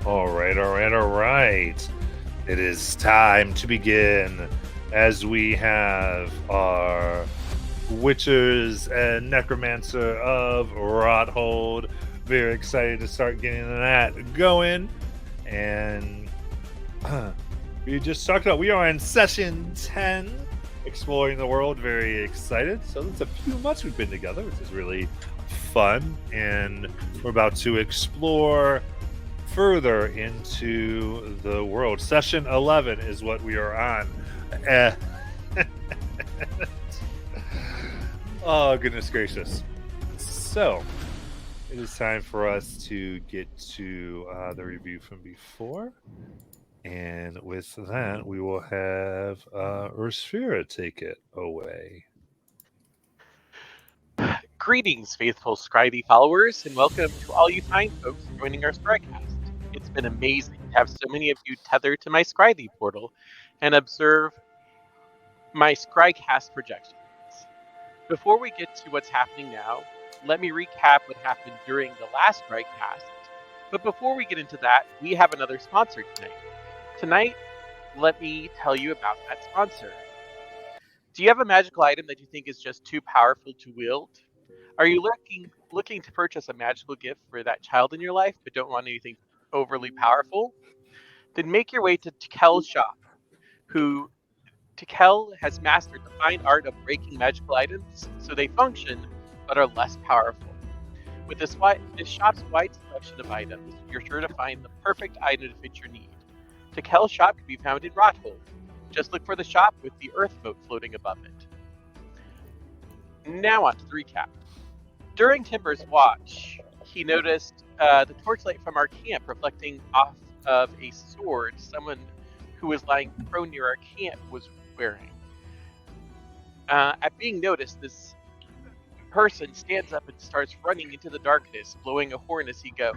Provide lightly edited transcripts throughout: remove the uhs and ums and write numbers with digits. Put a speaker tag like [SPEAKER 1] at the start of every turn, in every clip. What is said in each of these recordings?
[SPEAKER 1] All right. It is time to begin as we have our Witchers and Necromancer of Rothold. Very excited to start getting that going. And we just talked about we are in session 10, exploring the world. Very excited. So it's a few months we've been together, which is really fun. And we're about to explore further into the world. Session 11 is what we are on. Oh, goodness gracious. So, it is time for us to get to the review from before. And with that, we will have Ursphira take it away.
[SPEAKER 2] Greetings, faithful Scrydy followers, and welcome to all you fine folks joining our Scrycast. It's been amazing to have so many of you tethered to my Scrydy portal and observe my Scrycast projections. Before we get to what's happening now, let me recap what happened during the last Scrycast. But before we get into that, we have another sponsor tonight. Tonight, let me tell you about that sponsor. Do you have a magical item that you think is just too powerful to wield? Are you looking to purchase a magical gift for that child in your life, but don't want anything overly powerful? Then make your way to Tikel's shop, who Tikel has mastered the fine art of breaking magical items so they function but are less powerful. With this shop's wide selection of items, you're sure to find the perfect item to fit your need. Tikel's shop can be found in Rothold. Just look for the shop with the earth moat floating above it. Now on to the recap. During Timber's watch, he noticed the torchlight from our camp reflecting off of a sword someone who was lying prone near our camp was wearing. At being noticed, this person stands up and starts running into the darkness, blowing a horn as he goes,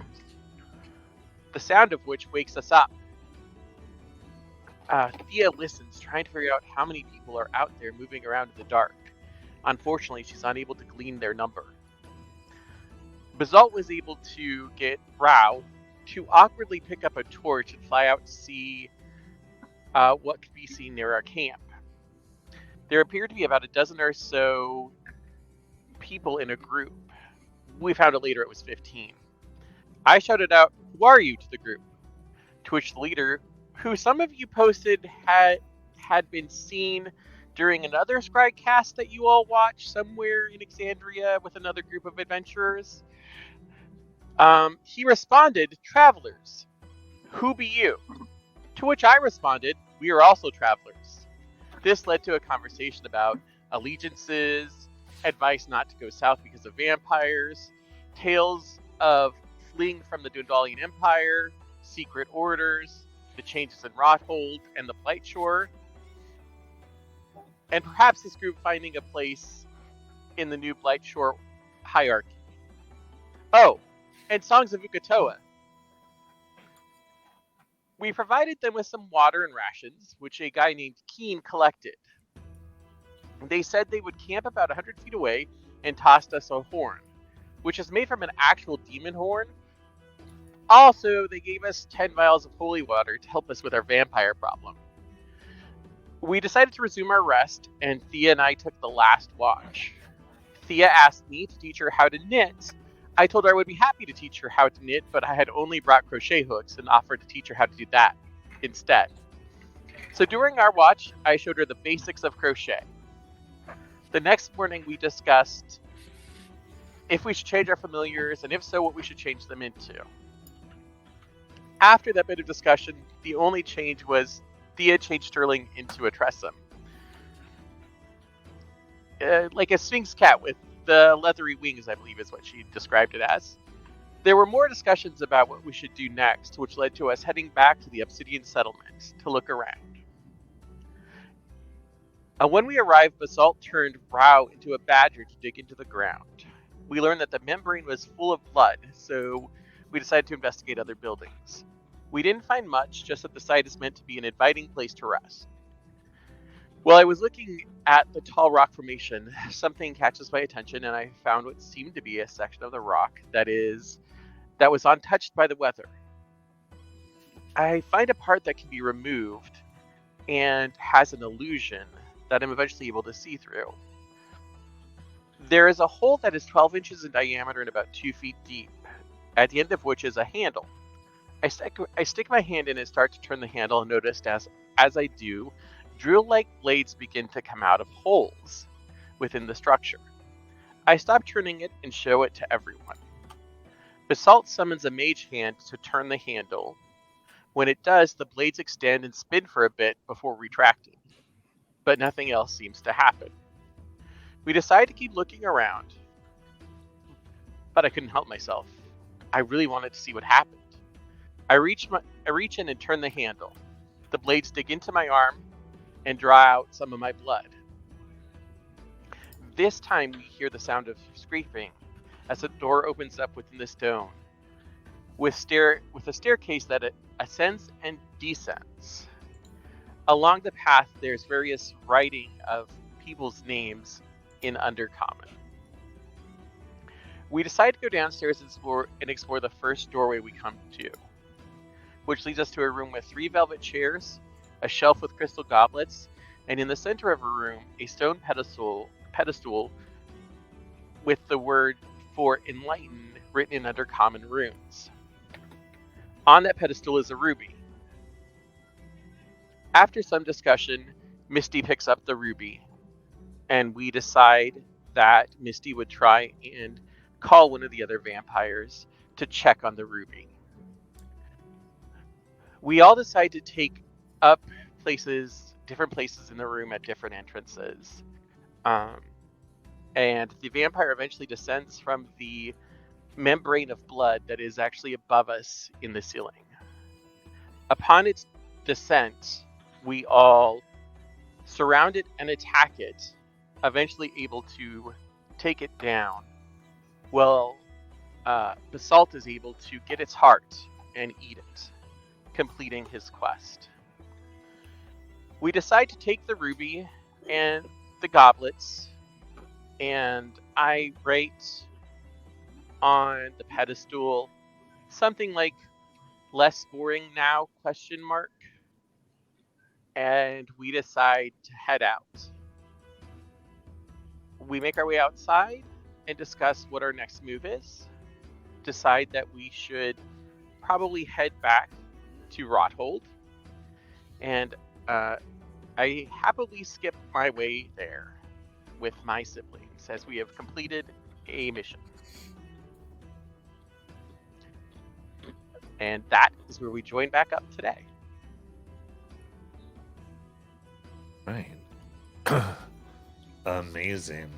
[SPEAKER 2] the sound of which wakes us up. Thea listens, trying to figure out how many people are out there moving around in the dark. Unfortunately, she's unable to glean their number. Basalt was able to get Rao to awkwardly pick up a torch and fly out to see what could be seen near our camp. There appeared to be about a dozen or so people in a group. We found out later it was 15. I shouted out, "Who are you?" to the group, to which the leader, who some of you posted had been seen during another Scrycast that you all watched somewhere in Exandria with another group of adventurers, he responded, "Travelers, who be you?" To which I responded, "We are also travelers." This led to a conversation about allegiances, advice not to go south because of vampires, tales of fleeing from the Dwendalian Empire, secret orders, the changes in Rothold and the Blightshore, and perhaps this group finding a place in the new Blightshore hierarchy. Oh, and songs of Uk'otoa. We provided them with some water and rations, which a guy named Keen collected. They said they would camp about 100 feet away and tossed us a horn, which is made from an actual demon horn. Also, they gave us 10 vials of holy water to help us with our vampire problem. We decided to resume our rest, and Thea and I took the last watch. Thea asked me to teach her how to knit. I told her I would be happy to teach her how to knit, but I had only brought crochet hooks and offered to teach her how to do that instead. So during our watch, I showed her the basics of crochet. The next morning, we discussed if we should change our familiars, and if so, what we should change them into. After that bit of discussion, the only change was Thea changed Sterling into a Tressum. Like a Sphinx cat with the leathery wings, I believe is what she described it as. There were more discussions about what we should do next, which led to us heading back to the Obsidian settlement to look around. When we arrived, Basalt turned Rao into a badger to dig into the ground. We learned that the membrane was full of blood, so we decided to investigate other buildings. We didn't find much, just that the site is meant to be an inviting place to rest. While I was looking at the tall rock formation, something catches my attention, and I found what seemed to be a section of the rock that was untouched by the weather. I find a part that can be removed and has an illusion that I'm eventually able to see through. There is a hole that is 12 inches in diameter and about 2 feet deep, at the end of which is a handle. I stick my hand in and start to turn the handle and notice as I do, drill-like blades begin to come out of holes within the structure. I stop turning it and show it to everyone. Basalt summons a mage hand to turn the handle. When it does, the blades extend and spin for a bit before retracting, but nothing else seems to happen. We decide to keep looking around, but I couldn't help myself. I really wanted to see what happened. I reach in and turn the handle. The blades dig into my arm and draw out some of my blood. This time we hear the sound of scraping as a door opens up within the stone, with a staircase that ascends and descends. Along the path, there's various writing of people's names in Undercommon. We decide to go downstairs and explore the first doorway we come to, which leads us to a room with 3 velvet chairs, a shelf with crystal goblets, and in the center of a room, a stone pedestal with the word for enlighten written in Undercommon runes. On that pedestal is a ruby. After some discussion, Misty picks up the ruby, and we decide that Misty would try and call one of the other vampires to check on the ruby. We all decide to take up different places in the room at different entrances. And the vampire eventually descends from the membrane of blood that is actually above us in the ceiling. Upon its descent, we all surround it and attack it, eventually able to take it down. Well, Basalt is able to get its heart and eat it, completing his quest. We decide to take the ruby and the goblets, and I write on the pedestal something like "less boring now?" ? And we decide to head out. We make our way outside and discuss what our next move is. Decide that we should probably head back to Rothold, and I happily skip my way there with my siblings as we have completed a mission. And that is where we join back up today.
[SPEAKER 1] Right. Amazing.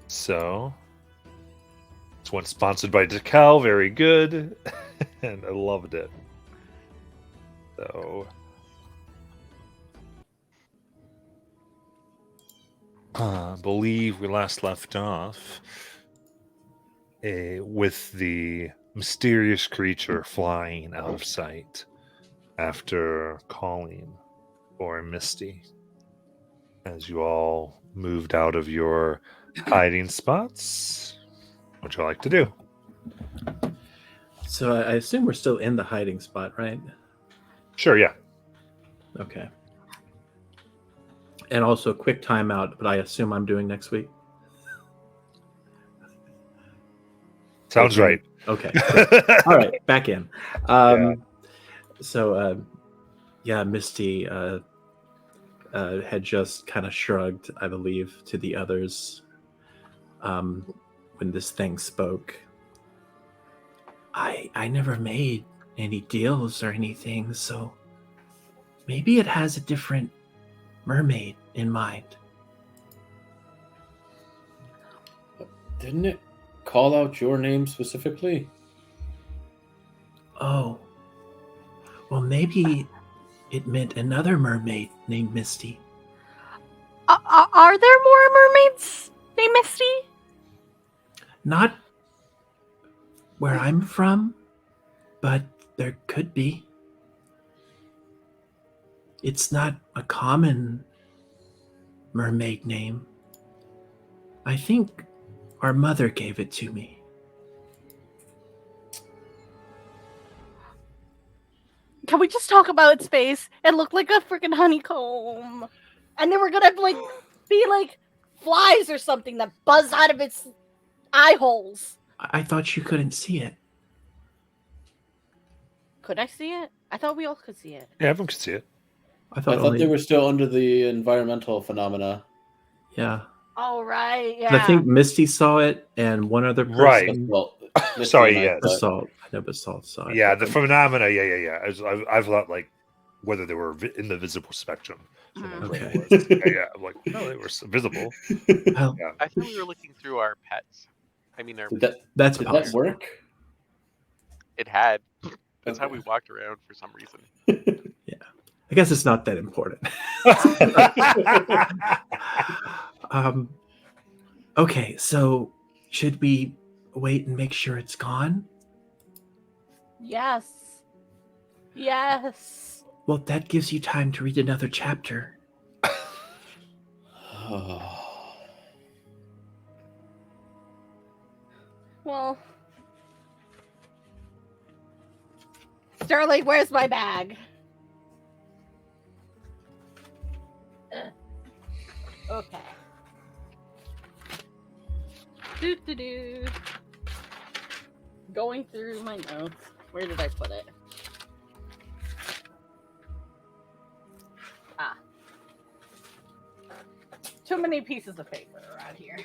[SPEAKER 1] So, this one's sponsored by Decal. Very good. And I loved it. So, I believe we last left off with the mysterious creature flying out of sight after calling for Misty. As you all moved out of your hiding spots, what you like to do?
[SPEAKER 3] So I assume we're still in the hiding spot, right?
[SPEAKER 1] Sure, yeah.
[SPEAKER 3] Okay. And also quick timeout, but I assume I'm doing next week.
[SPEAKER 1] Sounds right.
[SPEAKER 3] Okay. All right, back in. So, Misty had just kind of shrugged, I believe, to the others when this thing spoke. I never made any deals or anything, so maybe it has a different mermaid in mind.
[SPEAKER 4] Didn't it call out your name specifically?
[SPEAKER 3] Oh. Well, maybe it meant another mermaid named Misty.
[SPEAKER 5] Are there more mermaids named Misty?
[SPEAKER 3] Not where I'm from, but there could be. It's not a common mermaid name. I think our mother gave it to me.
[SPEAKER 5] can we just talk about its face? It looked like a freaking honeycomb. And they were gonna be like flies or something that buzz out of its eye holes.
[SPEAKER 3] I thought you couldn't see it.
[SPEAKER 5] Could I see it? I thought we all could see it.
[SPEAKER 1] Yeah, everyone could see it.
[SPEAKER 3] I
[SPEAKER 4] I
[SPEAKER 3] thought,
[SPEAKER 4] thought
[SPEAKER 3] only,
[SPEAKER 4] they were still under the environmental phenomena.
[SPEAKER 3] Yeah.
[SPEAKER 5] All right,
[SPEAKER 3] And I
[SPEAKER 5] yeah.
[SPEAKER 3] think Misty saw it, and one other person
[SPEAKER 1] Right.
[SPEAKER 4] Well, Misty
[SPEAKER 1] Sorry,
[SPEAKER 4] and I
[SPEAKER 1] yes.
[SPEAKER 4] thought-
[SPEAKER 3] Basalt. I know Basalt saw it.
[SPEAKER 1] Yeah, the phenomena. Yeah. I've thought like whether they were in the visible spectrum. So
[SPEAKER 5] Mm.
[SPEAKER 1] that's what it
[SPEAKER 3] Okay.
[SPEAKER 1] was. Yeah. I'm like, no, they were visible.
[SPEAKER 3] Well,
[SPEAKER 2] I thought we were looking through our pets. I mean, our
[SPEAKER 3] that's
[SPEAKER 4] Did that
[SPEAKER 3] possible.
[SPEAKER 4] work?
[SPEAKER 2] it had. That's how
[SPEAKER 4] Okay.
[SPEAKER 2] we walked around for some reason.
[SPEAKER 3] I guess it's not that important. Okay, so should we wait and make sure it's gone?
[SPEAKER 5] Yes. Yes.
[SPEAKER 3] Well, that gives you time to read another chapter.
[SPEAKER 5] Well, Sterling, where's my bag? Okay. Do. Going through my notes. Where did I put it? Ah. Too many pieces of paper around here.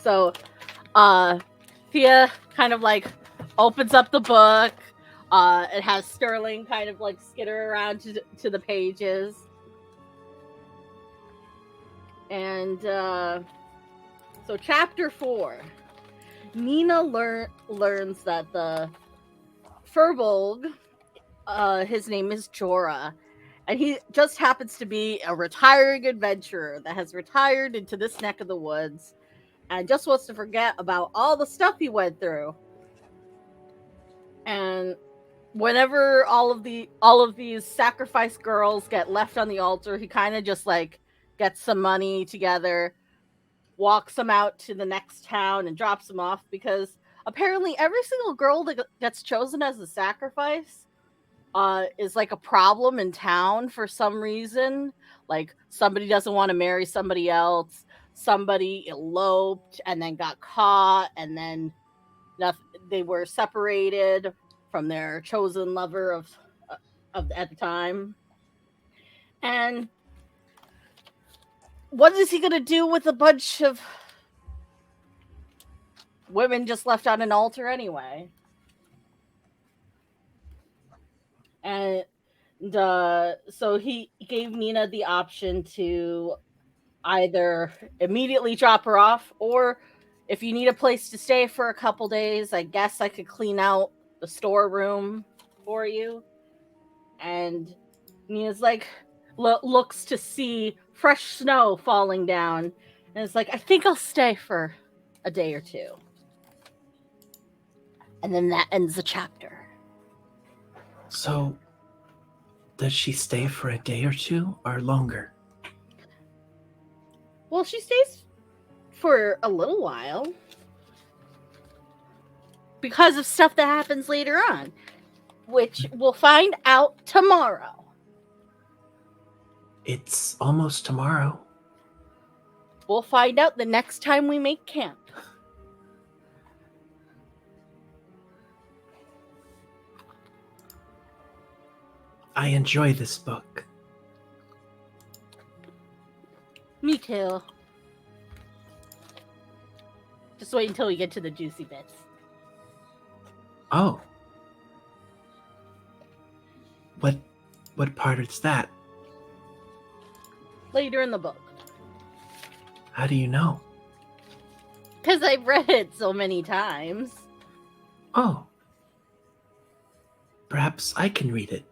[SPEAKER 5] So, Thea kind of like opens up the book. It has Sterling kind of like skitter around to the pages. And so chapter 4. Nina learns that the Furbolg, his name is Jorah, and he just happens to be a retiring adventurer that has retired into this neck of the woods and just wants to forget about all the stuff he went through. And whenever all of these sacrifice girls get left on the altar, he kind of just like gets some money together, walks them out to the next town and drops them off, because apparently every single girl that gets chosen as a sacrifice is like a problem in town for some reason. Like somebody doesn't want to marry somebody else, somebody eloped and then got caught, and then they were separated from their chosen lover of at the time. And what is he gonna do with a bunch of women just left on an altar anyway? And so he gave Nina the option to either immediately drop her off, or if you need a place to stay for a couple days, I guess I could clean out the storeroom for you. And Nina's like, looks to see fresh snow falling down, and it's like, I think I'll stay for a day or two. And then that ends the chapter.
[SPEAKER 3] So, does she stay for a day or two or longer?
[SPEAKER 5] Well, she stays for a little while because of stuff that happens later on, which we'll find out tomorrow.
[SPEAKER 3] It's almost tomorrow.
[SPEAKER 5] We'll find out the next time we make camp.
[SPEAKER 3] I enjoy this book.
[SPEAKER 5] Me too. Just wait until we get to the juicy bits.
[SPEAKER 3] Oh. What part is that?
[SPEAKER 5] Later in the book.
[SPEAKER 3] How do you know?
[SPEAKER 5] Because I've read it so many times.
[SPEAKER 3] Oh. Perhaps I can read it.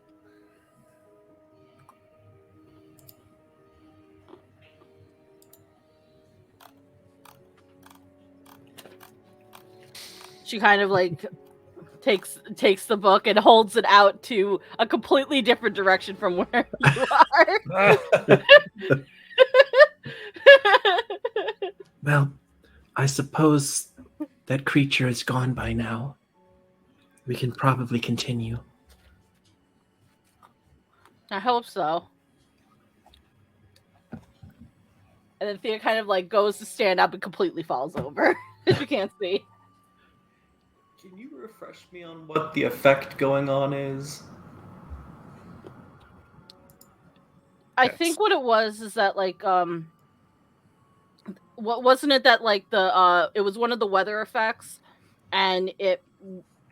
[SPEAKER 5] She kind of like takes the book and holds it out to a completely different direction from where you are.
[SPEAKER 3] suppose that creature is gone by now. We can probably continue.
[SPEAKER 5] I hope so. And then Thea kind of like goes to stand up and completely falls over. You can't see.
[SPEAKER 6] Can you refresh me on what the effect going on is?
[SPEAKER 5] I
[SPEAKER 1] Yes.
[SPEAKER 5] think what it was is that like what wasn't it that like the it was one of the weather effects, and it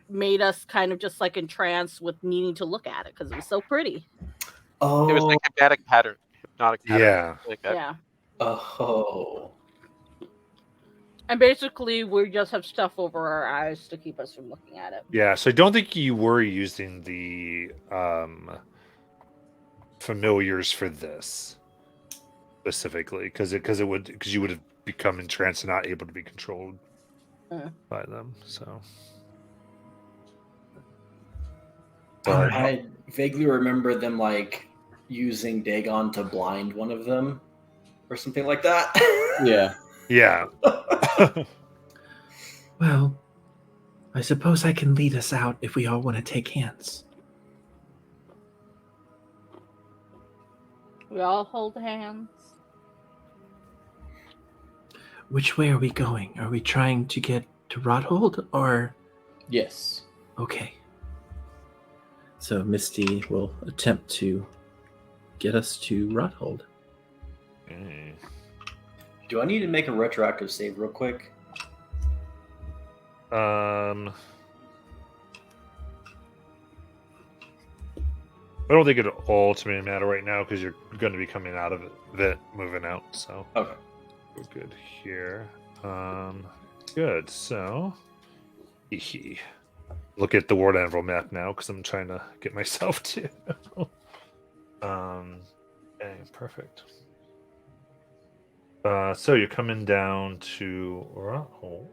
[SPEAKER 5] made us kind of just like entranced with needing to look at it because it was so pretty.
[SPEAKER 6] Oh,
[SPEAKER 2] It was like hypnotic pattern.
[SPEAKER 1] Yeah.
[SPEAKER 2] Like that.
[SPEAKER 5] Yeah.
[SPEAKER 6] oh.
[SPEAKER 5] And basically we just have stuff over our eyes to keep us from looking at it.
[SPEAKER 1] Yeah, so I don't think you were using the familiars for this specifically, because you would have become entranced and not able to be controlled by them. So, but
[SPEAKER 6] I vaguely remember them like using Dagon to blind one of them, or something like that.
[SPEAKER 4] Yeah.
[SPEAKER 1] yeah,
[SPEAKER 3] Well, I suppose I can lead us out if we all want to take hands.
[SPEAKER 5] We all hold hands.
[SPEAKER 3] Which way are we going? Are we trying to get to Rothold or...
[SPEAKER 4] Yes.
[SPEAKER 3] Okay. So Misty will attempt to get us to Rothold.
[SPEAKER 1] Mm.
[SPEAKER 6] Do I need to make a retroactive save real quick?
[SPEAKER 1] I don't think it'll ultimately matter right now because you're going to be coming out of it, moving out. So
[SPEAKER 6] Okay.
[SPEAKER 1] we're good here. Good. So, look at the World Anvil map now because I'm trying to get myself to. Okay, perfect. So you're coming down to Rothold.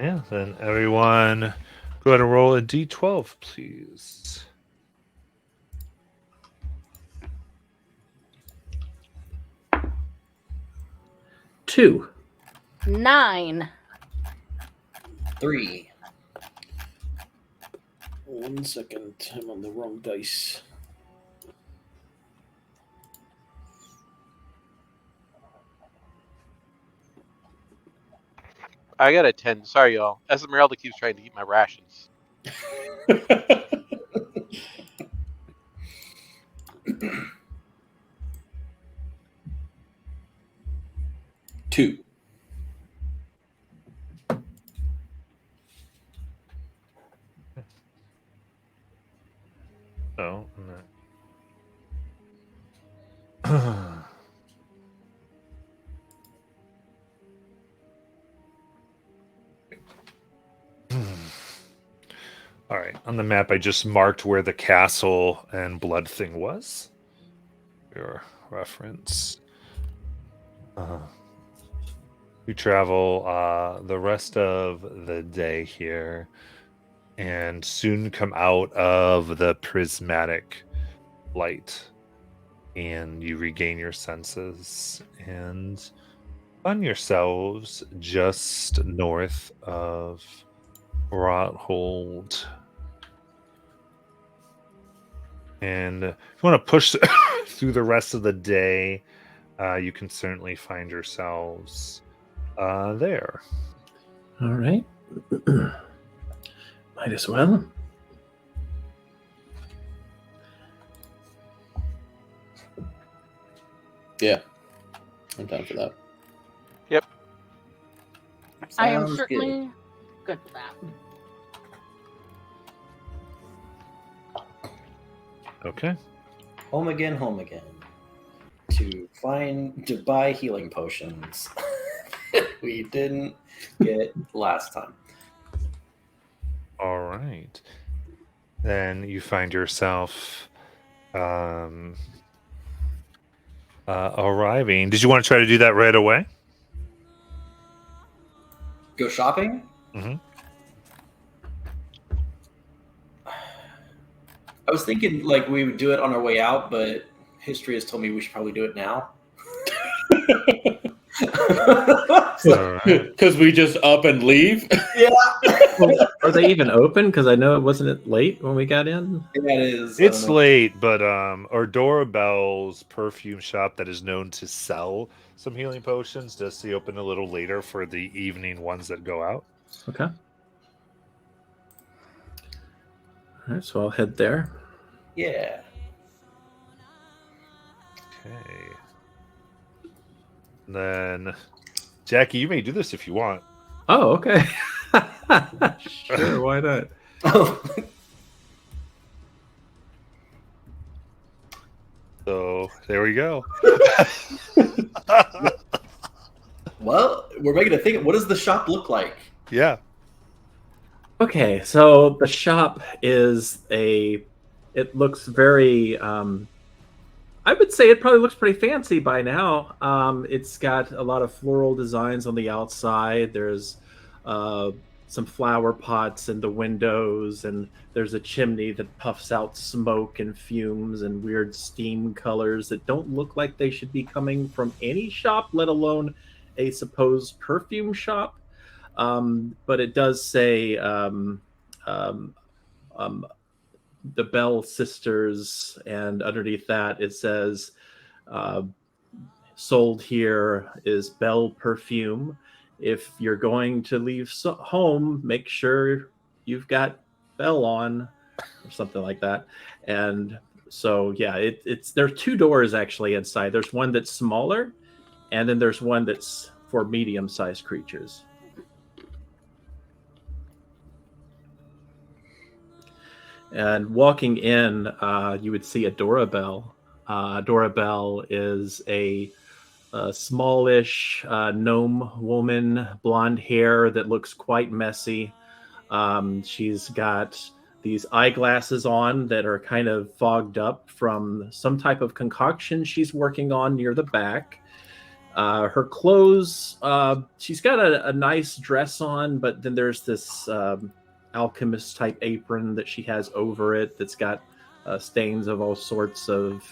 [SPEAKER 1] Yeah, then everyone go ahead and roll a d12, please.
[SPEAKER 3] Two.
[SPEAKER 5] 9.
[SPEAKER 6] 3.
[SPEAKER 4] 1 second. I'm on the wrong dice.
[SPEAKER 2] I got a 10. Sorry, y'all. Esmeralda keeps trying to eat my rations.
[SPEAKER 4] Two.
[SPEAKER 1] Oh, no. All right, on the map, I just marked where the castle and blood thing was. For your reference. We travel the rest of the day here and soon come out of the prismatic light, and you regain your senses and find yourselves just north of Rothold. And if you want to push through the rest of the day, you can certainly find yourselves there.
[SPEAKER 3] All right. Might as well.
[SPEAKER 4] Yeah. I'm down for that.
[SPEAKER 5] I am
[SPEAKER 6] Sounds
[SPEAKER 5] certainly good for that.
[SPEAKER 1] Okay.
[SPEAKER 6] Home again, home again. To buy healing potions we didn't get last time.
[SPEAKER 1] All right. Then you find yourself arriving. Did you want to try to do that right away?
[SPEAKER 6] Go shopping?
[SPEAKER 1] Mm-hmm.
[SPEAKER 6] I was thinking like we would do it on our way out, but history has told me we should probably do it now.
[SPEAKER 1] All right.
[SPEAKER 4] Because we just up and leave.
[SPEAKER 3] Are they even open? Because I know it wasn't late when we got in.
[SPEAKER 6] Yeah, it is. I
[SPEAKER 1] It's
[SPEAKER 6] don't know.
[SPEAKER 1] late, but Ardora Bell's perfume shop that is known to sell some healing potions does see open a little later for the evening ones that go out.
[SPEAKER 3] Okay. All right, so I'll head there.
[SPEAKER 6] Yeah.
[SPEAKER 1] Okay. And then, Jackie, you may do this if you want.
[SPEAKER 3] Oh, okay. Sure, why not?
[SPEAKER 1] So there we go.
[SPEAKER 6] Well, we're making a thing. What does the shop look like?
[SPEAKER 1] Yeah.
[SPEAKER 3] Okay, so the shop is it looks very, I would say it probably looks pretty fancy by now. It's got a lot of floral designs on the outside. There's some flower pots in the windows, and there's a chimney that puffs out smoke and fumes and weird steam colors that don't look like they should be coming from any shop, let alone a supposed perfume shop. But it does say the Bell Sisters, and underneath that it says sold here is Bell Perfume. If you're going to leave home, make sure you've got Bell on, or something like that. And so yeah, it's there are two doors actually inside. There's one that's smaller, and then there's one that's for medium-sized creatures. And walking in, you would see Adora Bell. Adora Bell is a smallish gnome woman, blonde hair that looks quite messy. She's got these eyeglasses on that are kind of fogged up from some type of concoction she's working on near the back. Her clothes, she's got a nice dress on, but then there's this alchemist type apron that she has over it that's got stains of all sorts of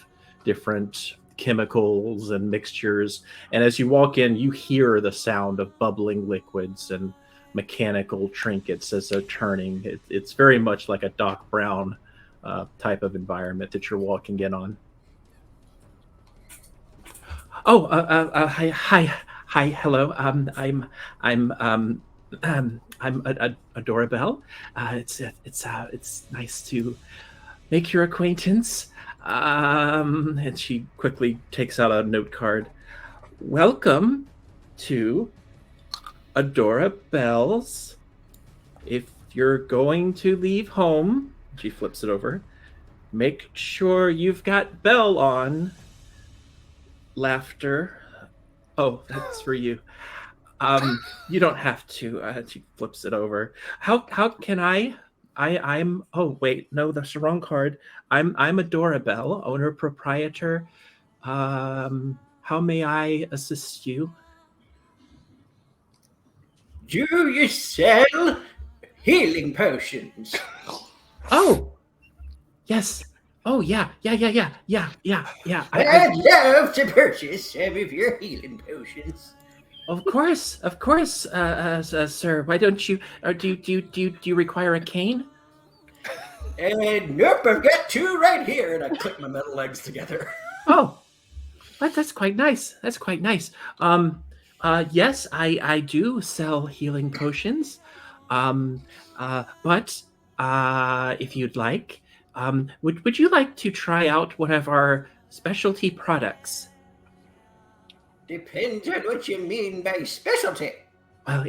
[SPEAKER 3] different chemicals and mixtures. And as you walk in, you hear the sound of bubbling liquids and mechanical trinkets as they're turning. It's very much like a Doc Brown type of environment that you're walking in on. Oh, hi, hello. I'm Adora Bell. It's nice to make your acquaintance. And she quickly takes out a note card. Welcome to Adora Bell's. If you're going to leave home, she flips it over, make sure you've got Bell on. Laughter. Oh, that's for you. You don't have to. She flips it over. How can I'm oh wait, no, that's the wrong card. I'm Adora Bell, owner proprietor. How may I assist you?
[SPEAKER 6] Do you sell healing potions?
[SPEAKER 3] Oh, yes. Oh yeah. I
[SPEAKER 6] I'd love to purchase some of your healing potions.
[SPEAKER 3] Of course, sir. Why don't you? Do you require a cane?
[SPEAKER 6] Nope, I've got two right here, and I click my metal legs together.
[SPEAKER 3] Oh, that's quite nice. That's quite nice. Yes, I do sell healing potions. But if you'd like, would you like to try out one of our specialty products?
[SPEAKER 6] Depends on what you mean by specialty.
[SPEAKER 3] Well,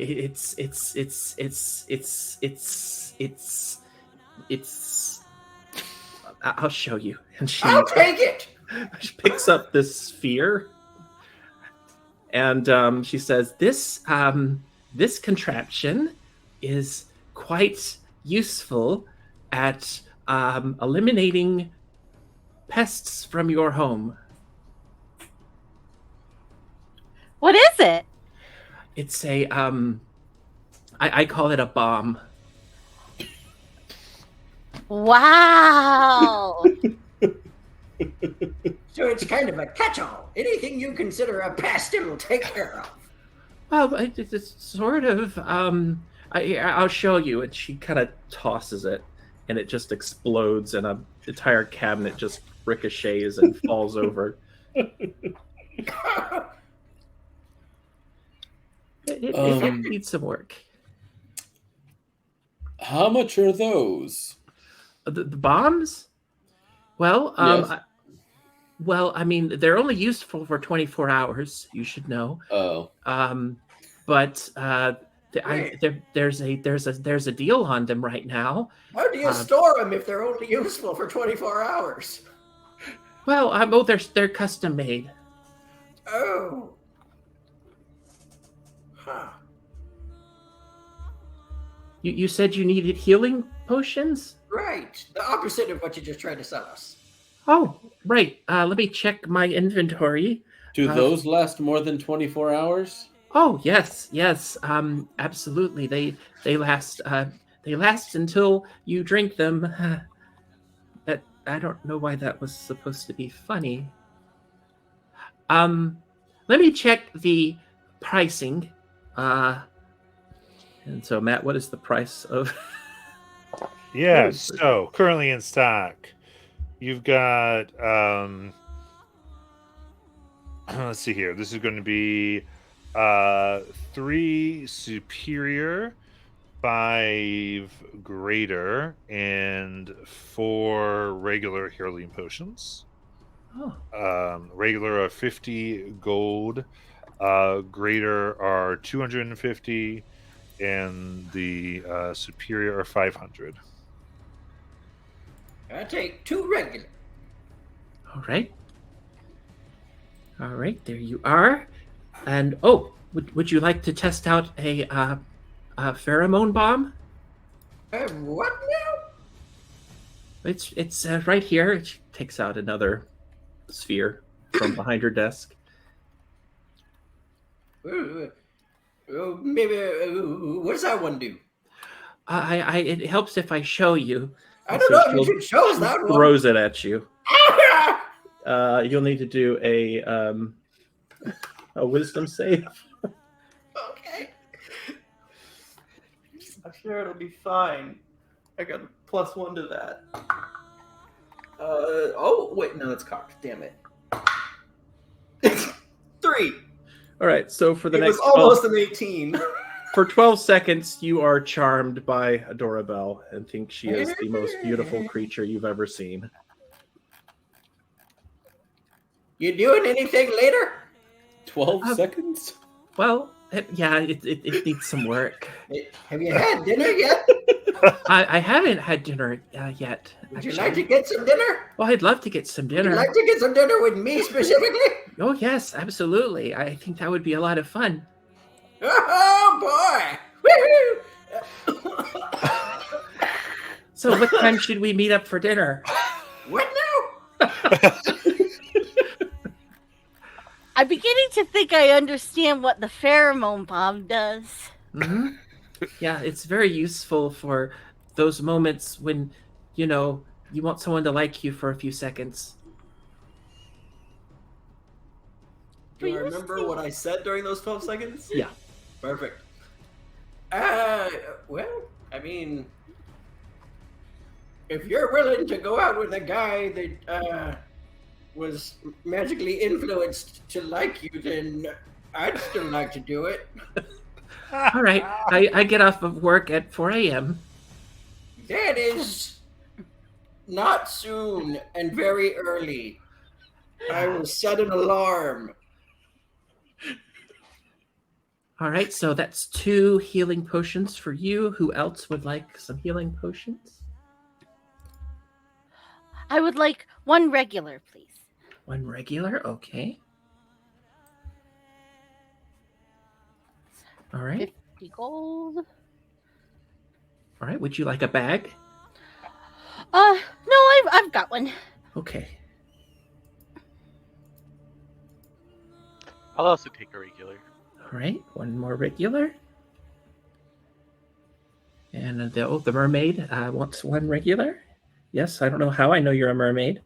[SPEAKER 3] I'll show you. And
[SPEAKER 6] I'll take it.
[SPEAKER 3] She picks up this sphere, and she says, "This contraption is quite useful at eliminating pests from your home."
[SPEAKER 5] What is it?
[SPEAKER 3] It's a I call it a bomb.
[SPEAKER 5] Wow.
[SPEAKER 6] So So it's kind of a catch-all. Anything you consider a pest, it'll take care of.
[SPEAKER 3] Well, it's sort of. I'll show you. And she kind of tosses it, and it just explodes, and an entire cabinet just ricochets and falls over. It needs some work.
[SPEAKER 4] How much are those?
[SPEAKER 3] The bombs? Well,
[SPEAKER 4] Yes.
[SPEAKER 3] I mean, they're only useful for 24 hours. You should know.
[SPEAKER 4] Oh.
[SPEAKER 3] But there's a deal on them right now.
[SPEAKER 6] How do you store them if they're only useful for 24 hours?
[SPEAKER 3] Well, they're custom made.
[SPEAKER 6] Oh. Huh.
[SPEAKER 3] You said you needed healing potions?
[SPEAKER 6] Right. The opposite of what you just tried to sell us.
[SPEAKER 3] Oh, right. Let me check my inventory.
[SPEAKER 4] Do those last more than 24 hours?
[SPEAKER 3] Oh, yes. Absolutely. They last until you drink them. That I don't know why that was supposed to be funny. Let me check the pricing. And so, Matt, what is the price of?
[SPEAKER 1] Yeah, so currently in stock, you've got let's see here. This is going to be 3 superior, 5 greater, and 4 regular healing potions.
[SPEAKER 3] Oh.
[SPEAKER 1] Regular are 50 gold, greater are 250, and the superior are 500.
[SPEAKER 6] I take 2 regular.
[SPEAKER 3] All right, there you are. And would you like to test out a pheromone bomb?
[SPEAKER 6] What now?
[SPEAKER 3] It's right here. She takes out another sphere from behind her desk.
[SPEAKER 6] Maybe. What does that one do?
[SPEAKER 3] It helps if I show you.
[SPEAKER 6] I don't know. You should show us that one.
[SPEAKER 3] Throws it at you. You'll need to do a wisdom save.
[SPEAKER 6] Okay.
[SPEAKER 7] I'm sure it'll be fine. I got a +1 to that. Oh wait, no, it's cocked. Damn it. 3.
[SPEAKER 3] All right. So for the
[SPEAKER 7] It
[SPEAKER 3] next
[SPEAKER 7] was almost an 18.
[SPEAKER 3] for 12 seconds, you are charmed by Adorabelle and think she is the most beautiful creature you've ever seen.
[SPEAKER 6] You doing anything later?
[SPEAKER 4] 12 seconds?
[SPEAKER 3] Well, yeah, it needs some work.
[SPEAKER 6] Have you had dinner yet?
[SPEAKER 3] I haven't had dinner yet.
[SPEAKER 6] Would you like to get some dinner?
[SPEAKER 3] Well, I'd love to get some
[SPEAKER 6] Would
[SPEAKER 3] dinner.
[SPEAKER 6] you like to get some dinner with me specifically?
[SPEAKER 3] Oh, yes, absolutely. I think that would be a lot of fun.
[SPEAKER 6] Oh boy! Woohoo!
[SPEAKER 3] So what time should we meet up for dinner?
[SPEAKER 6] What now?
[SPEAKER 5] I'm beginning to think I understand what the pheromone bomb does.
[SPEAKER 3] Mm-hmm. Yeah, it's very useful for those moments when, you want someone to like you for a few seconds.
[SPEAKER 7] Do I remember what I said during those 12 seconds?
[SPEAKER 3] Yeah.
[SPEAKER 7] Perfect.
[SPEAKER 6] Well, I mean, if you're willing to go out with a guy that was magically influenced to like you, then I'd still like to do it.
[SPEAKER 3] All right. I get off of work at 4 a.m.
[SPEAKER 6] That is not soon and very early. I will set an alarm.
[SPEAKER 3] All right, so that's 2 healing potions for you. Who else would like some healing potions?
[SPEAKER 5] I would like 1 regular, please.
[SPEAKER 3] 1 regular, okay. All right.
[SPEAKER 5] 50 gold.
[SPEAKER 3] All right, would you like a bag?
[SPEAKER 5] No, I've got one.
[SPEAKER 3] Okay.
[SPEAKER 2] I'll also take a regular.
[SPEAKER 3] All right, 1 more regular. And the mermaid wants 1 regular. Yes, I don't know how I know you're a mermaid.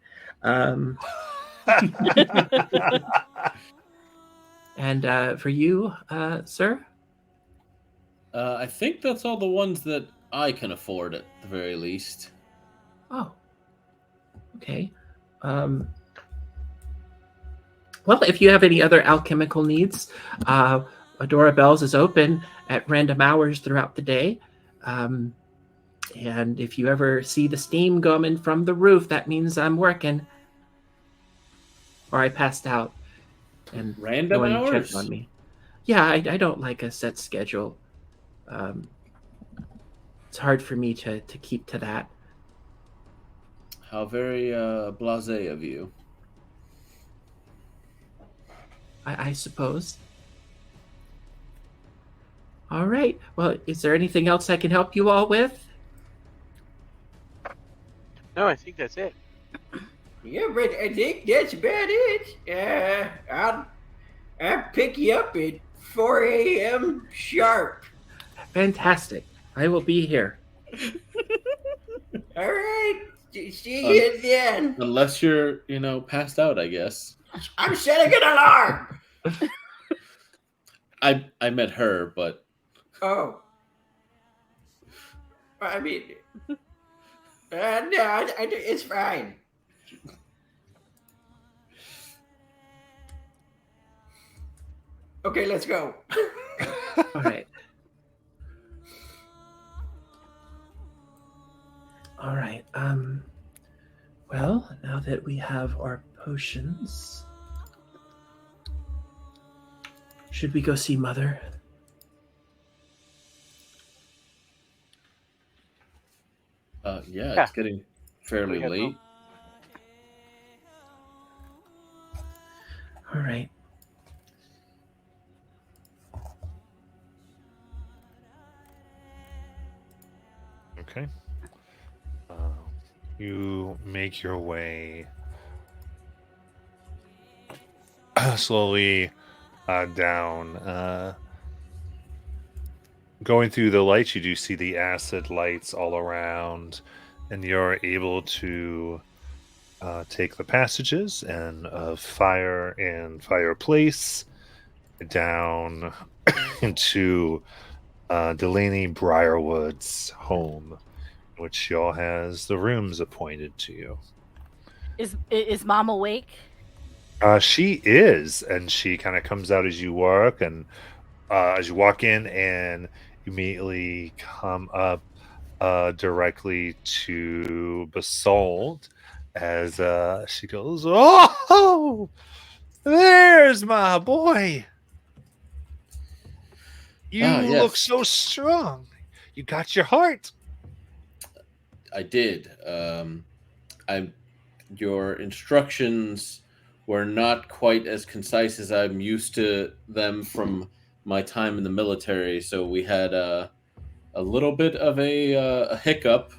[SPEAKER 3] And for you, sir?
[SPEAKER 4] I think that's all the ones that I can afford at the very least.
[SPEAKER 3] Oh, okay. Well, if you have any other alchemical needs, Adora Bells is open at random hours throughout the day. And if you ever see the steam coming from the roof, that means I'm working. Or I passed out. And
[SPEAKER 4] Random
[SPEAKER 3] no one
[SPEAKER 4] hours?
[SPEAKER 3] checked on me. Yeah, I don't like a set schedule. It's hard for me to keep to that.
[SPEAKER 4] How very blasé of you.
[SPEAKER 3] I suppose. All right. Well, is there anything else I can help you all with?
[SPEAKER 2] No, I think that's it.
[SPEAKER 6] Yeah, but I think that's about it. I'll pick you up at 4 a.m. sharp.
[SPEAKER 3] Fantastic. I will be here.
[SPEAKER 6] All right. See you then.
[SPEAKER 4] Unless you're, passed out, I guess.
[SPEAKER 6] I'm setting an alarm.
[SPEAKER 4] I met her, but
[SPEAKER 6] Oh. I mean, no, it's fine. Okay, let's go.
[SPEAKER 3] All right. All right. Well, now that we have our potions, should we go see Mother?
[SPEAKER 4] yeah, it's getting fairly
[SPEAKER 2] We
[SPEAKER 4] late.
[SPEAKER 3] All right.
[SPEAKER 1] Okay. You make your way slowly down. Going through the lights, you do see the acid lights all around, and you're able to take the passages and of fire and fireplace down into Delaney Briarwood's home, which she all has the rooms appointed to you.
[SPEAKER 5] Is Mom awake?
[SPEAKER 1] She is, and she kind of comes out as you walk, and as you walk in, and immediately come up directly to Basalt as she goes, "Oh, there's my boy. You
[SPEAKER 4] yes.
[SPEAKER 1] look so strong. You got your heart."
[SPEAKER 4] I did. Your instructions were not quite as concise as I'm used to them from my time in the military, so we had a little bit of a hiccup,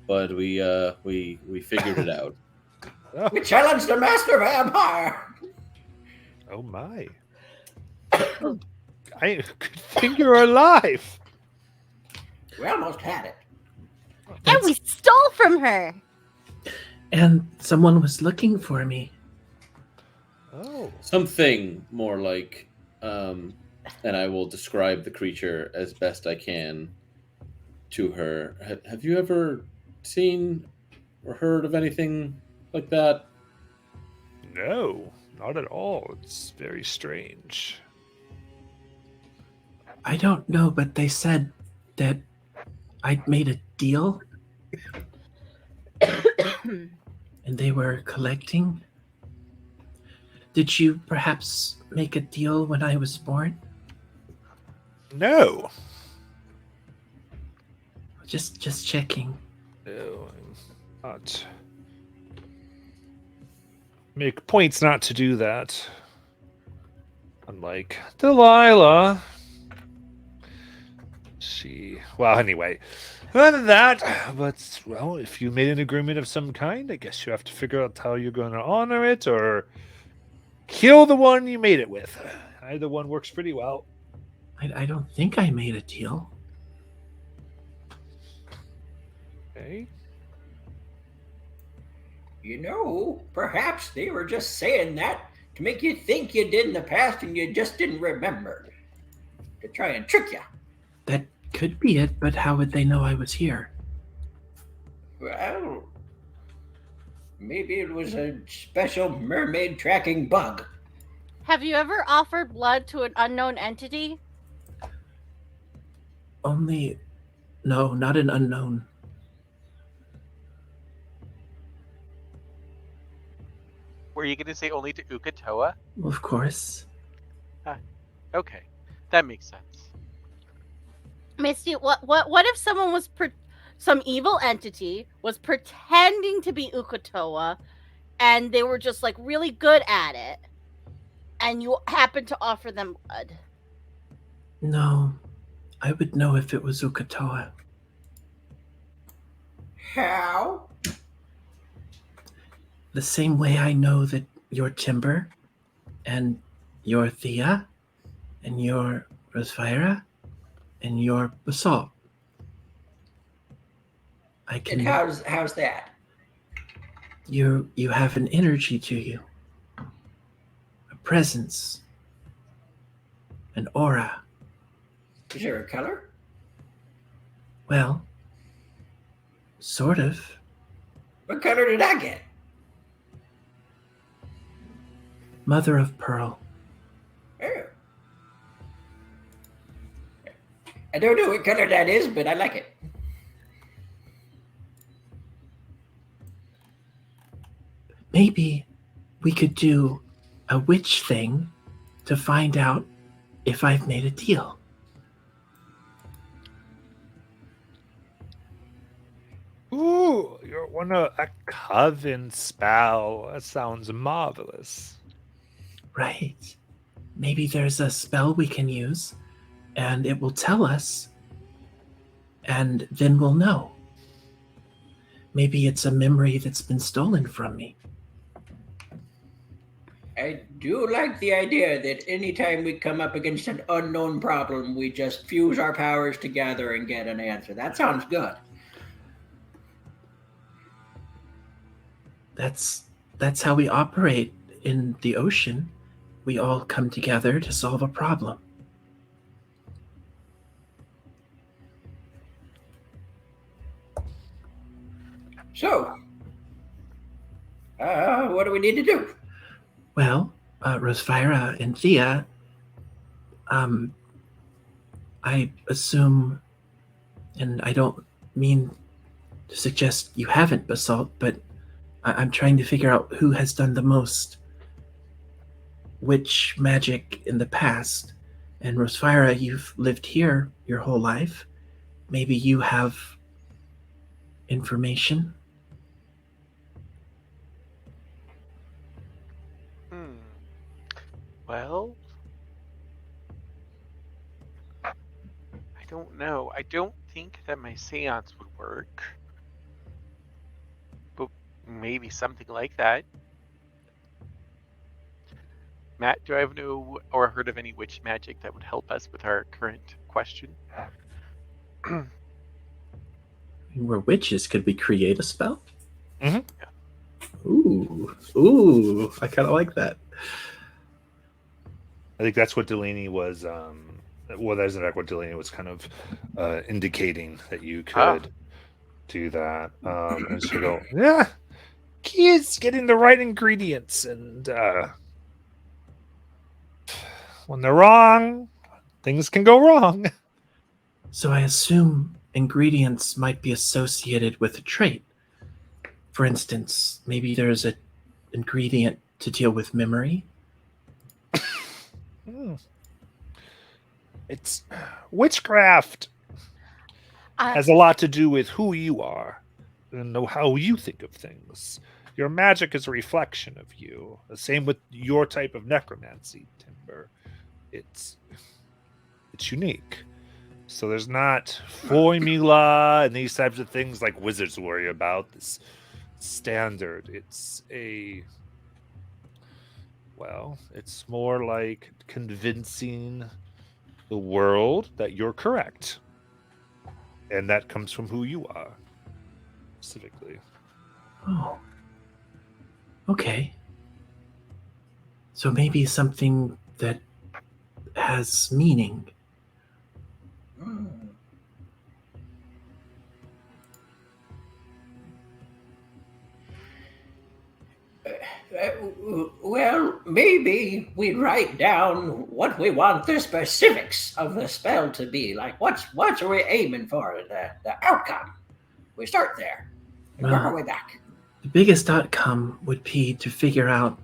[SPEAKER 4] but we figured it out.
[SPEAKER 6] We challenged the master vampire.
[SPEAKER 1] Oh my. Good thing you're alive.
[SPEAKER 6] We almost had it.
[SPEAKER 5] And we stole from her.
[SPEAKER 3] And someone was looking for me.
[SPEAKER 1] Oh.
[SPEAKER 4] Something more like, and I will describe the creature as best I can to her. Have you ever seen or heard of anything like that?
[SPEAKER 1] No, not at all. It's very strange.
[SPEAKER 3] I don't know, but they said that I'd made a deal and they were collecting. Did you perhaps make a deal when I was born?
[SPEAKER 1] No.
[SPEAKER 3] Just checking.
[SPEAKER 1] No, I'm not. Make points not to do that. Unlike Delilah. Well, anyway. Other than that, but, well, if you made an agreement of some kind, I guess you have to figure out how you're going to honor it or kill the one you made it with. Either one works pretty well.
[SPEAKER 3] I don't think I made a deal.
[SPEAKER 1] Okay.
[SPEAKER 6] You know, perhaps they were just saying that to make you think you did in the past and you just didn't remember. To try and trick you.
[SPEAKER 3] That could be it, but how would they know I was here?
[SPEAKER 6] Well, maybe it was a special mermaid tracking bug.
[SPEAKER 5] Have you ever offered blood to an unknown entity?
[SPEAKER 3] Only. No, not an unknown.
[SPEAKER 2] Were you going to say only to Ukatoa?
[SPEAKER 3] Of course.
[SPEAKER 2] Okay, that makes sense.
[SPEAKER 5] Misty, what if someone was some evil entity was pretending to be Ukatoa, and they were just like really good at it, and you happened to offer them blood?
[SPEAKER 3] No, I would know if it was Ukatoa.
[SPEAKER 6] How?
[SPEAKER 3] The same way I know that you're Timber, and you're Thea, and you're Rosvira, and you're Basalt. I can.
[SPEAKER 6] And how's that?
[SPEAKER 3] You have an energy to you, a presence, an aura.
[SPEAKER 6] Is there a color?
[SPEAKER 3] Well, sort of.
[SPEAKER 6] What color did I get?
[SPEAKER 3] Mother of pearl.
[SPEAKER 6] Oh. I don't know what color that is, but I like it.
[SPEAKER 3] Maybe we could do a witch thing to find out if I've made a deal.
[SPEAKER 1] Ooh, you want a coven spell? That sounds marvelous.
[SPEAKER 3] Right. Maybe there's a spell we can use, and it will tell us, and then we'll know. Maybe it's a memory that's been stolen from me.
[SPEAKER 6] I do like the idea that anytime we come up against an unknown problem, we just fuse our powers together and get an answer. That sounds good.
[SPEAKER 3] That's how we operate in the ocean. We all come together to solve a problem.
[SPEAKER 6] So, what do we need to do?
[SPEAKER 3] Well, Rosvira and Thea, I assume, and I don't mean to suggest you haven't, Basalt, but I'm trying to figure out who has done the most witch magic in the past. And Rosvira, you've lived here your whole life. Maybe you have information.
[SPEAKER 2] Well, I don't know. I don't think that my seance would work. But maybe something like that. Matt, do I have know or heard of any witch magic that would help us with our current question?
[SPEAKER 3] We're witches. Could we create a spell?
[SPEAKER 1] Mhm.
[SPEAKER 2] Yeah.
[SPEAKER 3] Ooh, I kind of like that.
[SPEAKER 1] I think that's what Delaney was. Well, that's what Delaney was kind of indicating, that you could do that. And she'll go, yeah, key is getting the right ingredients, and when they're wrong, things can go wrong.
[SPEAKER 3] So I assume ingredients might be associated with a trait. For instance, maybe there's an ingredient to deal with memory.
[SPEAKER 1] It's witchcraft. Has a lot to do with who you are and how you think of things. Your magic is a reflection of you. The same with your type of necromancy, Timber. It's unique. So there's not formula and these types of things like wizards worry about. This standard. It's more like convincing the world that you're correct. And that comes from who you are, specifically.
[SPEAKER 3] Oh, Okay. So maybe something that has meaning.
[SPEAKER 6] Hmm. Well, maybe we'd write down what we want the specifics of the spell to be. Like, what are we aiming for? The outcome. We start there and work our
[SPEAKER 3] Well,
[SPEAKER 6] way back.
[SPEAKER 3] the biggest outcome would be to figure out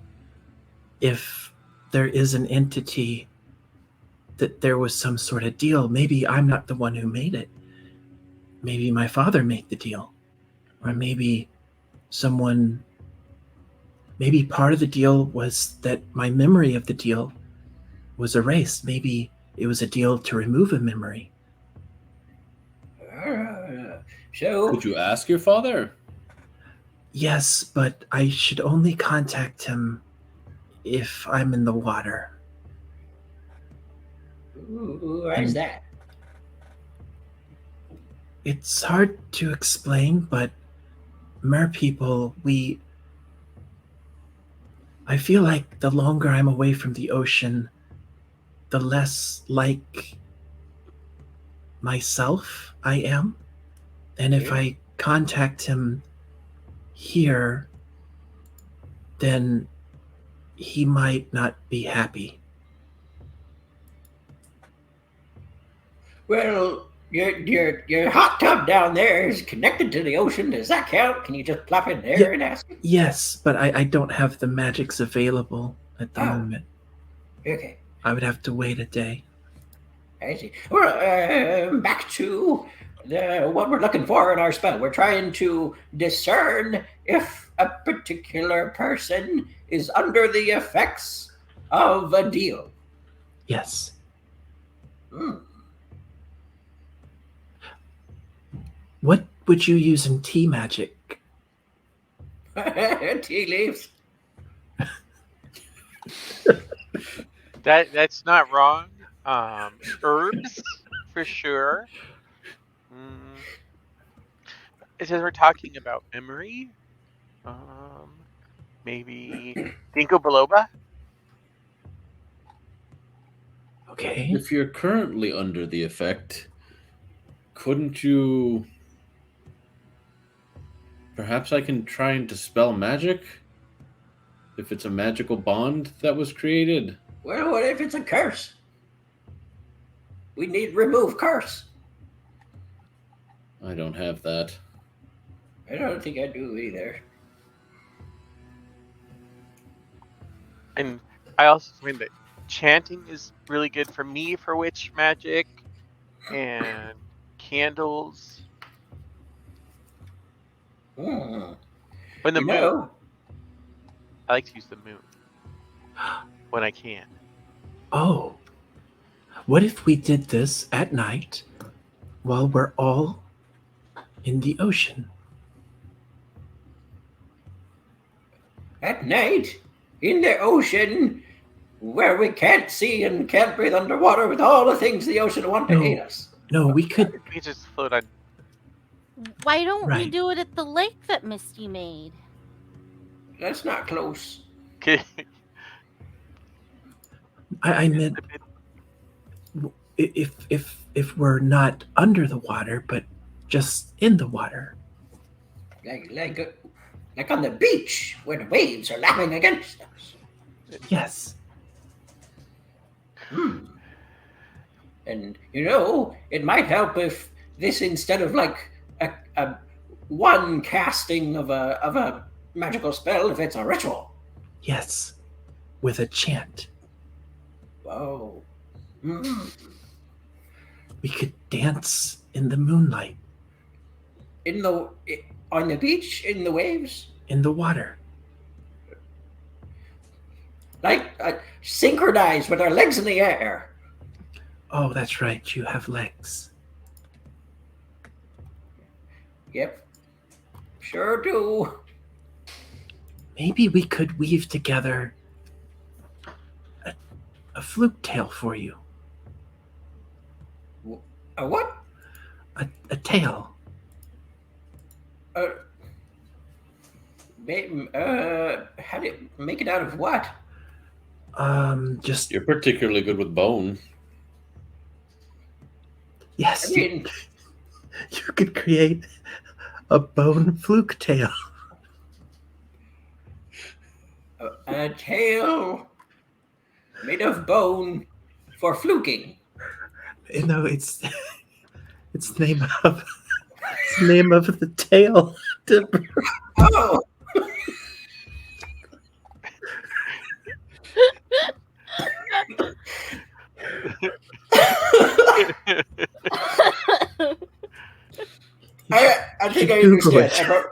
[SPEAKER 3] if there is an entity, that there was some sort of deal. Maybe I'm not the one who made it. Maybe my father made the deal. Or maybe maybe part of the deal was that my memory of the deal was erased. Maybe it was a deal to remove a memory.
[SPEAKER 6] So,
[SPEAKER 4] Could you ask your father?
[SPEAKER 3] Yes, but I should only contact him if I'm in the water.
[SPEAKER 6] why is that?
[SPEAKER 3] It's hard to explain, but mer people, I feel like the longer I'm away from the ocean, the less like myself I am. And if I contact him here, then he might not be happy.
[SPEAKER 6] Well, your hot tub down there is connected to the ocean. Does that count? Can you just plop in there and ask him?
[SPEAKER 3] Yes, but I don't have the magics available at the moment.
[SPEAKER 6] Okay,
[SPEAKER 3] I would have to wait a day.
[SPEAKER 6] I see. Well, back to what we're looking for in our spell. We're trying to discern if a particular person is under the effects of a deal.
[SPEAKER 3] Yes.
[SPEAKER 6] Hmm.
[SPEAKER 3] What would you use in tea magic?
[SPEAKER 6] Tea leaves.
[SPEAKER 2] That's not wrong. Herbs for sure. It says we're talking about memory. Maybe ginkgo biloba.
[SPEAKER 3] Okay.
[SPEAKER 4] If you're currently under the effect, couldn't you... Perhaps I can try and dispel magic? If it's a magical bond that was created?
[SPEAKER 6] Well, what if it's a curse? We need remove curse.
[SPEAKER 4] I don't have that.
[SPEAKER 6] I don't think I do either.
[SPEAKER 2] And I also find that chanting is really good for me for witch magic, and candles.
[SPEAKER 6] Hmm.
[SPEAKER 2] When the
[SPEAKER 6] You
[SPEAKER 2] moon,
[SPEAKER 6] know,
[SPEAKER 2] I like to use the moon when I can.
[SPEAKER 3] Oh. What if we did this at night while we're all in the ocean?
[SPEAKER 6] at night, in the ocean, where we can't see and can't breathe underwater with all the things the ocean want to
[SPEAKER 3] No.
[SPEAKER 6] eat us.
[SPEAKER 3] No, we could.
[SPEAKER 2] We just float on.
[SPEAKER 5] Why don't we
[SPEAKER 3] Right.
[SPEAKER 5] do it at the lake that Misty made?
[SPEAKER 6] That's not close.
[SPEAKER 3] I meant if we're not under the water, but just in the water.
[SPEAKER 6] Like on the beach where the waves are lapping against us.
[SPEAKER 3] Yes.
[SPEAKER 6] And it might help if this, instead of like a one casting of a magical spell, if it's a ritual.
[SPEAKER 3] Yes. With a chant.
[SPEAKER 6] Whoa.
[SPEAKER 3] We could dance in the moonlight,
[SPEAKER 6] On the beach, in the waves,
[SPEAKER 3] in the water.
[SPEAKER 6] like synchronized with our legs in the air.
[SPEAKER 3] Oh, that's right. You have legs.
[SPEAKER 6] Yep, sure do.
[SPEAKER 3] Maybe we could weave together a flute tale for you.
[SPEAKER 6] A what?
[SPEAKER 3] A tale.
[SPEAKER 6] How do you make it out of what?
[SPEAKER 3] Just
[SPEAKER 4] You're particularly good with bone.
[SPEAKER 3] yes,
[SPEAKER 6] I mean,
[SPEAKER 3] you could create a bone fluke tail.
[SPEAKER 6] a tail made of bone for fluking.
[SPEAKER 3] You know, it's the name of the tail.
[SPEAKER 6] Oh, I think I
[SPEAKER 3] Google
[SPEAKER 6] understand.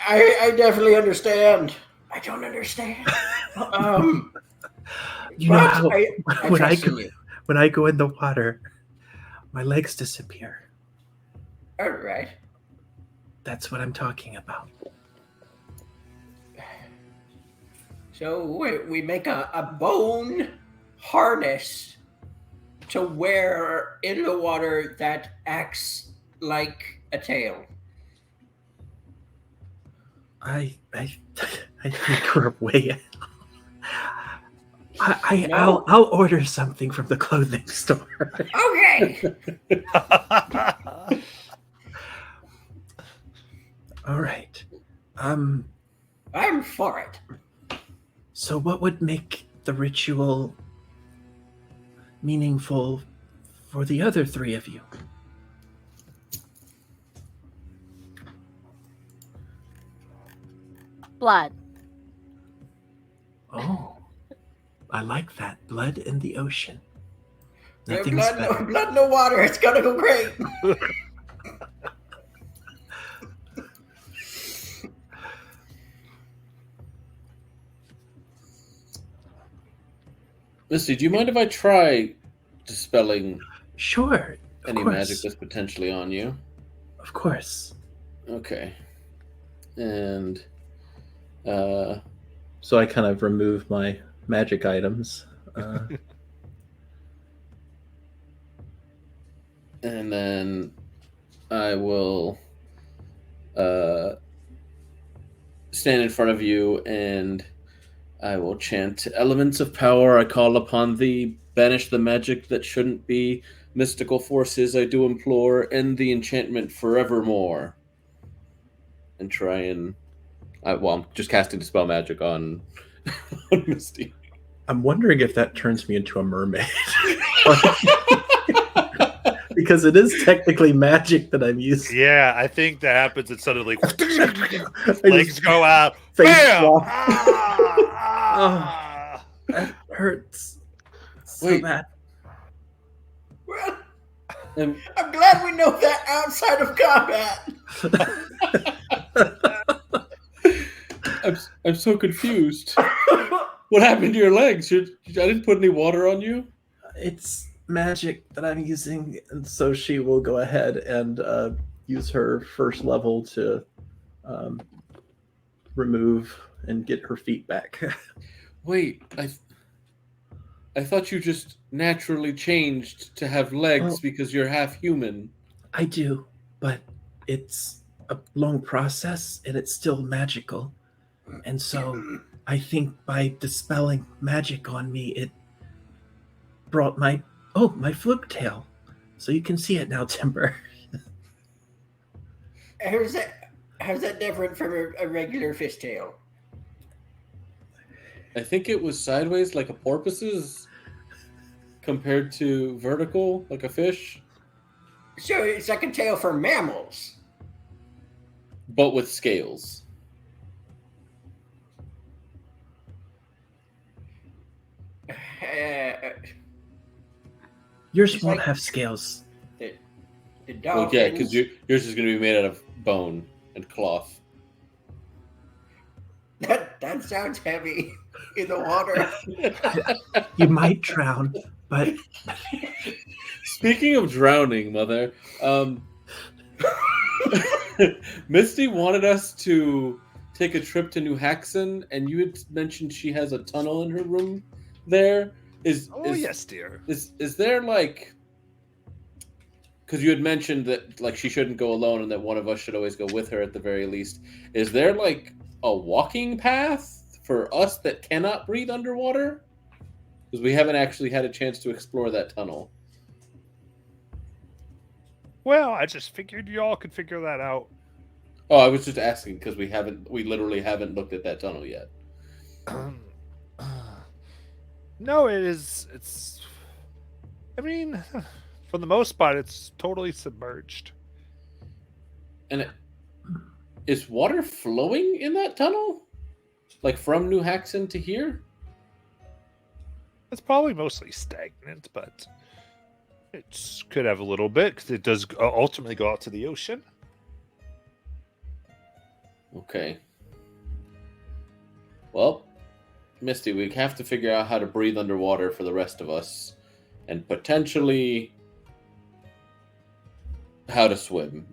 [SPEAKER 6] I definitely understand. I don't understand.
[SPEAKER 3] You know
[SPEAKER 6] but
[SPEAKER 3] how
[SPEAKER 6] I
[SPEAKER 3] when I
[SPEAKER 6] trust in
[SPEAKER 3] go
[SPEAKER 6] you.
[SPEAKER 3] when I go in the water, my legs disappear.
[SPEAKER 6] All right.
[SPEAKER 3] That's what I'm talking about.
[SPEAKER 6] So we make a bone harness to wear in the water that acts like a tail.
[SPEAKER 3] I think we're way.
[SPEAKER 6] No?
[SPEAKER 3] I'll order something from the clothing store.
[SPEAKER 6] Okay.
[SPEAKER 3] All right.
[SPEAKER 6] I'm for it.
[SPEAKER 3] So what would make the ritual meaningful for the other three of you?
[SPEAKER 5] Blood.
[SPEAKER 3] Oh, I like that. Blood in the ocean.
[SPEAKER 6] No
[SPEAKER 3] Nothing's
[SPEAKER 6] blood,
[SPEAKER 3] better.
[SPEAKER 6] no blood, no water. It's gonna go great.
[SPEAKER 4] Misty, do you mind if I try dispelling
[SPEAKER 3] Sure. Of
[SPEAKER 4] any
[SPEAKER 3] course.
[SPEAKER 4] magic that's potentially on you?
[SPEAKER 3] Of course.
[SPEAKER 4] Okay. And
[SPEAKER 3] So I kind of remove my magic items.
[SPEAKER 4] and then I will stand in front of you and I will chant elements of power. I call upon thee, banish the magic that shouldn't be, mystical forces I do implore, end the enchantment forevermore. And try and I'm just casting dispel magic on Misty.
[SPEAKER 3] I'm wondering if that turns me into a mermaid. Because it is technically magic that I'm using.
[SPEAKER 1] Yeah, I think that happens and suddenly
[SPEAKER 3] I
[SPEAKER 1] legs
[SPEAKER 3] just
[SPEAKER 1] go out.
[SPEAKER 3] face
[SPEAKER 1] Bam!
[SPEAKER 3] flop.
[SPEAKER 1] Ah!
[SPEAKER 3] That hurts so
[SPEAKER 4] Wait.
[SPEAKER 3] bad.
[SPEAKER 6] Well,
[SPEAKER 4] And
[SPEAKER 6] I'm glad we know that outside of combat.
[SPEAKER 4] I'm so confused. What happened to your legs? I didn't put any water on you?
[SPEAKER 3] It's magic that I'm using, and so she will go ahead and use her first level to remove and get her feet back.
[SPEAKER 4] Wait, I thought you just naturally changed to have legs
[SPEAKER 3] Oh.
[SPEAKER 4] because you're half human.
[SPEAKER 3] I do, but it's a long process and it's still magical. And so I think by dispelling magic on me, it brought my fluke tail. So you can see it now, Timber.
[SPEAKER 6] How's that different from a regular fishtail?
[SPEAKER 4] I think it was sideways like a porpoise's compared to vertical like a fish,
[SPEAKER 6] So it's like a tail for mammals.
[SPEAKER 4] but with scales.
[SPEAKER 3] Yours
[SPEAKER 6] It's
[SPEAKER 3] won't
[SPEAKER 6] like-
[SPEAKER 3] have scales.
[SPEAKER 6] The
[SPEAKER 4] Well,
[SPEAKER 6] dolphins.
[SPEAKER 4] yeah, because yours is going to be made out of bone and cloth.
[SPEAKER 6] That sounds heavy in the water.
[SPEAKER 3] You might drown, but
[SPEAKER 4] Speaking of drowning, Mother, Misty wanted us to take a trip to New Haxon, and you had mentioned she has a tunnel in her room there.
[SPEAKER 1] Oh, yes, dear.
[SPEAKER 4] Is there like because you had mentioned that like she shouldn't go alone and that one of us should always go with her at the very least. Is there like a walking path for us that cannot breathe underwater? Because we haven't actually had a chance to explore that tunnel.
[SPEAKER 1] Well, I just figured y'all could figure that out.
[SPEAKER 4] Oh, I was just asking because we literally haven't looked at that tunnel yet.
[SPEAKER 1] No, it's. I mean, for the most part, it's totally submerged.
[SPEAKER 4] And is water flowing in that tunnel? Like from New Haxon to here?
[SPEAKER 1] It's probably mostly stagnant, but it could have a little bit because it does ultimately go out to the ocean.
[SPEAKER 4] Okay. Well, Misty, we have to figure out how to breathe underwater for the rest of us, and potentially how to swim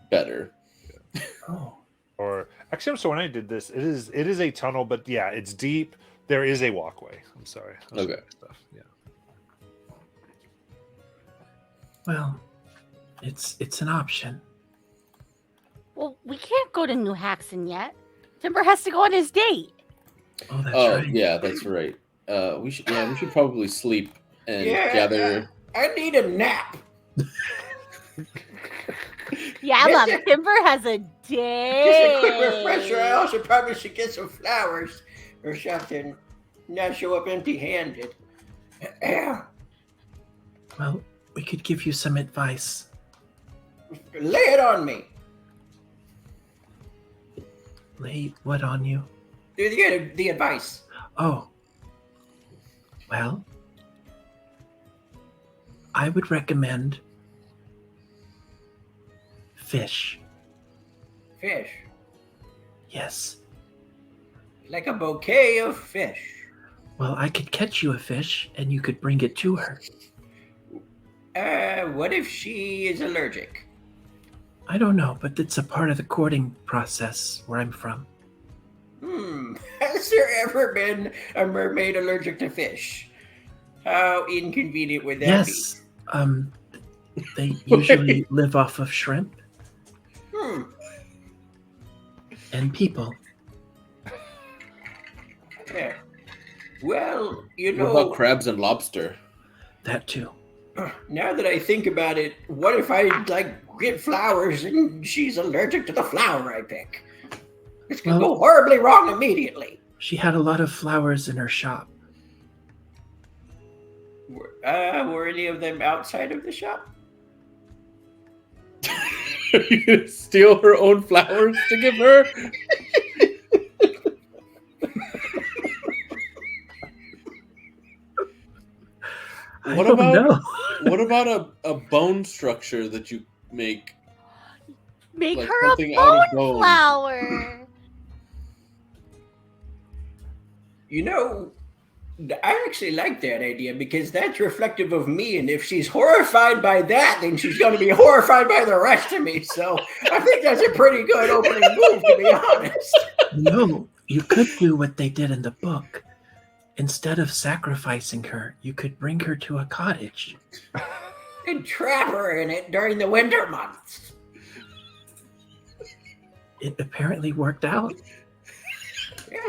[SPEAKER 4] better.
[SPEAKER 3] Oh.
[SPEAKER 1] Or actually, so when I did this, it is a tunnel, but yeah, it's deep. There is a walkway. I'm sorry.
[SPEAKER 4] Okay.
[SPEAKER 1] Stuff. Yeah.
[SPEAKER 3] Well, it's an option.
[SPEAKER 5] Well, we can't go to New Haxon yet. Timber has to go on his date.
[SPEAKER 3] Oh, that's
[SPEAKER 4] Oh,
[SPEAKER 3] right.
[SPEAKER 4] yeah, that's right. We should probably sleep and gather.
[SPEAKER 6] I need a nap.
[SPEAKER 5] Yeah,
[SPEAKER 6] Yes,
[SPEAKER 5] Mom. Timber has a day.
[SPEAKER 6] Just a quick refresher. I also probably should get some flowers or something. Not show up empty-handed.
[SPEAKER 3] Well, we could give you some advice.
[SPEAKER 6] Lay it on me.
[SPEAKER 3] Lay what on you?
[SPEAKER 6] The advice.
[SPEAKER 3] Oh. Well, I would recommend fish.
[SPEAKER 6] Fish.
[SPEAKER 3] Yes.
[SPEAKER 6] Like a bouquet of fish.
[SPEAKER 3] Well, I could catch you a fish and you could bring it to her.
[SPEAKER 6] What if she is allergic?
[SPEAKER 3] I don't know, but it's a part of the courting process where I'm from.
[SPEAKER 6] Has there ever been a mermaid allergic to fish? How inconvenient would that
[SPEAKER 3] Yes. They usually live off of shrimp
[SPEAKER 6] be?
[SPEAKER 3] and people.
[SPEAKER 6] Yeah. Well, you
[SPEAKER 4] What
[SPEAKER 6] know,
[SPEAKER 4] about crabs and lobster?
[SPEAKER 3] That too.
[SPEAKER 6] now that I think about it, what if I get flowers and she's allergic to the flower I pick? This could go horribly wrong immediately.
[SPEAKER 3] She had a lot of flowers in her shop.
[SPEAKER 6] Were any of them outside of the shop?
[SPEAKER 4] Are you gonna steal her own flowers to give her? What about a bone structure that you make?
[SPEAKER 5] Make
[SPEAKER 4] Like
[SPEAKER 5] her a
[SPEAKER 4] something out of
[SPEAKER 5] bone
[SPEAKER 4] bone.
[SPEAKER 5] flower.
[SPEAKER 6] You know, I actually like that idea because that's reflective of me. And if she's horrified by that, then she's going to be horrified by the rest of me. So I think that's a pretty good opening move, to be honest.
[SPEAKER 3] No, you could do what they did in the book. Instead of sacrificing her, you could bring her to a cottage.
[SPEAKER 6] And trap her in it during the winter months.
[SPEAKER 3] It apparently worked out.
[SPEAKER 6] Yeah.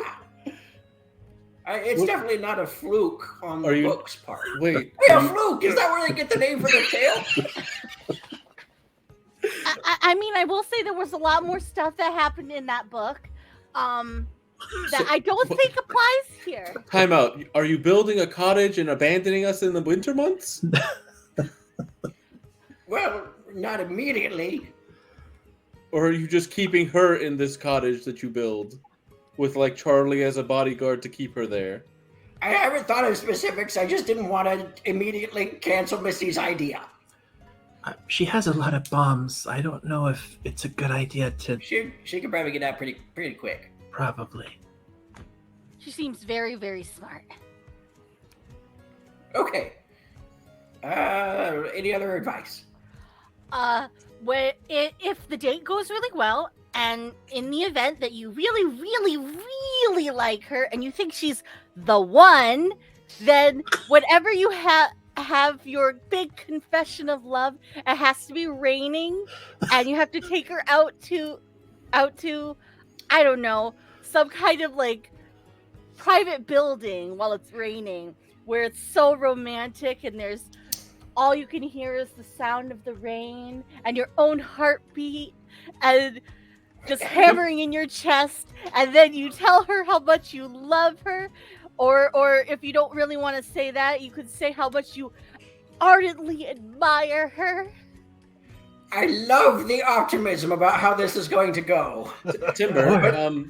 [SPEAKER 6] It's definitely not a fluke on the book's part.
[SPEAKER 4] Wait.
[SPEAKER 6] Hey, a fluke! Is that where they get the name for the tale?
[SPEAKER 5] I mean, I will say there was a lot more stuff that happened in that book that I don't think applies here.
[SPEAKER 4] Time out. Are you building a cottage and abandoning us in the winter months?
[SPEAKER 6] Well, not immediately.
[SPEAKER 4] Or are you just keeping her in this cottage that you build? With like Charlie as a bodyguard to keep her there?
[SPEAKER 6] I haven't thought of specifics. I just didn't want to immediately cancel Missy's idea.
[SPEAKER 3] She has a lot of bombs. I don't know if it's a good idea to...
[SPEAKER 6] She could probably get out pretty quick.
[SPEAKER 3] Probably.
[SPEAKER 5] She seems very, very smart.
[SPEAKER 6] Okay. Any other advice?
[SPEAKER 5] If the date goes really well, and in the event that you really, really, really like her, and you think she's the one, then whatever you have, have your big confession of love. It has to be raining, and you have to take her out to I don't know, some kind of like private building while it's raining, where it's so romantic, and there's all you can hear is the sound of the rain and your own heartbeat and just hammering in your chest, and then you tell her how much you love her, or if you don't really want to say that, you could say how much you ardently admire her.
[SPEAKER 6] I love the optimism about how this is going to go.
[SPEAKER 4] Timber,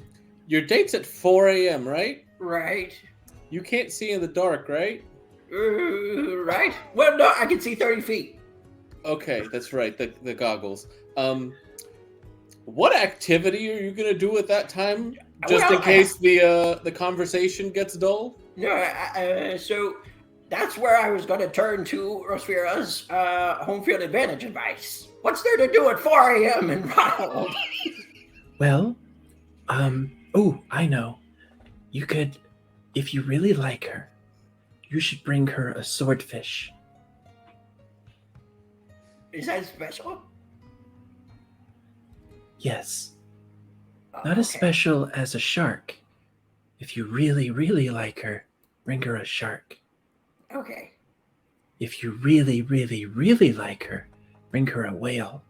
[SPEAKER 4] your date's at 4 a.m., right?
[SPEAKER 6] Right.
[SPEAKER 4] You can't see in the dark, right?
[SPEAKER 6] Right. Well, no, I can see 30 feet.
[SPEAKER 4] Okay, that's right. The goggles. What activity are you gonna do at that time, just in case the conversation gets dull?
[SPEAKER 6] No, so that's where I was going to turn to Rosfira's home field advantage advice. What's there to do at 4 a.m. in Ronald?
[SPEAKER 8] Well, oh, I know. You could, if you really like her, you should bring her a swordfish.
[SPEAKER 6] Is that special?
[SPEAKER 8] Yes. Not as special as a shark. If you really, really like her, bring her a shark.
[SPEAKER 6] Okay.
[SPEAKER 8] If you really, really, really like her, bring her a whale.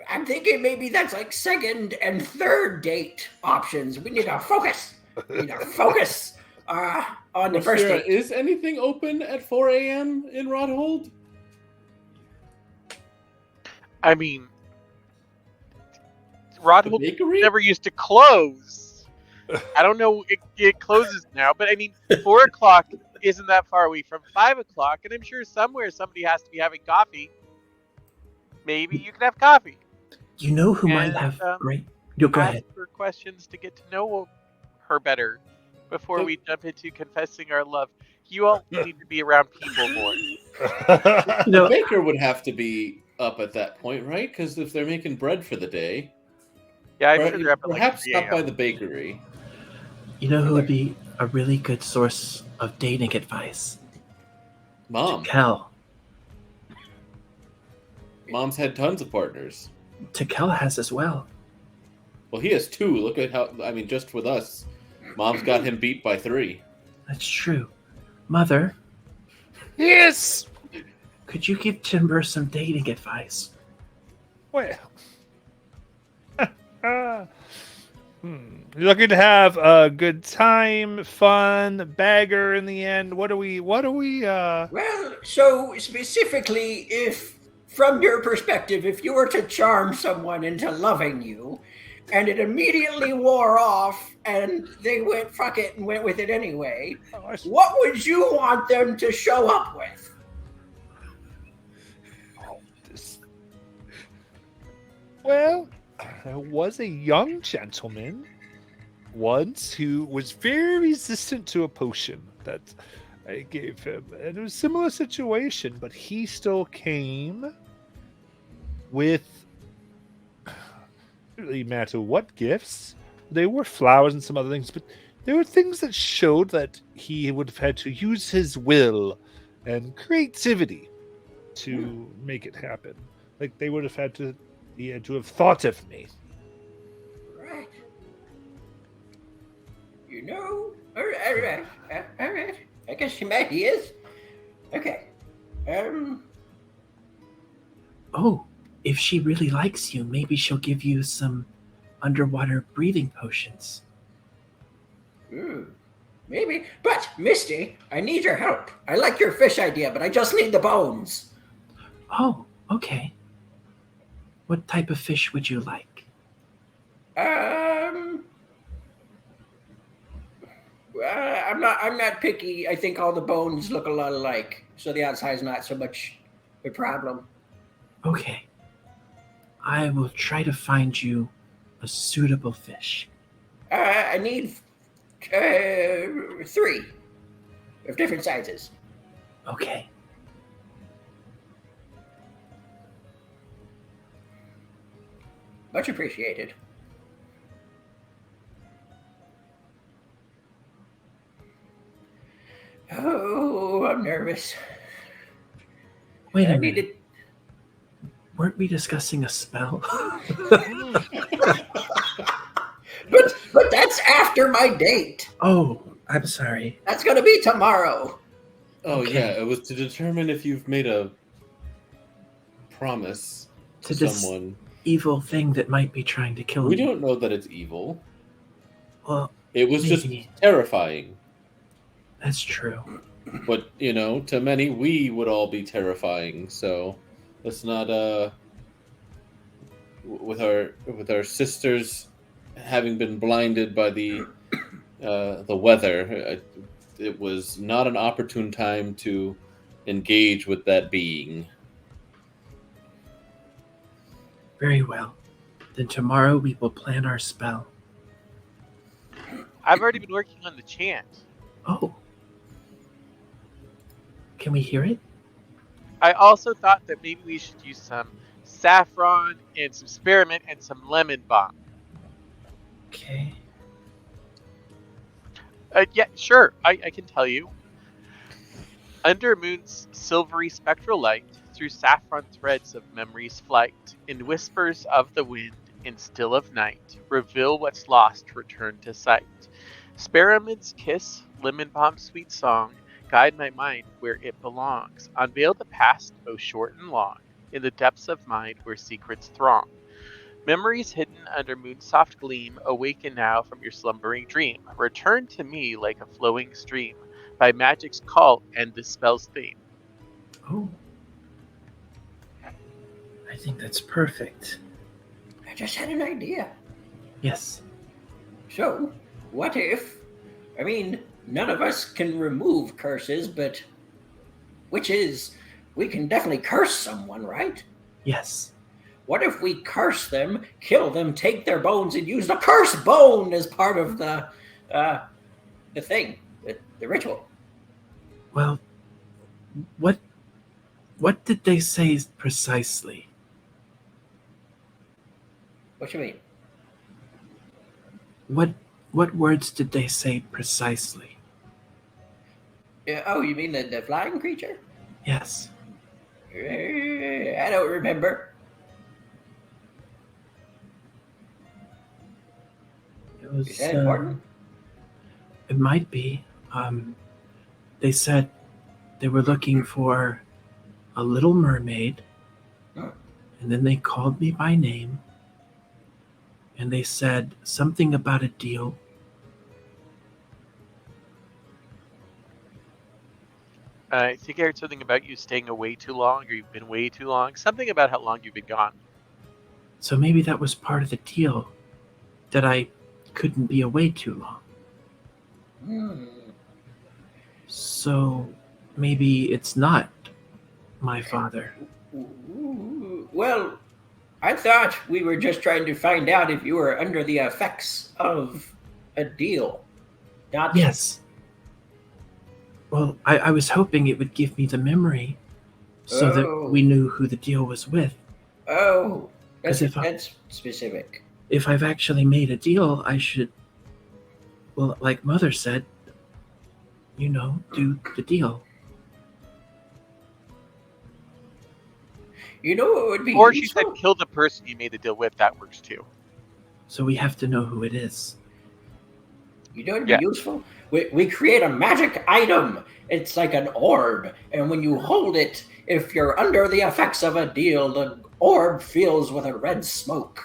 [SPEAKER 6] I'm thinking maybe that's like second and third date options. We need to focus. We need to focus on the first date.
[SPEAKER 4] Is anything open at 4 a.m. in Rodhold?
[SPEAKER 2] I mean, Rodhold
[SPEAKER 4] Bakery?
[SPEAKER 2] never used to close. I don't know, it closes now, but I mean, 4 o'clock isn't that far away from 5 o'clock, and I'm sure somewhere somebody has to be having coffee. Maybe you can have coffee.
[SPEAKER 8] You know who might have great... Go ahead.
[SPEAKER 2] Ask her questions to get to know her better before we jump into confessing our love. You all need to be around people more.
[SPEAKER 4] The baker would have to be up at that point, right? Because if they're making bread for the day...
[SPEAKER 2] Yeah, I'm sure they're up at
[SPEAKER 4] perhaps
[SPEAKER 2] like 3
[SPEAKER 4] stop by the bakery.
[SPEAKER 8] You know who would be a really good source of dating advice?
[SPEAKER 4] Mom.
[SPEAKER 8] Cal.
[SPEAKER 4] Mom's had tons of partners.
[SPEAKER 8] Cal has as well.
[SPEAKER 4] Well, he has 2. Look at how, I mean, just with us. Mom's got him beat by 3.
[SPEAKER 8] That's true. Mother.
[SPEAKER 1] Yes!
[SPEAKER 8] Could you give Timber some dating advice?
[SPEAKER 1] Well. You're looking to have a good time, fun, bagger in the end. What do we
[SPEAKER 6] Well, so specifically, if from your perspective, if you were to charm someone into loving you and it immediately wore off and they went fuck it and went with it anyway, what would you want them to show up with?
[SPEAKER 1] Well, there was a young gentleman once who was very resistant to a potion that I gave him. And it was a similar situation, but he still came with, it didn't really matter what gifts. They were flowers and some other things, but there were things that showed that he would have had to use his will and creativity to make it happen. Like they would have had to, he had to have thought of me.
[SPEAKER 6] Right. You know, all right. I guess he is. Okay.
[SPEAKER 8] Oh, if she really likes you, maybe she'll give you some underwater breathing potions.
[SPEAKER 6] Maybe. But, Misty, I need your help. I like your fish idea, but I just need the bones.
[SPEAKER 8] Oh, okay. What type of fish would you like?
[SPEAKER 6] I'm not picky. I think all the bones look a lot alike, so the outside's not so much a problem.
[SPEAKER 8] Okay. I will try to find you a suitable fish.
[SPEAKER 6] I need 3 of different sizes.
[SPEAKER 8] Okay.
[SPEAKER 6] Much appreciated. Oh, I'm nervous.
[SPEAKER 8] Wait
[SPEAKER 6] I
[SPEAKER 8] a
[SPEAKER 6] need
[SPEAKER 8] minute. Weren't we discussing a spell?
[SPEAKER 6] But that's after my date.
[SPEAKER 8] Oh, I'm sorry.
[SPEAKER 6] That's gonna be tomorrow.
[SPEAKER 4] Oh
[SPEAKER 8] Okay.
[SPEAKER 4] yeah, it was to determine if you've made a promise to
[SPEAKER 8] To this
[SPEAKER 4] someone.
[SPEAKER 8] evil thing that might be trying to kill
[SPEAKER 4] We
[SPEAKER 8] me.
[SPEAKER 4] don't know that it's evil.
[SPEAKER 8] Well,
[SPEAKER 4] It was just
[SPEAKER 8] maybe.
[SPEAKER 4] terrifying.
[SPEAKER 8] That's true.
[SPEAKER 4] But to many, we would all be terrifying. So let's not with our sisters having been blinded by the weather. It was not an opportune time to engage with that being.
[SPEAKER 8] Very well. Then tomorrow we will plan our spell.
[SPEAKER 2] I've already been working on the chant.
[SPEAKER 8] Oh. Can we hear it?
[SPEAKER 2] I also thought that maybe we should use some saffron and some spearmint and some lemon balm.
[SPEAKER 8] Okay.
[SPEAKER 2] Yeah, sure. I can tell you. Under moon's silvery spectral light, through saffron threads of memory's flight, in whispers of the wind, in still of night, reveal what's lost, return to sight. Spearmint's kiss, lemon balm's sweet song, guide my mind where it belongs. Unveil the past, both short and long, in the depths of mind where secrets throng. Memories hidden under moon's soft gleam, awaken now from your slumbering dream. Return to me like a flowing stream, by magic's call and the spell's theme.
[SPEAKER 8] Oh. I think that's perfect.
[SPEAKER 6] I just had an idea.
[SPEAKER 8] Yes.
[SPEAKER 6] So, what if? I mean, none of us can remove curses, but witches, we can definitely curse someone, right?
[SPEAKER 8] Yes.
[SPEAKER 6] What if we curse them, kill them, take their bones, and use the curse bone as part of the thing, the ritual?
[SPEAKER 8] Well, what did they say precisely?
[SPEAKER 6] What you mean?
[SPEAKER 8] What words did they say precisely?
[SPEAKER 6] Oh, you mean the flying creature?
[SPEAKER 8] Yes.
[SPEAKER 6] I don't remember.
[SPEAKER 8] It was
[SPEAKER 6] Is that important?
[SPEAKER 8] It might be. They said they were looking for a little mermaid,
[SPEAKER 6] Oh.
[SPEAKER 8] and then they called me by name, and they said something about a deal.
[SPEAKER 2] I think I heard something about you staying away too long, or you've been away too long. Something about how long you've been gone.
[SPEAKER 8] So maybe that was part of the deal, that I couldn't be away too long.
[SPEAKER 6] Hmm.
[SPEAKER 8] So maybe it's not my father.
[SPEAKER 6] Well, I thought we were just trying to find out if you were under the effects of a deal. Not
[SPEAKER 8] Yes. Well, I was hoping it would give me the memory so
[SPEAKER 6] Oh.
[SPEAKER 8] that we knew who the deal was with.
[SPEAKER 6] Oh, that's,
[SPEAKER 8] 'Cause if
[SPEAKER 6] that's specific.
[SPEAKER 8] If I've actually made a deal, I should, well, like Mother said, do the deal.
[SPEAKER 6] You know what would be
[SPEAKER 2] Or she said
[SPEAKER 6] useful?
[SPEAKER 2] kill the person you made the deal with. That works too.
[SPEAKER 8] So we have to know who it is.
[SPEAKER 6] You know what would
[SPEAKER 2] Yeah.
[SPEAKER 6] be useful? We create a magic item. It's like an orb, and when you hold it, if you're under the effects of a deal, the orb fills with a red smoke.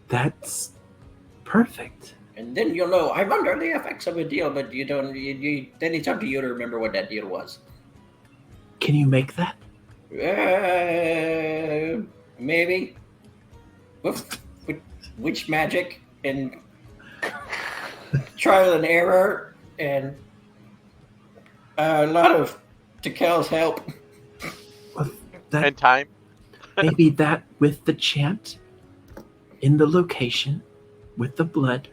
[SPEAKER 8] That's perfect.
[SPEAKER 6] And then you'll know I'm under the effects of a deal, but you don't. Then it's up to you to remember what that deal was.
[SPEAKER 8] Can you make that?
[SPEAKER 6] Maybe. With witch magic and trial and error and a lot of Tikel's help.
[SPEAKER 8] That
[SPEAKER 2] And time.
[SPEAKER 8] maybe that with the chant in the location with the blood.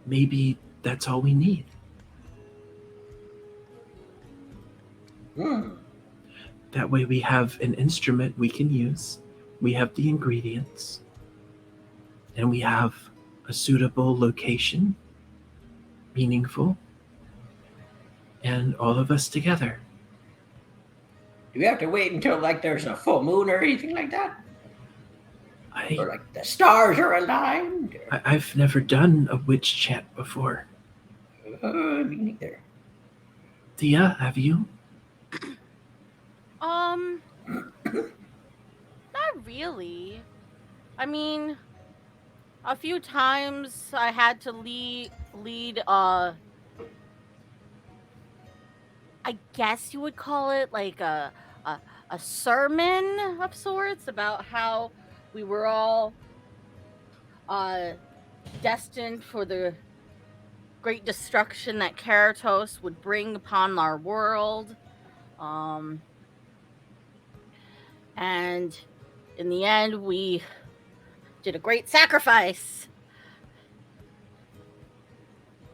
[SPEAKER 8] Maybe that's all we need.
[SPEAKER 6] Hmm.
[SPEAKER 8] That way we have an instrument we can use, we have the ingredients, and we have a suitable location, meaningful, and all of us together.
[SPEAKER 6] Do we have to wait until like there's a full moon or anything like that? Or like the stars are aligned?
[SPEAKER 8] I've never done a witch chant before.
[SPEAKER 6] Me neither.
[SPEAKER 8] Thea, have you?
[SPEAKER 5] Not really. I mean, a few times I had to lead I guess you would call it like a sermon of sorts about how we were all destined for the great destruction that Keratos would bring upon our world. And in the end, we did a great sacrifice.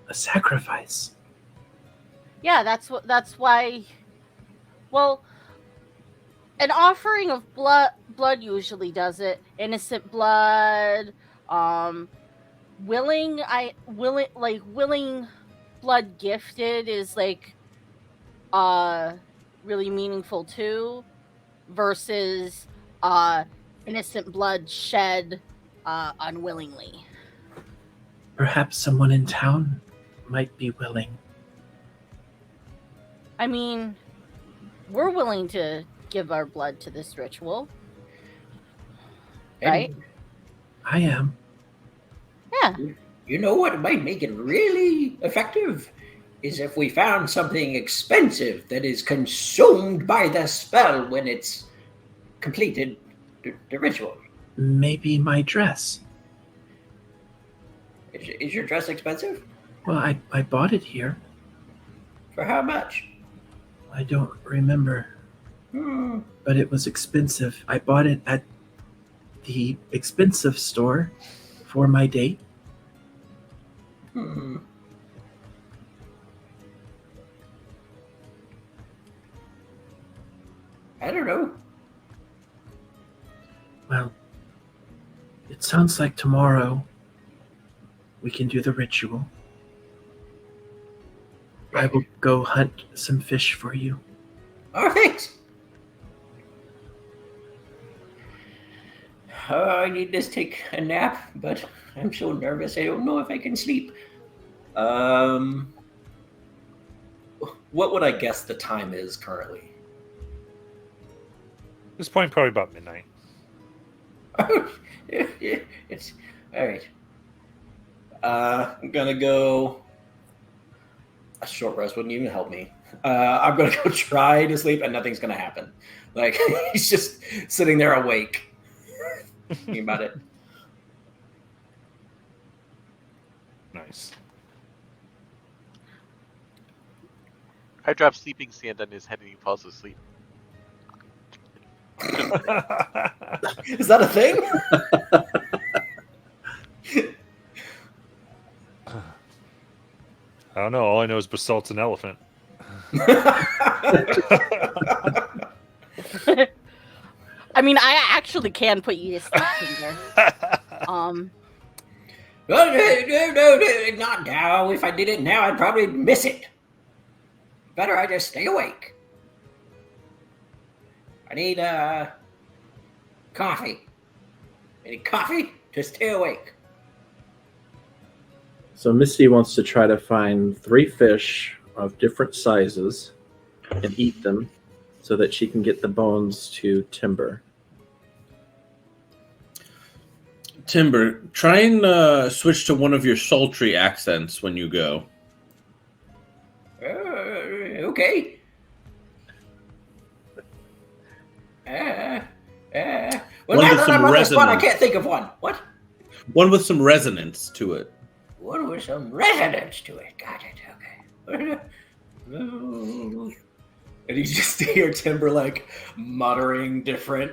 [SPEAKER 8] A sacrifice?
[SPEAKER 5] Yeah, that's why. Well, an offering of blood usually does it. Innocent blood, willing blood gifted is like really meaningful too, versus innocent blood shed unwillingly.
[SPEAKER 8] Perhaps someone in town might be willing.
[SPEAKER 5] I mean, we're willing to give our blood to this ritual, right?
[SPEAKER 8] I am.
[SPEAKER 5] Yeah.
[SPEAKER 6] You know what might make it really effective? Is if we found something expensive that is consumed by the spell when it's completed the ritual.
[SPEAKER 8] Maybe my dress.
[SPEAKER 6] Is your dress expensive?
[SPEAKER 8] Well, I bought it here.
[SPEAKER 6] For how much?
[SPEAKER 8] I don't remember. But it was expensive. I bought it at the expensive store for my date.
[SPEAKER 6] I don't know.
[SPEAKER 8] Well, it sounds like tomorrow we can do the ritual. I will go hunt some fish for you.
[SPEAKER 6] Oh, thanks. I need to take a nap, but I'm so nervous I don't know if I can sleep.
[SPEAKER 9] What would I guess the time is currently?
[SPEAKER 1] At this point, probably about midnight.
[SPEAKER 6] It's all right.
[SPEAKER 9] I'm gonna go. A short rest wouldn't even help me. I'm gonna go try to sleep, and nothing's gonna happen. Like he's just sitting there awake, thinking about it.
[SPEAKER 1] Nice.
[SPEAKER 2] I drop sleeping sand on his head and he falls asleep.
[SPEAKER 9] Is that a thing?
[SPEAKER 1] I don't know. All I know is basalt's an elephant.
[SPEAKER 5] I mean, I actually can put you to sleep in there.
[SPEAKER 6] No, not now. If I did it now, I'd probably miss it. Better I just stay awake. I need coffee. I need coffee to stay awake.
[SPEAKER 3] So Misty wants to try to find 3 fish of different sizes and eat them so that she can get the bones to Timber.
[SPEAKER 4] Timber, try and switch to one of your sultry accents when you go.
[SPEAKER 6] Okay. Well,
[SPEAKER 4] One
[SPEAKER 6] now
[SPEAKER 4] with
[SPEAKER 6] that
[SPEAKER 4] some
[SPEAKER 6] I'm on the spot, I
[SPEAKER 4] resonance.
[SPEAKER 6] can't think of one. What?
[SPEAKER 4] One with some resonance to it.
[SPEAKER 6] One with some resonance to it. Got it. Okay.
[SPEAKER 9] And you just hear Timberlake muttering different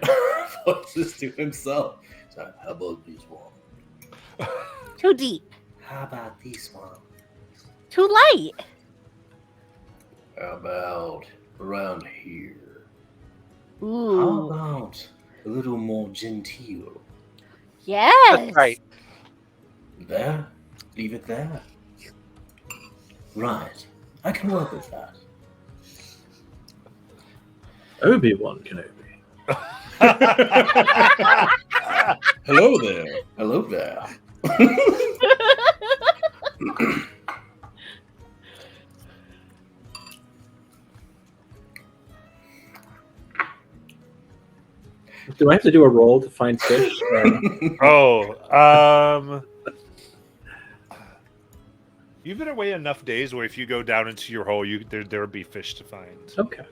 [SPEAKER 9] voices to himself. So, how about this one?
[SPEAKER 5] Too deep.
[SPEAKER 9] How about this one?
[SPEAKER 5] Too light.
[SPEAKER 9] How about around here? How
[SPEAKER 5] Ooh.
[SPEAKER 9] about a little more genteel?
[SPEAKER 5] Yes.
[SPEAKER 2] That's right.
[SPEAKER 9] There? Leave it there. Right. I can work with that.
[SPEAKER 3] Obi-Wan Kenobi.
[SPEAKER 4] Hello there.
[SPEAKER 9] Hello there.
[SPEAKER 3] Do I have to do a roll to find fish?
[SPEAKER 1] You've been away enough days where if you go down into your hole, there'll be fish to find.
[SPEAKER 3] Okay.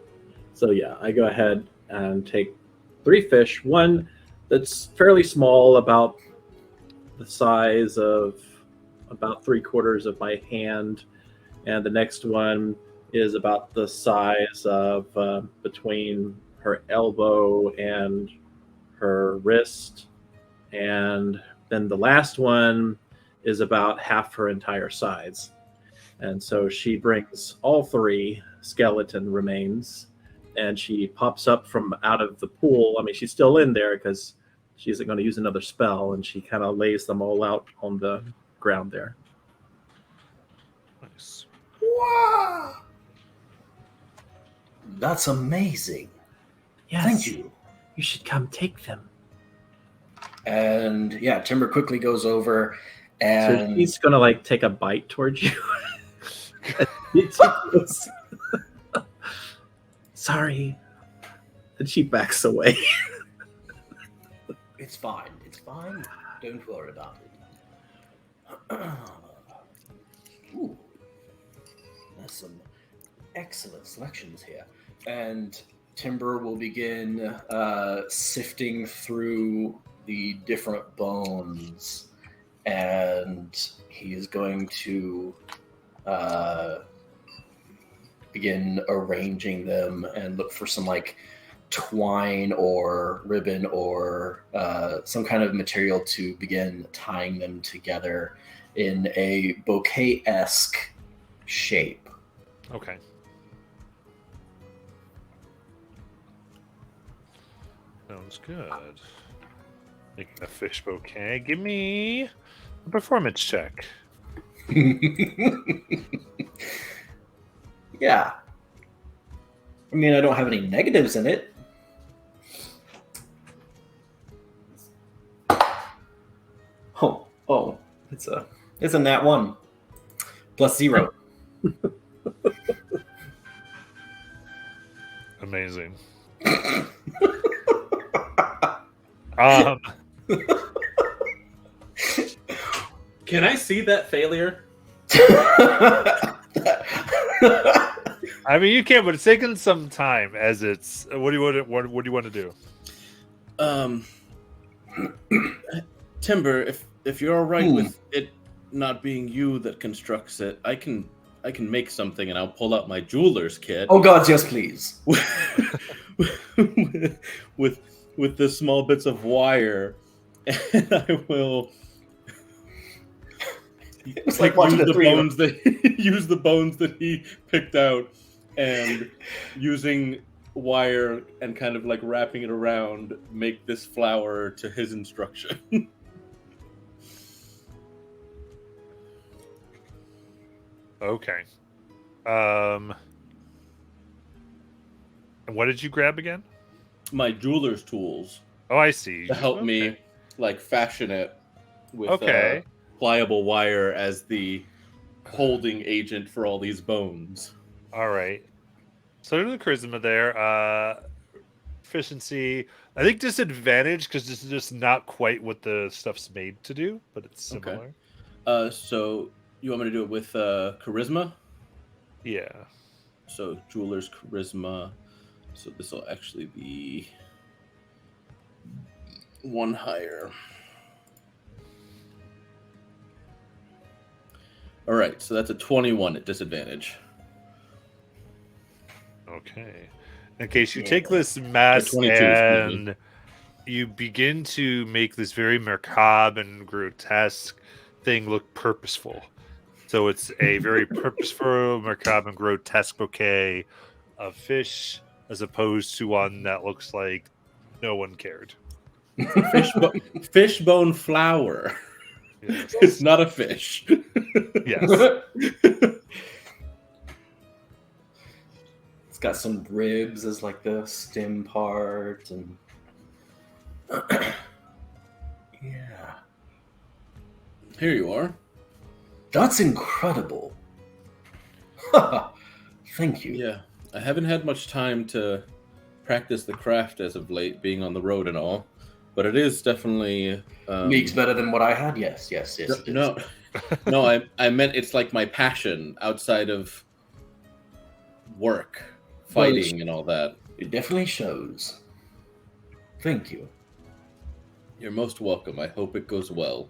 [SPEAKER 3] So yeah, I go ahead and take 3 fish. One that's fairly small, about the size of about 3/4 of my hand, and the next one is about the size of between her elbow and her wrist, and then the last one is about half her entire size. And so she brings all 3 skeleton remains, and she pops up from out of the pool. I mean, she's still in there because she isn't going to use another spell, and she kind of lays them all out on the ground there.
[SPEAKER 1] Nice.
[SPEAKER 9] Wow. That's amazing.
[SPEAKER 8] Yes.
[SPEAKER 9] Thank you.
[SPEAKER 8] You should come take them.
[SPEAKER 9] And yeah, Timber quickly goes over
[SPEAKER 3] So
[SPEAKER 9] and
[SPEAKER 3] he's going to like take a bite towards you. Sorry. And she backs away.
[SPEAKER 9] it's fine. It's fine. Don't worry about it. Ooh. There's some excellent selections here. And Timber will begin sifting through the different bones, and he is going to begin arranging them and look for some like twine or ribbon or some kind of material to begin tying them together in a bouquet-esque shape.
[SPEAKER 1] Okay. Sounds good. Making a fish bouquet. Give me a performance check.
[SPEAKER 9] Yeah. I mean, I don't have any negatives in it. Oh, it's a nat 1 plus 0.
[SPEAKER 1] Amazing.
[SPEAKER 4] Can I see that failure?
[SPEAKER 1] I mean, you can, but it's taken some time. As it's, what do you want to do?
[SPEAKER 4] Timber, if you're all right with it not being you that constructs it, I can make something, and I'll pull out my jeweler's kit.
[SPEAKER 9] Oh gods, yes, please.
[SPEAKER 4] with the small bits of wire, and I will
[SPEAKER 9] It's like watching
[SPEAKER 4] use
[SPEAKER 9] the
[SPEAKER 4] the
[SPEAKER 9] three of
[SPEAKER 4] bones that use the bones that he picked out, and using wire and kind of like wrapping it around, make this flower to his instruction.
[SPEAKER 1] Okay. And what did you grab again?
[SPEAKER 4] My jeweler's tools
[SPEAKER 1] Oh, I see.
[SPEAKER 4] to help
[SPEAKER 1] Okay.
[SPEAKER 4] me like fashion it with
[SPEAKER 1] Okay.
[SPEAKER 4] pliable wire as the holding agent for all these bones.
[SPEAKER 1] All right. So to the charisma there, efficiency. I think disadvantage because this is just not quite what the stuff's made to do, but it's
[SPEAKER 4] Okay.
[SPEAKER 1] similar.
[SPEAKER 4] So you want me to do it with charisma?
[SPEAKER 1] Yeah.
[SPEAKER 4] So jeweler's charisma. So this will actually be 1 higher. All right, so that's a 21 at disadvantage.
[SPEAKER 1] Okay. In case you take this mess
[SPEAKER 4] 22, excuse me.
[SPEAKER 1] and you begin to make this very macabre and grotesque thing look purposeful. So it's a very purposeful, macabre, and grotesque bouquet of fish as opposed to one that looks like no one cared.
[SPEAKER 4] Fishbone flower.
[SPEAKER 1] Yes.
[SPEAKER 4] It's not a fish.
[SPEAKER 1] Yes.
[SPEAKER 9] It's got some ribs as like the stem part, and yeah,
[SPEAKER 4] Here you are.
[SPEAKER 9] that's incredible. Thank you.
[SPEAKER 4] Yeah, I haven't had much time to practice the craft as of late, being on the road and all, but it is definitely
[SPEAKER 9] Meek's better than what I had. Yes, yes, yes. it is.
[SPEAKER 4] No, no, I meant it's like my passion outside of work, fighting, and all that.
[SPEAKER 9] It definitely shows. Thank you.
[SPEAKER 4] You're most welcome. I hope it goes well.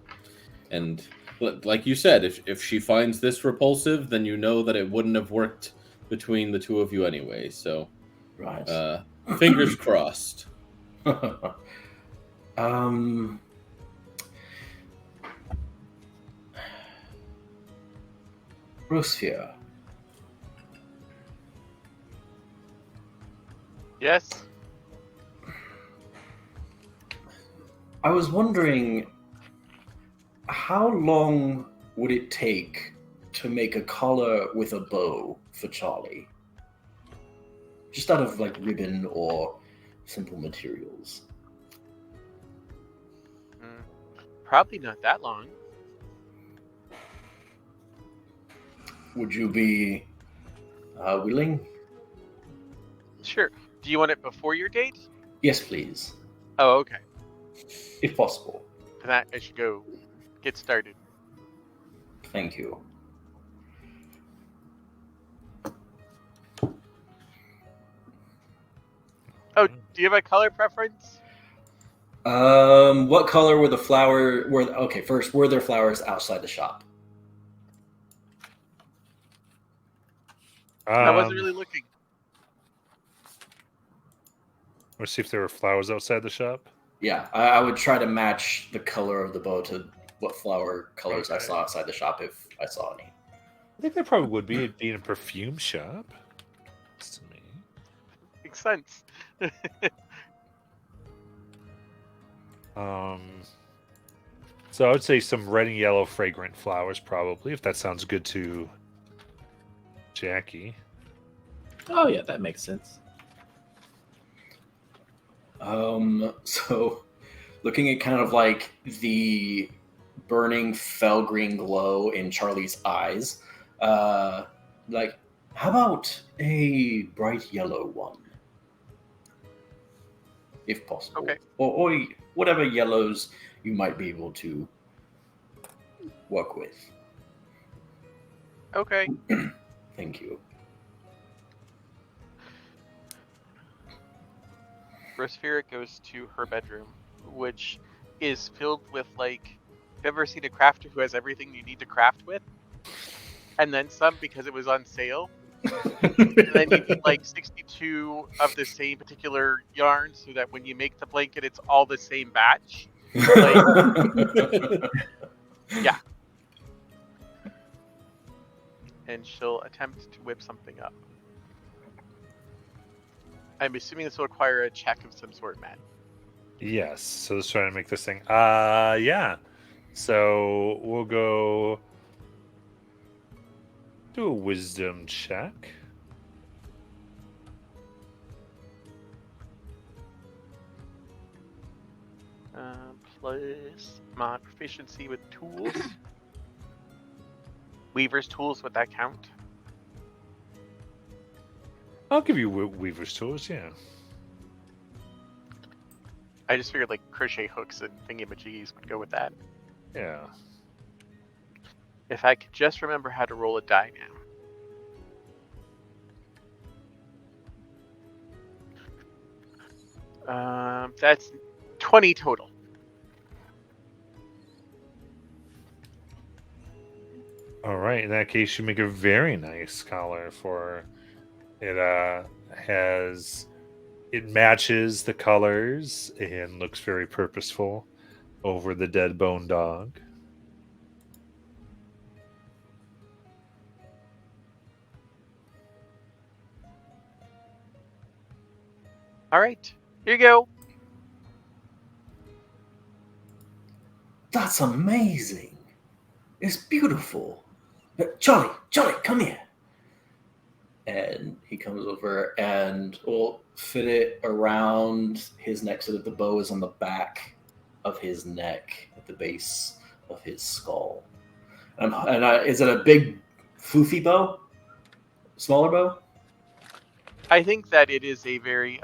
[SPEAKER 4] And like you said, if she finds this repulsive, then you know that it wouldn't have worked between the two of you anyway. So,
[SPEAKER 9] Right.
[SPEAKER 4] fingers crossed.
[SPEAKER 9] Rosphere,
[SPEAKER 2] Yes.
[SPEAKER 9] I was wondering, how long would it take to make a collar with a bow for Charlie? Just out of like ribbon or simple materials.
[SPEAKER 2] Probably not that long.
[SPEAKER 9] Would you be willing?
[SPEAKER 2] Sure. Do you want it before your date?
[SPEAKER 9] Yes, please,
[SPEAKER 2] Oh, okay.
[SPEAKER 9] if possible.
[SPEAKER 2] For that, I should go get started.
[SPEAKER 9] Thank you.
[SPEAKER 2] Oh, do you have a color preference?
[SPEAKER 9] What color were the flower? Okay, first, were there flowers outside the shop?
[SPEAKER 2] I wasn't really looking.
[SPEAKER 1] Let's see if there were flowers outside the shop.
[SPEAKER 9] Yeah, I would try to match the color of the bow to what flower colors I
[SPEAKER 1] Okay.
[SPEAKER 9] saw outside the shop if I saw any.
[SPEAKER 1] I think there probably would be. It'd be in a perfume shop. Looks to me.
[SPEAKER 2] Makes sense.
[SPEAKER 1] So I would say some red and yellow fragrant flowers, probably, if that sounds good to Jackie.
[SPEAKER 3] Oh yeah, that makes sense.
[SPEAKER 9] So looking at kind of like the burning fell green glow in Charlie's eyes, like, how about a bright yellow one? If possible.
[SPEAKER 2] Okay.
[SPEAKER 9] Or whatever yellows you might be able to work with.
[SPEAKER 2] Okay.
[SPEAKER 9] Thank you.
[SPEAKER 2] Rosphere goes to her bedroom, which is filled with, like, have you ever seen a crafter who has everything you need to craft with? And then some because it was on sale. And then you need like 62 of the same particular yarn so that when you make the blanket, it's all the same batch. Yeah. And she'll attempt to whip something up. I'm assuming this will require a check of some sort, Matt.
[SPEAKER 1] Yes. So let's try to make this thing. Yeah. So we'll go do a wisdom check.
[SPEAKER 2] Plus my proficiency with tools. Weaver's tools, would that count?
[SPEAKER 1] I'll give you Weaver's tools. Yeah.
[SPEAKER 2] I just figured like crochet hooks and thingamajiggies would go with that.
[SPEAKER 1] Yeah.
[SPEAKER 2] If I could just remember how to roll a die now. That's 20 total.
[SPEAKER 1] All right. In that case, you make a very nice collar for it. It matches the colors and looks very purposeful over the dead bone dog.
[SPEAKER 2] All right, here you go.
[SPEAKER 9] That's amazing. It's beautiful. Charlie, come here. And he comes over and will fit it around his neck so that the bow is on the back of his neck at the base of his skull. Is it a big foofy bow? Smaller bow?
[SPEAKER 2] I think that it is a very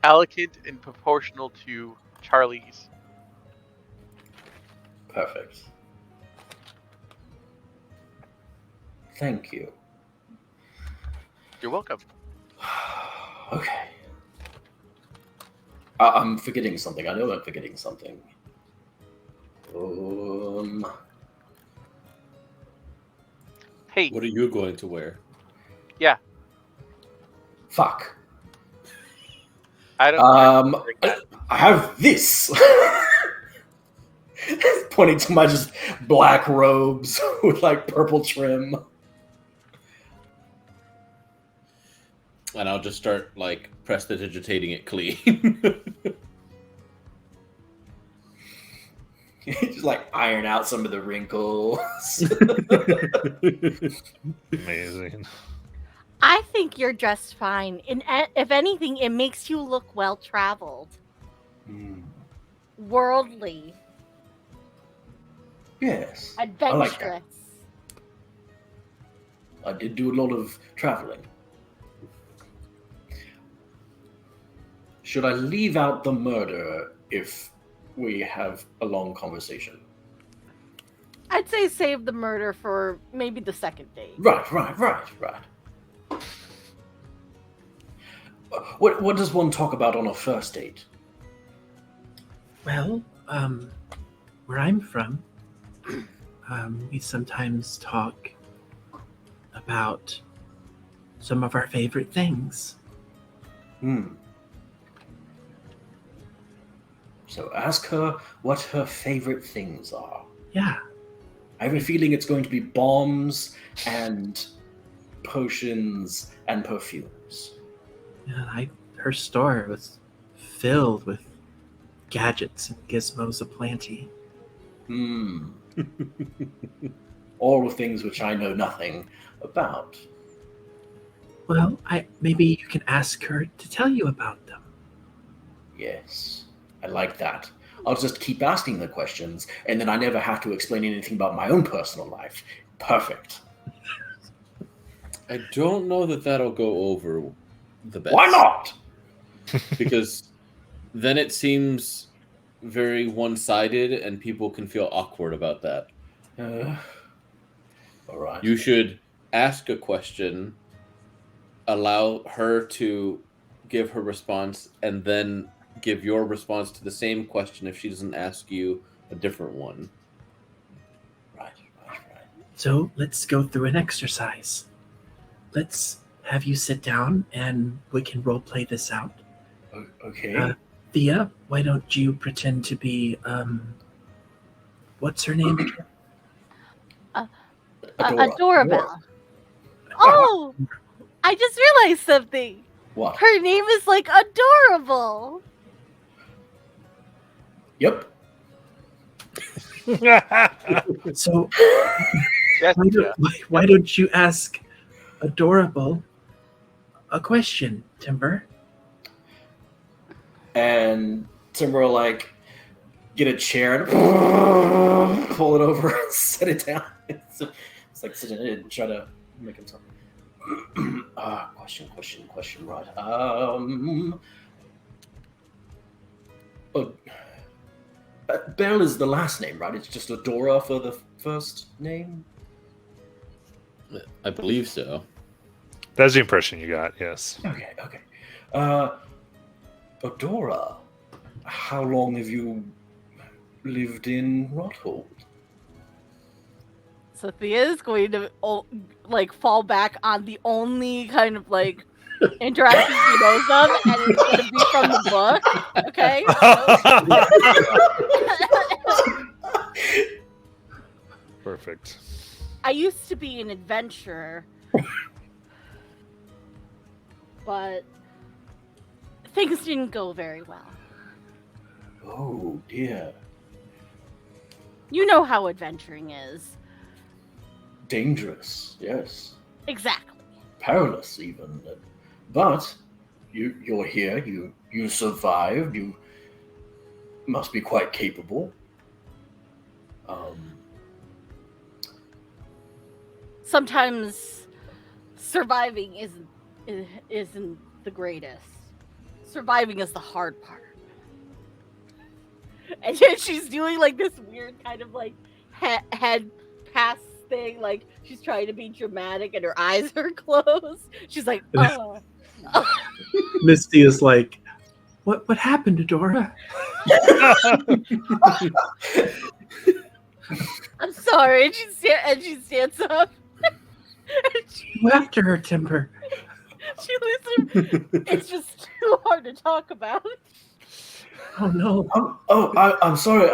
[SPEAKER 2] elegant and proportional to Charlie's.
[SPEAKER 9] Perfect. Thank you.
[SPEAKER 2] You're welcome.
[SPEAKER 9] Okay. I'm forgetting something. I know I'm forgetting something.
[SPEAKER 2] Hey,
[SPEAKER 4] What are you going to wear?
[SPEAKER 9] Fuck.
[SPEAKER 2] I don't.
[SPEAKER 9] I have this. Pointing to my just black robes with like purple trim.
[SPEAKER 4] And I'll just start like prestidigitating it clean.
[SPEAKER 9] Just like iron out some of the wrinkles.
[SPEAKER 1] Amazing.
[SPEAKER 5] I think you're dressed fine. If anything, it makes you look well traveled, worldly,
[SPEAKER 9] Yes.
[SPEAKER 5] adventurous.
[SPEAKER 9] I did do a lot of traveling. Should I leave out the murder if we have a long conversation?
[SPEAKER 5] I'd say save the murder for maybe the second date.
[SPEAKER 9] Right. What does one talk about on a first date?
[SPEAKER 8] Well, where I'm from, we sometimes talk about some of our favorite things.
[SPEAKER 9] So ask her what her favorite things are.
[SPEAKER 8] Yeah.
[SPEAKER 9] I have a feeling it's going to be bombs and potions and perfumes.
[SPEAKER 8] Yeah, her store was filled with gadgets and gizmos aplenty.
[SPEAKER 9] All the things which I know nothing about.
[SPEAKER 8] Well, maybe you can ask her to tell you about them.
[SPEAKER 9] Yes, I like that. I'll just keep asking the questions, and then I never have to explain anything about my own personal life. Perfect.
[SPEAKER 4] I don't know that that'll go over the best.
[SPEAKER 9] Why not?
[SPEAKER 4] Because then it seems very one-sided, and people can feel awkward about that.
[SPEAKER 9] All right.
[SPEAKER 4] You should ask a question, allow her to give her response, and then give your response to the same question if she doesn't ask you a different one.
[SPEAKER 9] Right.
[SPEAKER 8] So let's go through an exercise. Let's have you sit down and we can role play this out.
[SPEAKER 9] Okay.
[SPEAKER 8] Thea, why don't you pretend to be what's her name again?
[SPEAKER 5] Adorable. Oh, I just realized something.
[SPEAKER 9] What?
[SPEAKER 5] Her name is like adorable.
[SPEAKER 9] Yep.
[SPEAKER 8] So
[SPEAKER 2] Jessica.
[SPEAKER 8] why don't you ask Adorable a question, Timber?
[SPEAKER 9] And Timber will like get a chair and pull it over and set it down. It's like sitting and try to make him talk. Question. Right. Bell is the last name, right? It's just Adora for the first name.
[SPEAKER 4] I believe so.
[SPEAKER 1] That's the impression you got, yes.
[SPEAKER 9] Okay. Adora, how long have you lived in Rothold?
[SPEAKER 5] Sophia is going to fall back on the only kind of interaction she knows of, and it's going to be from the book. Okay.
[SPEAKER 1] Perfect.
[SPEAKER 5] I used to be an adventurer, but things didn't go very well.
[SPEAKER 9] Oh dear.
[SPEAKER 5] You know how adventuring is.
[SPEAKER 9] Dangerous, yes.
[SPEAKER 5] Exactly.
[SPEAKER 9] perilous even. But you're here. You survived. You must be quite capable.
[SPEAKER 5] Sometimes surviving isn't the greatest. Surviving is the hard part. And then she's doing like this weird kind of like head pass thing, like she's trying to be dramatic and her eyes are closed. She's like, oh.
[SPEAKER 3] Misty is like, what happened to Dora?
[SPEAKER 5] I'm sorry. And she stands up.
[SPEAKER 8] Go after her, Timber.
[SPEAKER 5] She loses. It's just too hard to talk about.
[SPEAKER 8] Oh no.
[SPEAKER 9] I'm sorry.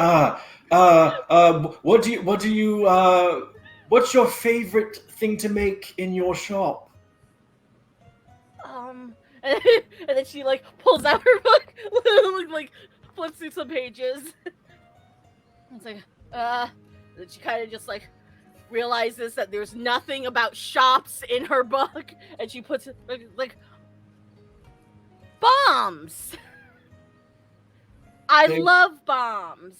[SPEAKER 9] What's your favorite thing to make in your shop?
[SPEAKER 5] And then she like pulls out her book, like flips through some pages. It's like, then she kind of just like realizes that there's nothing about shops in her book, and she puts it like bombs. I love bombs.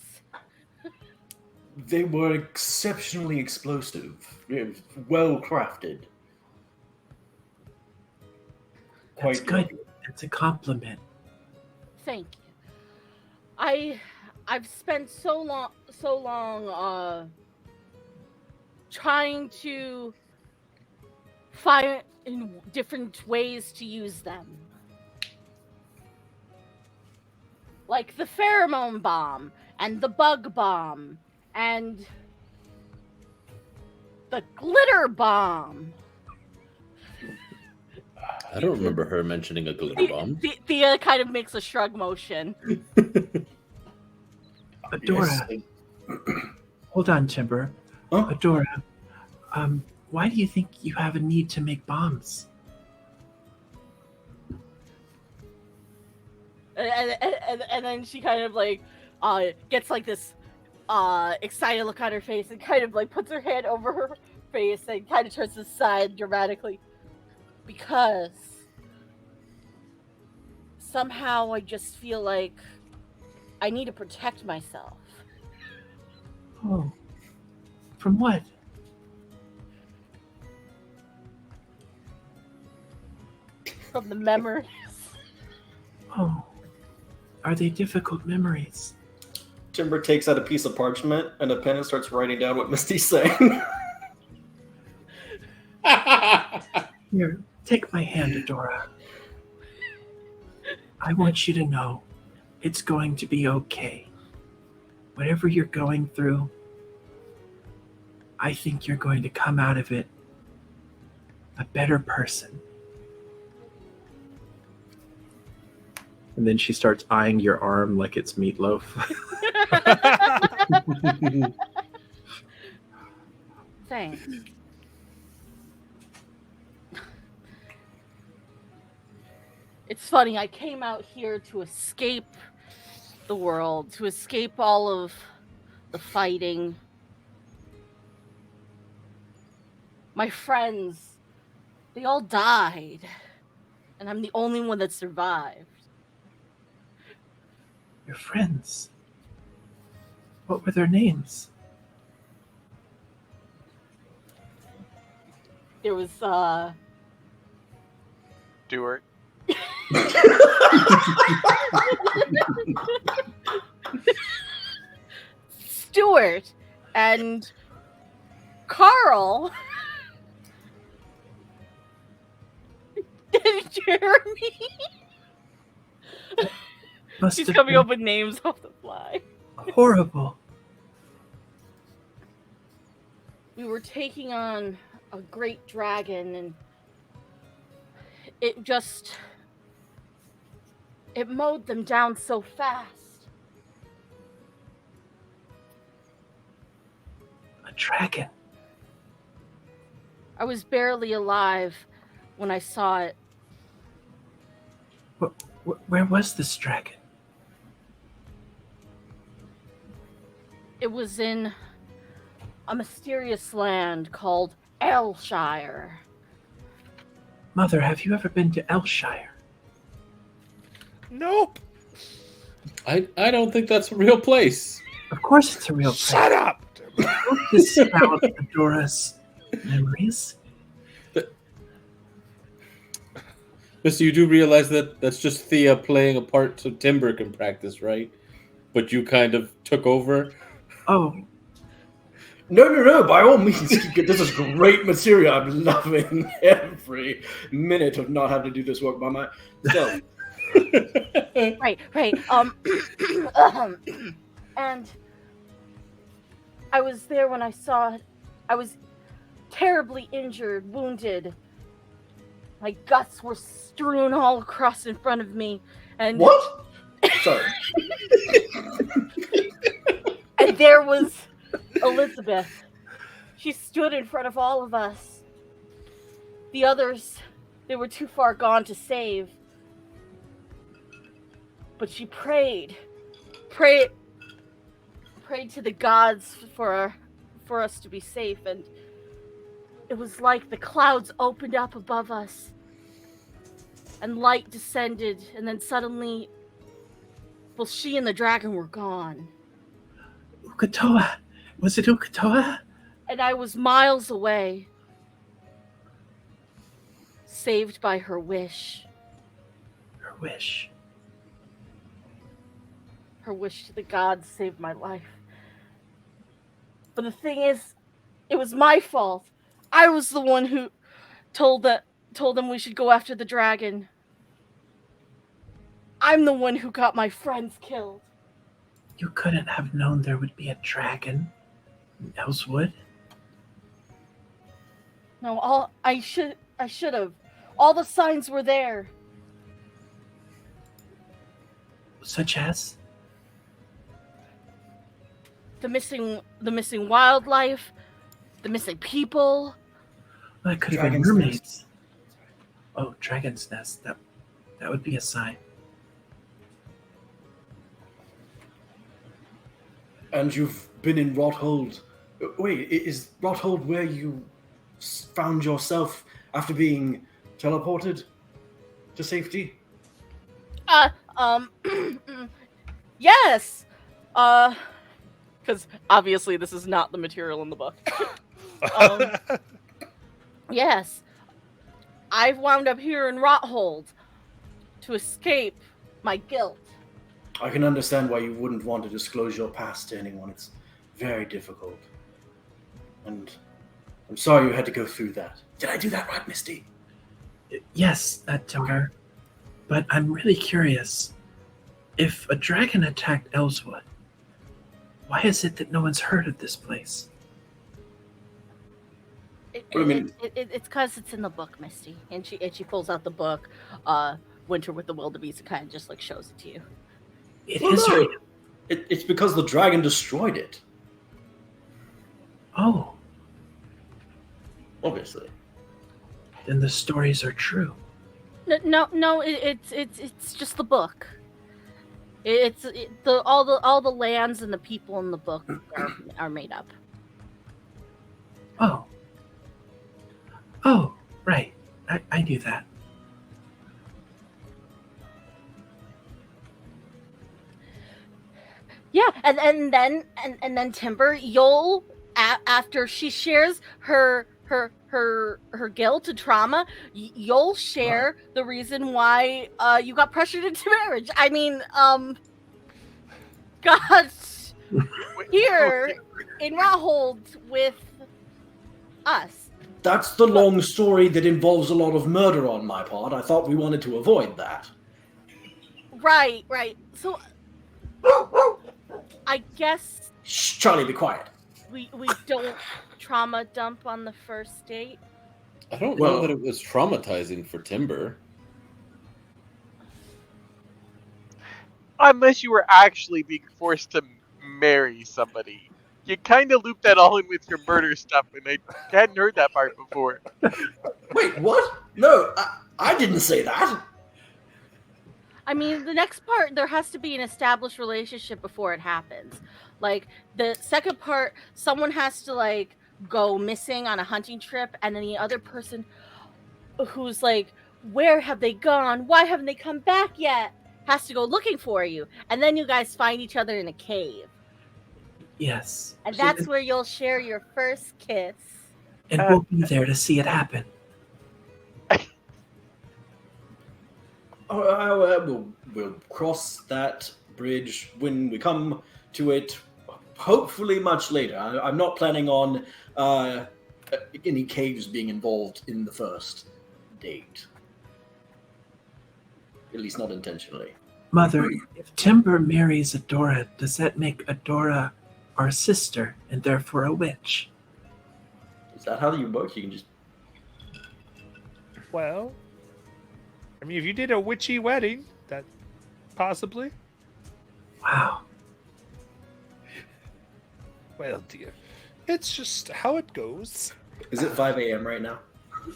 [SPEAKER 9] They were exceptionally explosive, well crafted.
[SPEAKER 8] That's good. That's a compliment.
[SPEAKER 5] Thank you. I've spent so long trying to find different ways to use them. Like the pheromone bomb and the bug bomb and the glitter bomb.
[SPEAKER 4] I don't remember her mentioning a glitter bomb.
[SPEAKER 5] Thea kind of makes a shrug motion.
[SPEAKER 8] Adora. Hold on, Timber.
[SPEAKER 9] Huh?
[SPEAKER 8] Adora, why do you think you have a need to make bombs?
[SPEAKER 5] And then she kind of like gets like this excited look on her face and kind of like puts her hand over her face and kind of turns to the side dramatically. Because somehow I just feel like I need to protect myself.
[SPEAKER 8] Oh. From what?
[SPEAKER 5] From the memories.
[SPEAKER 8] Oh. Are they difficult memories?
[SPEAKER 9] Timber takes out a piece of parchment and a pen and starts writing down what Misty's saying.
[SPEAKER 8] Here, take my hand, Adora. I want you to know it's going to be okay. Whatever you're going through, I think you're going to come out of it a better person.
[SPEAKER 3] And then she starts eyeing your arm like it's meatloaf.
[SPEAKER 5] Thanks. It's funny, I came out here to escape the world, to escape all of the fighting. My friends, they all died, and I'm the only one that survived.
[SPEAKER 8] Your friends? What were their names?
[SPEAKER 5] There was,
[SPEAKER 2] Stuart.
[SPEAKER 5] Stuart and Carl and Jeremy.
[SPEAKER 8] Must
[SPEAKER 5] She's
[SPEAKER 8] have
[SPEAKER 5] coming
[SPEAKER 8] been
[SPEAKER 5] up with names off the fly.
[SPEAKER 8] horrible.
[SPEAKER 5] We were taking on a great dragon, and it mowed them down so fast.
[SPEAKER 8] A dragon.
[SPEAKER 5] I was barely alive when I saw it.
[SPEAKER 8] Where was this dragon?
[SPEAKER 5] It was in a mysterious land called Aylshire.
[SPEAKER 8] Mother, have you ever been to Elshire?
[SPEAKER 1] Nope.
[SPEAKER 4] I don't think that's a real place.
[SPEAKER 8] Of course it's a real place.
[SPEAKER 1] Shut up.
[SPEAKER 8] Don't discount Adora's memories.
[SPEAKER 4] Mister, you do realize that that's just Thea playing a part so Timber can practice, right? But you kind of took over.
[SPEAKER 8] Oh,
[SPEAKER 9] No. By all means, this is great material. I'm loving every minute of not having to do this work by myself.
[SPEAKER 5] Right. And I was there when I saw it. I was terribly injured, wounded. My guts were strewn all across in front of me. And
[SPEAKER 9] What? Sorry.
[SPEAKER 5] And there was Elizabeth. She stood in front of all of us. The others, they were too far gone to save. But she prayed to the gods for us to be safe, and it was like the clouds opened up above us and light descended, and then suddenly, well, she and the dragon were gone.
[SPEAKER 8] Uk'otoa. Was it Uk'otoa?
[SPEAKER 5] And I was miles away, saved by her wish.
[SPEAKER 8] Her wish.
[SPEAKER 5] Her wish to the gods saved my life. But the thing is, it was my fault. I was the one who told them we should go after the dragon. I'm the one who got my friends killed.
[SPEAKER 8] You couldn't have known there would be a dragon in Elswood.
[SPEAKER 5] No, I should have. All the signs were there.
[SPEAKER 8] Such as?
[SPEAKER 5] The missing wildlife, the missing people.
[SPEAKER 8] Well, it could have been
[SPEAKER 9] Dragon's
[SPEAKER 8] mermaids.
[SPEAKER 9] nest.
[SPEAKER 8] Oh, dragon's nest. That would be a sign.
[SPEAKER 9] And you've been in Rothold. Wait, is Rothold where you found yourself after being teleported to safety?
[SPEAKER 5] Yes. Because obviously this is not the material in the book. Yes. I've wound up here in Rothold to escape my guilt.
[SPEAKER 9] I can understand why you wouldn't want to disclose your past to anyone. It's very difficult. And I'm sorry you had to go through that. Did I do that right, Misty?
[SPEAKER 8] Yes, Timber. But I'm really curious. If a dragon attacked Elswood, why is it that no one's heard of this place?
[SPEAKER 5] It's because it's in the book, Misty. And she pulls out the book, Winter with the Wildebeest, and kind of just like shows it to you.
[SPEAKER 8] It
[SPEAKER 9] Well,
[SPEAKER 8] is.
[SPEAKER 9] no, it's because the dragon destroyed it,
[SPEAKER 8] Oh,
[SPEAKER 9] obviously.
[SPEAKER 8] then the stories are true.
[SPEAKER 5] No, it's just the book. All the lands and the people in the book are made up.
[SPEAKER 8] Oh, right. I knew that.
[SPEAKER 5] Yeah, and then Timber, you'll after she shares her guilt and trauma, you'll share the reason why you got pressured into marriage. I mean, gosh, here in Rothold with us.
[SPEAKER 9] That's the long story that involves a lot of murder on my part. I thought we wanted to avoid that.
[SPEAKER 5] Right. So I guess
[SPEAKER 9] Shh, Charlie, be quiet.
[SPEAKER 5] we don't trauma dump on the first date.
[SPEAKER 4] I don't
[SPEAKER 9] Well-
[SPEAKER 4] know that it was traumatizing for Timber.
[SPEAKER 2] Unless you were actually being forced to marry somebody. You kind of looped that all in with your murder stuff, and I hadn't heard that part before.
[SPEAKER 9] Wait, what? No, I didn't say that.
[SPEAKER 5] I mean, the next part, there has to be an established relationship before it happens. Like, the second part, someone has to, like, go missing on a hunting trip, and then the other person... who's like, where have they gone? Why haven't they come back yet? Has to go looking for you. And then you guys find each other in a cave.
[SPEAKER 8] Yes.
[SPEAKER 5] And that's where you'll share your first kiss.
[SPEAKER 8] And we'll be there to see it happen.
[SPEAKER 9] We'll cross that bridge when we come to it, hopefully much later. I'm not planning on any caves being involved in the first date. At least not intentionally.
[SPEAKER 8] Mother, if Timber marries Adora, does that make Adora our sister and therefore a witch?
[SPEAKER 9] Is that how you work? You can just...
[SPEAKER 1] Well, I mean, if you did a witchy wedding, that possibly.
[SPEAKER 8] Wow.
[SPEAKER 1] Well, dear, it's just how it goes.
[SPEAKER 9] Is it 5 a.m. right now?
[SPEAKER 5] No,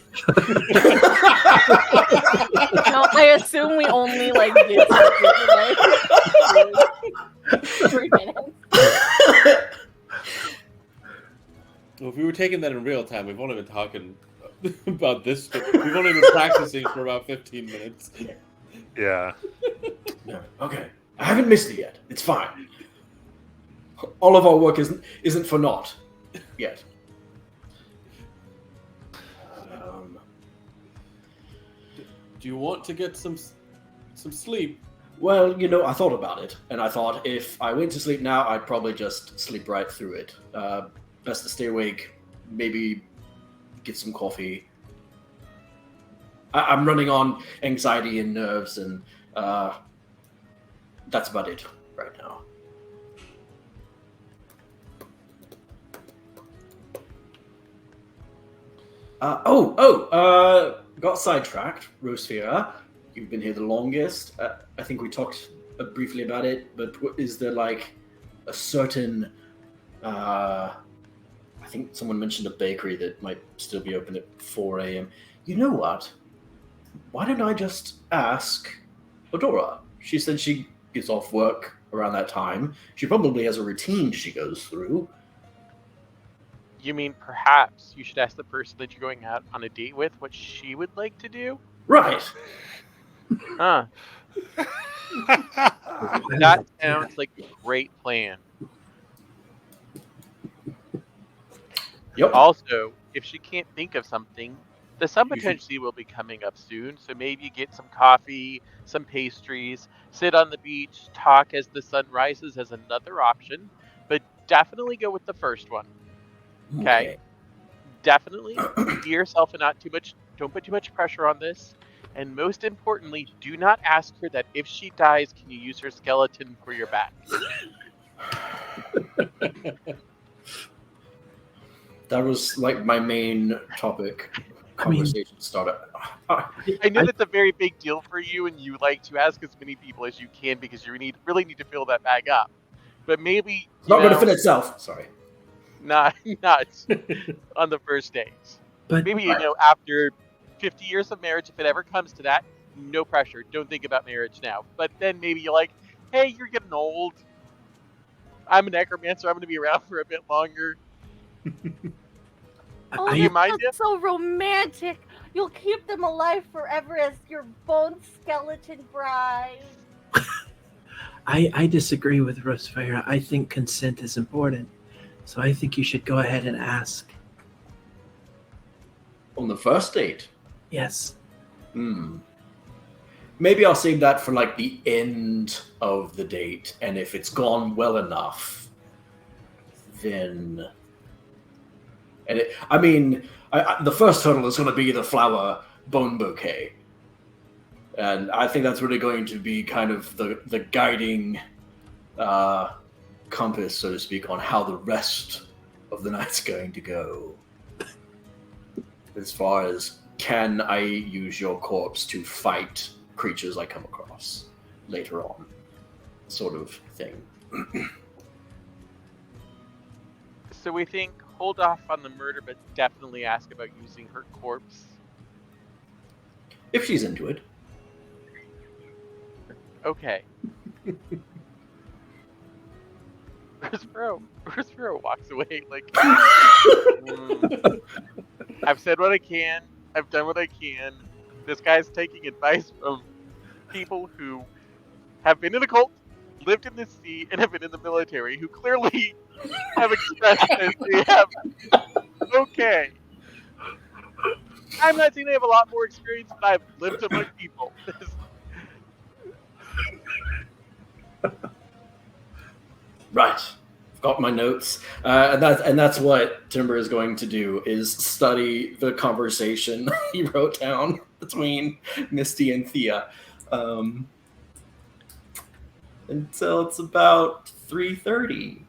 [SPEAKER 5] I assume we only like did like 3 minutes.
[SPEAKER 4] Well, if we were taking that in real time, we've only been talking about this. We've only been practicing for about 15 minutes.
[SPEAKER 1] Yeah.
[SPEAKER 9] No. Okay. I haven't missed it yet. It's fine. All of our work isn't for naught yet.
[SPEAKER 4] Do you want to get some sleep?
[SPEAKER 9] Well, I thought about it, and I thought if I went to sleep now, I'd probably just sleep right through it. Best to stay awake, maybe get some coffee. I'm running on anxiety and nerves, and that's about it right now. Got sidetracked, Rosefira. You've been here the longest. I think we talked briefly about it, but is there like a certain... I think someone mentioned a bakery that might still be open at 4 a.m. You know what? Why don't I just ask Adora? She said she gets off work around that time. She probably has a routine she goes through.
[SPEAKER 2] You mean perhaps you should ask the person that you're going out on a date with what she would like to do?
[SPEAKER 9] Right.
[SPEAKER 2] Huh. That sounds like a great plan.
[SPEAKER 9] Yep.
[SPEAKER 2] Also, if she can't think of something, the sun potentially will be coming up soon, so maybe get some coffee, some pastries, sit on the beach, talk as the sun rises as another option, but definitely go with the first one. Okay. Definitely be yourself and don't put too much pressure on this. And most importantly, do not ask her that if she dies, can you use her skeleton for your back?
[SPEAKER 9] That was like my main topic. Conversation starter.
[SPEAKER 2] I know that's a very big deal for you, and you like to ask as many people as you can because you really need to fill that bag up. But maybe
[SPEAKER 9] It's not going to fit itself. Sorry.
[SPEAKER 2] Not on the first dates.
[SPEAKER 8] But
[SPEAKER 2] Maybe after 50 years of marriage, if it ever comes to that, no pressure. Don't think about marriage now. But then maybe you're like, hey, you're getting old. I'm a necromancer. I'm going to be around for a bit longer.
[SPEAKER 5] Oh,
[SPEAKER 2] you mind
[SPEAKER 5] that's so romantic. You'll keep them alive forever as your bone skeleton bride.
[SPEAKER 8] I disagree with Rosefira. I think consent is important. So I think you should go ahead and ask.
[SPEAKER 9] On the first date?
[SPEAKER 8] Yes.
[SPEAKER 9] Maybe I'll save that for like the end of the date, and if it's gone well enough, then... the first hurdle is going to be the flower bone bouquet. And I think that's really going to be kind of the guiding compass, so to speak, on how the rest of the night's going to go. As far as, can I use your corpse to fight creatures I come across later on, sort of thing.
[SPEAKER 2] So we think hold off on the murder, but definitely ask about using her corpse.
[SPEAKER 9] If she's into it.
[SPEAKER 2] Okay. Rosefiro walks away like, I've said what I can. I've done what I can. This guy's taking advice from people who have been in a cult, lived in the sea, and have been in the military, who clearly have expressed that they have. Okay. I'm not saying I have a lot more experience, but I've lived among people.
[SPEAKER 9] Right. I've got my notes, and that's what Timber is going to do: is study the conversation he wrote down between Misty and Thea, until it's about 3:30.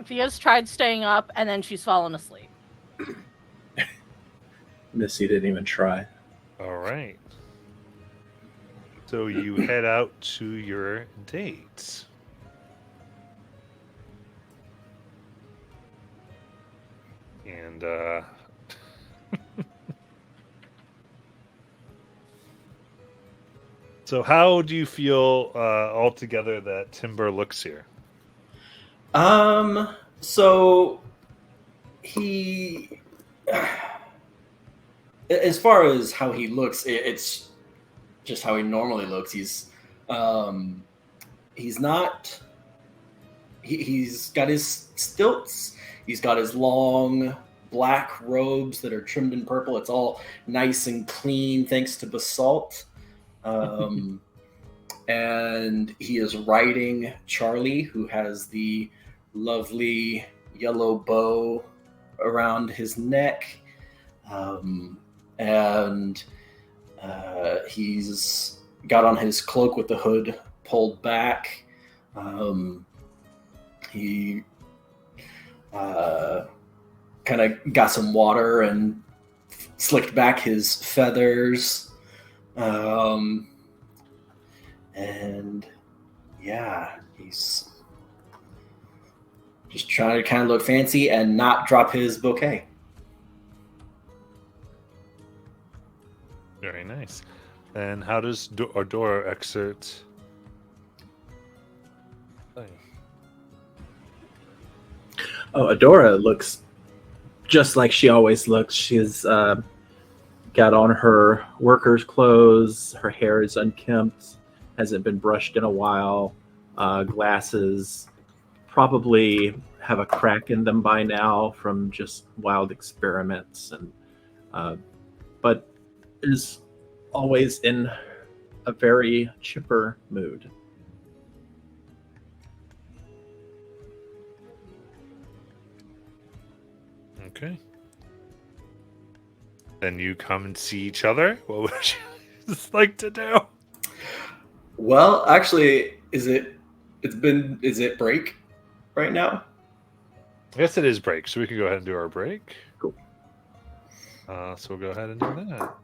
[SPEAKER 5] Thea's tried staying up, and then she's fallen asleep.
[SPEAKER 3] Missy didn't even try.
[SPEAKER 1] All right. So you head out to your date. And so how do you feel altogether that Timber looks here?
[SPEAKER 9] So he, as far as how he looks, it's just how he normally looks. He's not. He's got his stilts. He's got his long black robes that are trimmed in purple. It's all nice and clean, thanks to Basalt. And he is riding Charlie, who has the lovely yellow bow around his neck. And he's got on his cloak with the hood pulled back. He kind of got some water and slicked back his feathers. And yeah, he's just trying to kind of look fancy and not drop his bouquet.
[SPEAKER 1] Very nice. And how does Ardora exert?
[SPEAKER 3] Oh, Adora looks just like she always looks. She's got on her worker's clothes. Her hair is unkempt, hasn't been brushed in a while. Glasses probably have a crack in them by now from just wild experiments, and but is always in a very chipper mood.
[SPEAKER 1] Okay. Then you come and see each other. What would you like to do?
[SPEAKER 9] Well, actually, is it break right now?
[SPEAKER 1] I guess it is break, so we can go ahead and do our break.
[SPEAKER 3] Cool.
[SPEAKER 1] So we'll go ahead and do that.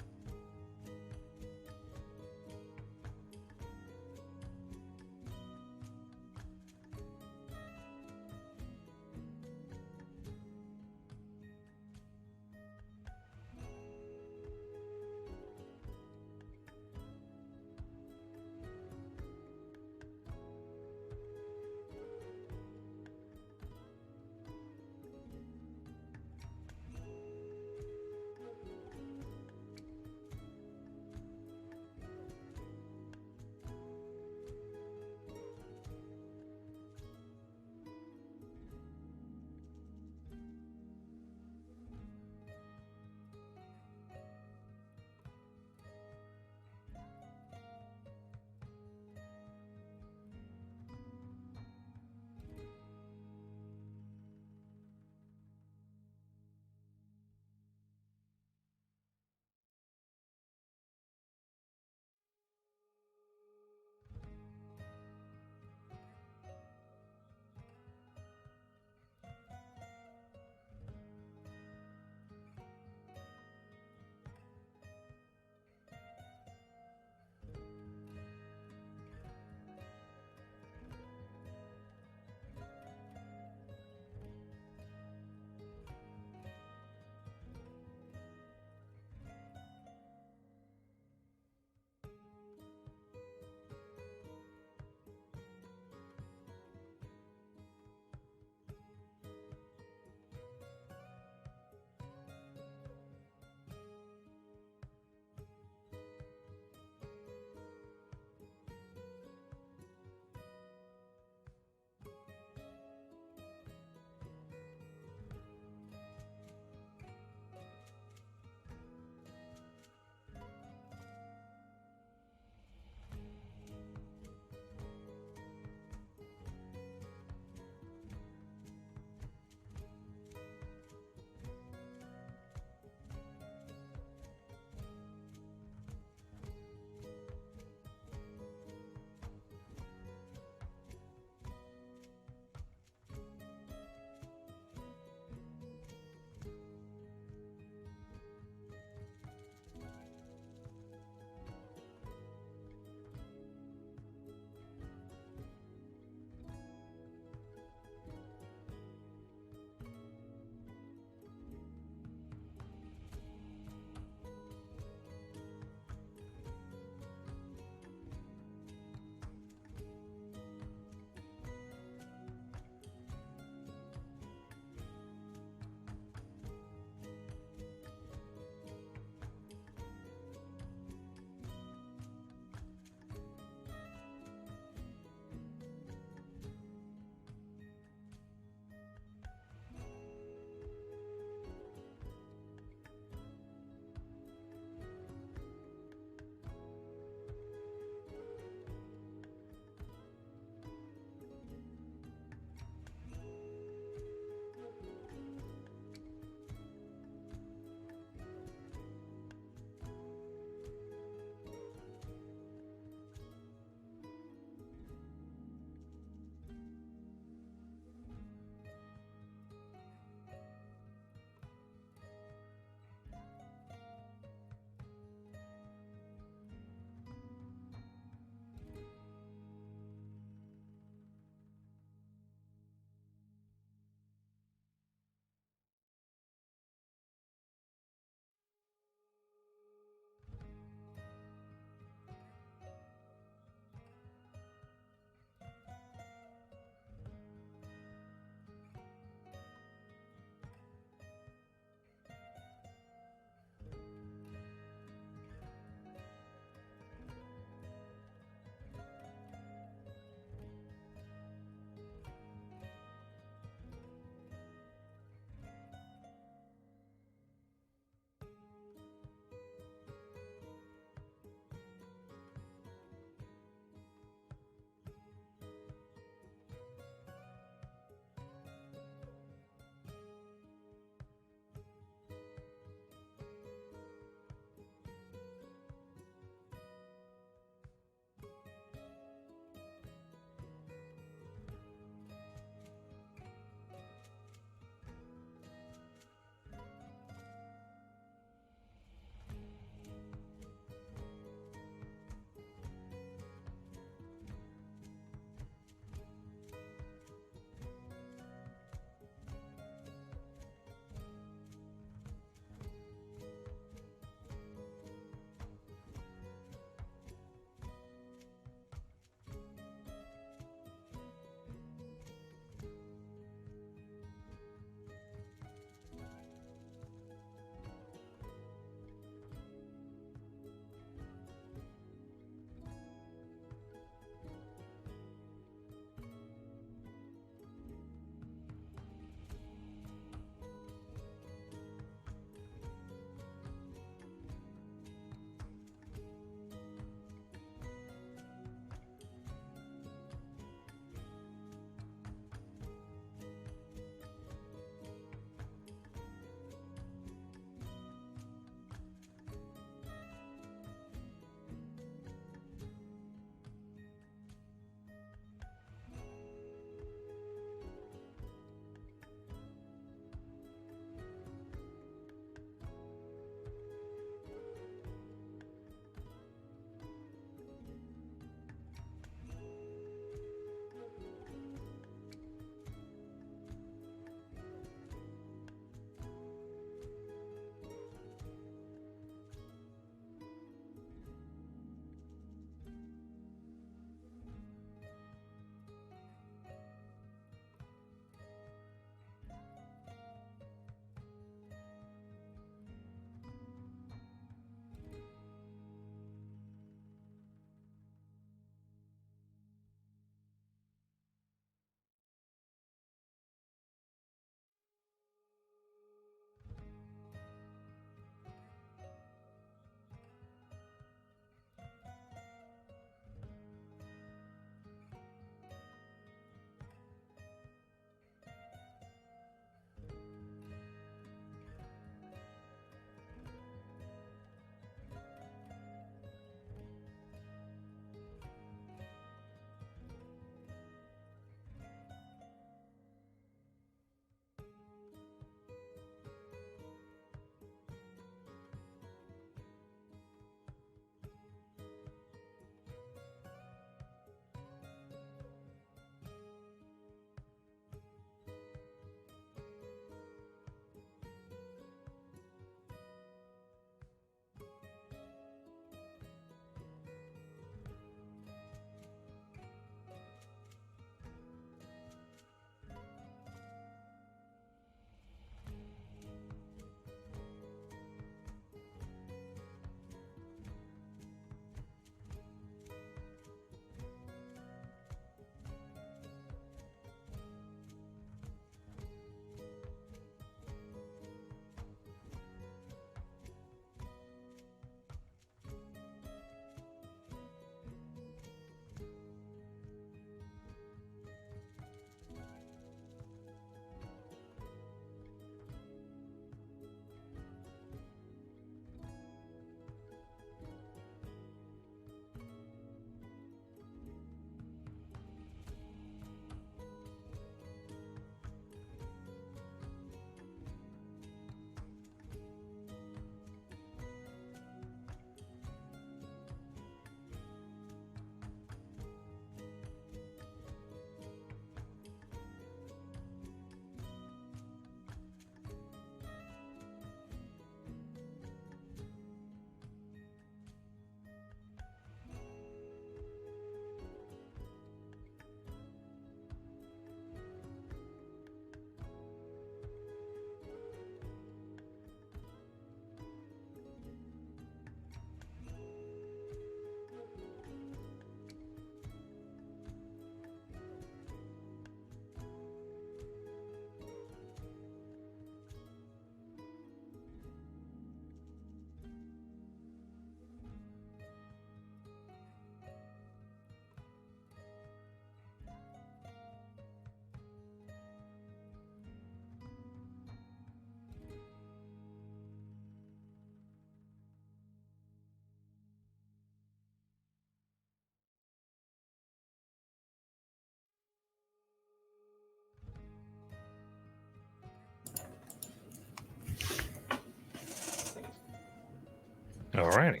[SPEAKER 1] Alrighty.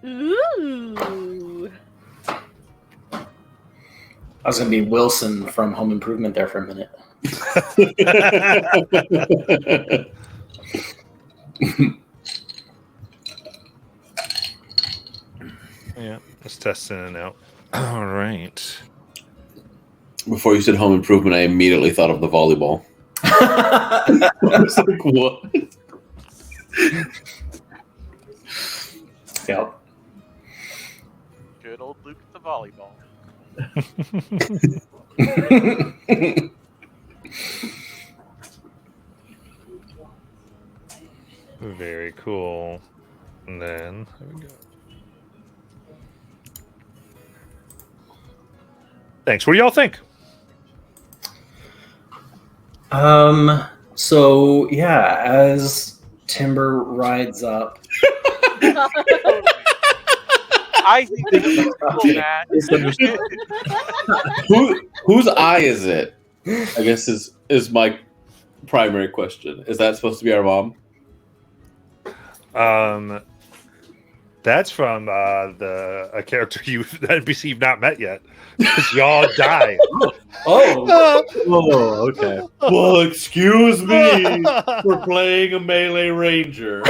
[SPEAKER 5] Ooh.
[SPEAKER 9] I was gonna be Wilson from Home Improvement there for a minute.
[SPEAKER 1] Yeah, let's test in and out. All right.
[SPEAKER 4] Before you said home improvement, I immediately thought of the volleyball. I was like, what?
[SPEAKER 9] Yep.
[SPEAKER 2] Good old Luke at the volleyball.
[SPEAKER 1] Very cool. And then there we go. Thanks. What do y'all think?
[SPEAKER 9] So yeah, as Timber rides up,
[SPEAKER 2] I think this is cool, Matt.
[SPEAKER 4] Whose eye is it? I guess is my primary question. Is that supposed to be our mom?
[SPEAKER 1] That's from a character the NPC you've not met yet. Because y'all die.
[SPEAKER 9] oh,
[SPEAKER 3] Oh, okay.
[SPEAKER 4] Well, excuse me for playing a melee ranger.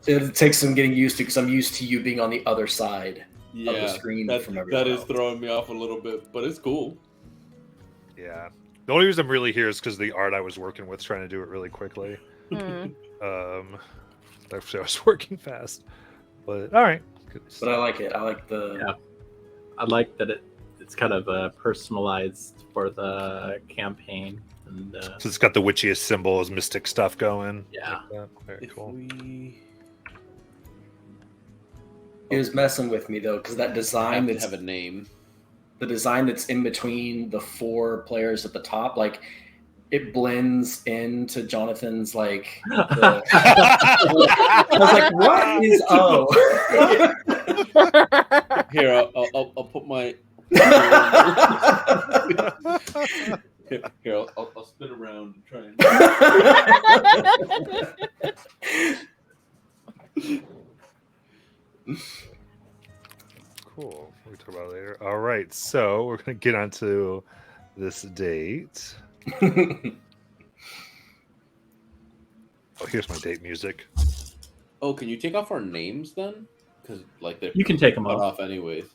[SPEAKER 9] it takes some getting used to because I'm used to you being on the other side of the screen from everyone
[SPEAKER 4] that is
[SPEAKER 9] else.
[SPEAKER 4] throwing me off a little bit, but it's cool.
[SPEAKER 1] Yeah. The only reason I'm really here is because the art I was working with, trying to do it really quickly.
[SPEAKER 5] Hmm.
[SPEAKER 1] Actually, I was working fast. But all right. Good.
[SPEAKER 9] But I like it. I like the.
[SPEAKER 3] Yeah. I like that it's kind of personalized for the campaign. And
[SPEAKER 1] So it's got the witchiest symbols, mystic stuff going.
[SPEAKER 3] Yeah.
[SPEAKER 1] Like that. Very cool.
[SPEAKER 9] It was messing with me though because that design
[SPEAKER 4] I
[SPEAKER 9] that's
[SPEAKER 4] have a name.
[SPEAKER 9] the design that's in between the four players at the top, like it blends into Jonathan's like. I was like, what is
[SPEAKER 4] Here, I'll put my. Here, I'll spin around and try and.
[SPEAKER 1] Cool. We'll talk about it later. All right. So we're going to get onto this date. Oh, here's my date music.
[SPEAKER 4] Oh, can you take off our names then? Because like they're
[SPEAKER 3] You can take them
[SPEAKER 4] cut
[SPEAKER 3] off.
[SPEAKER 4] off anyways.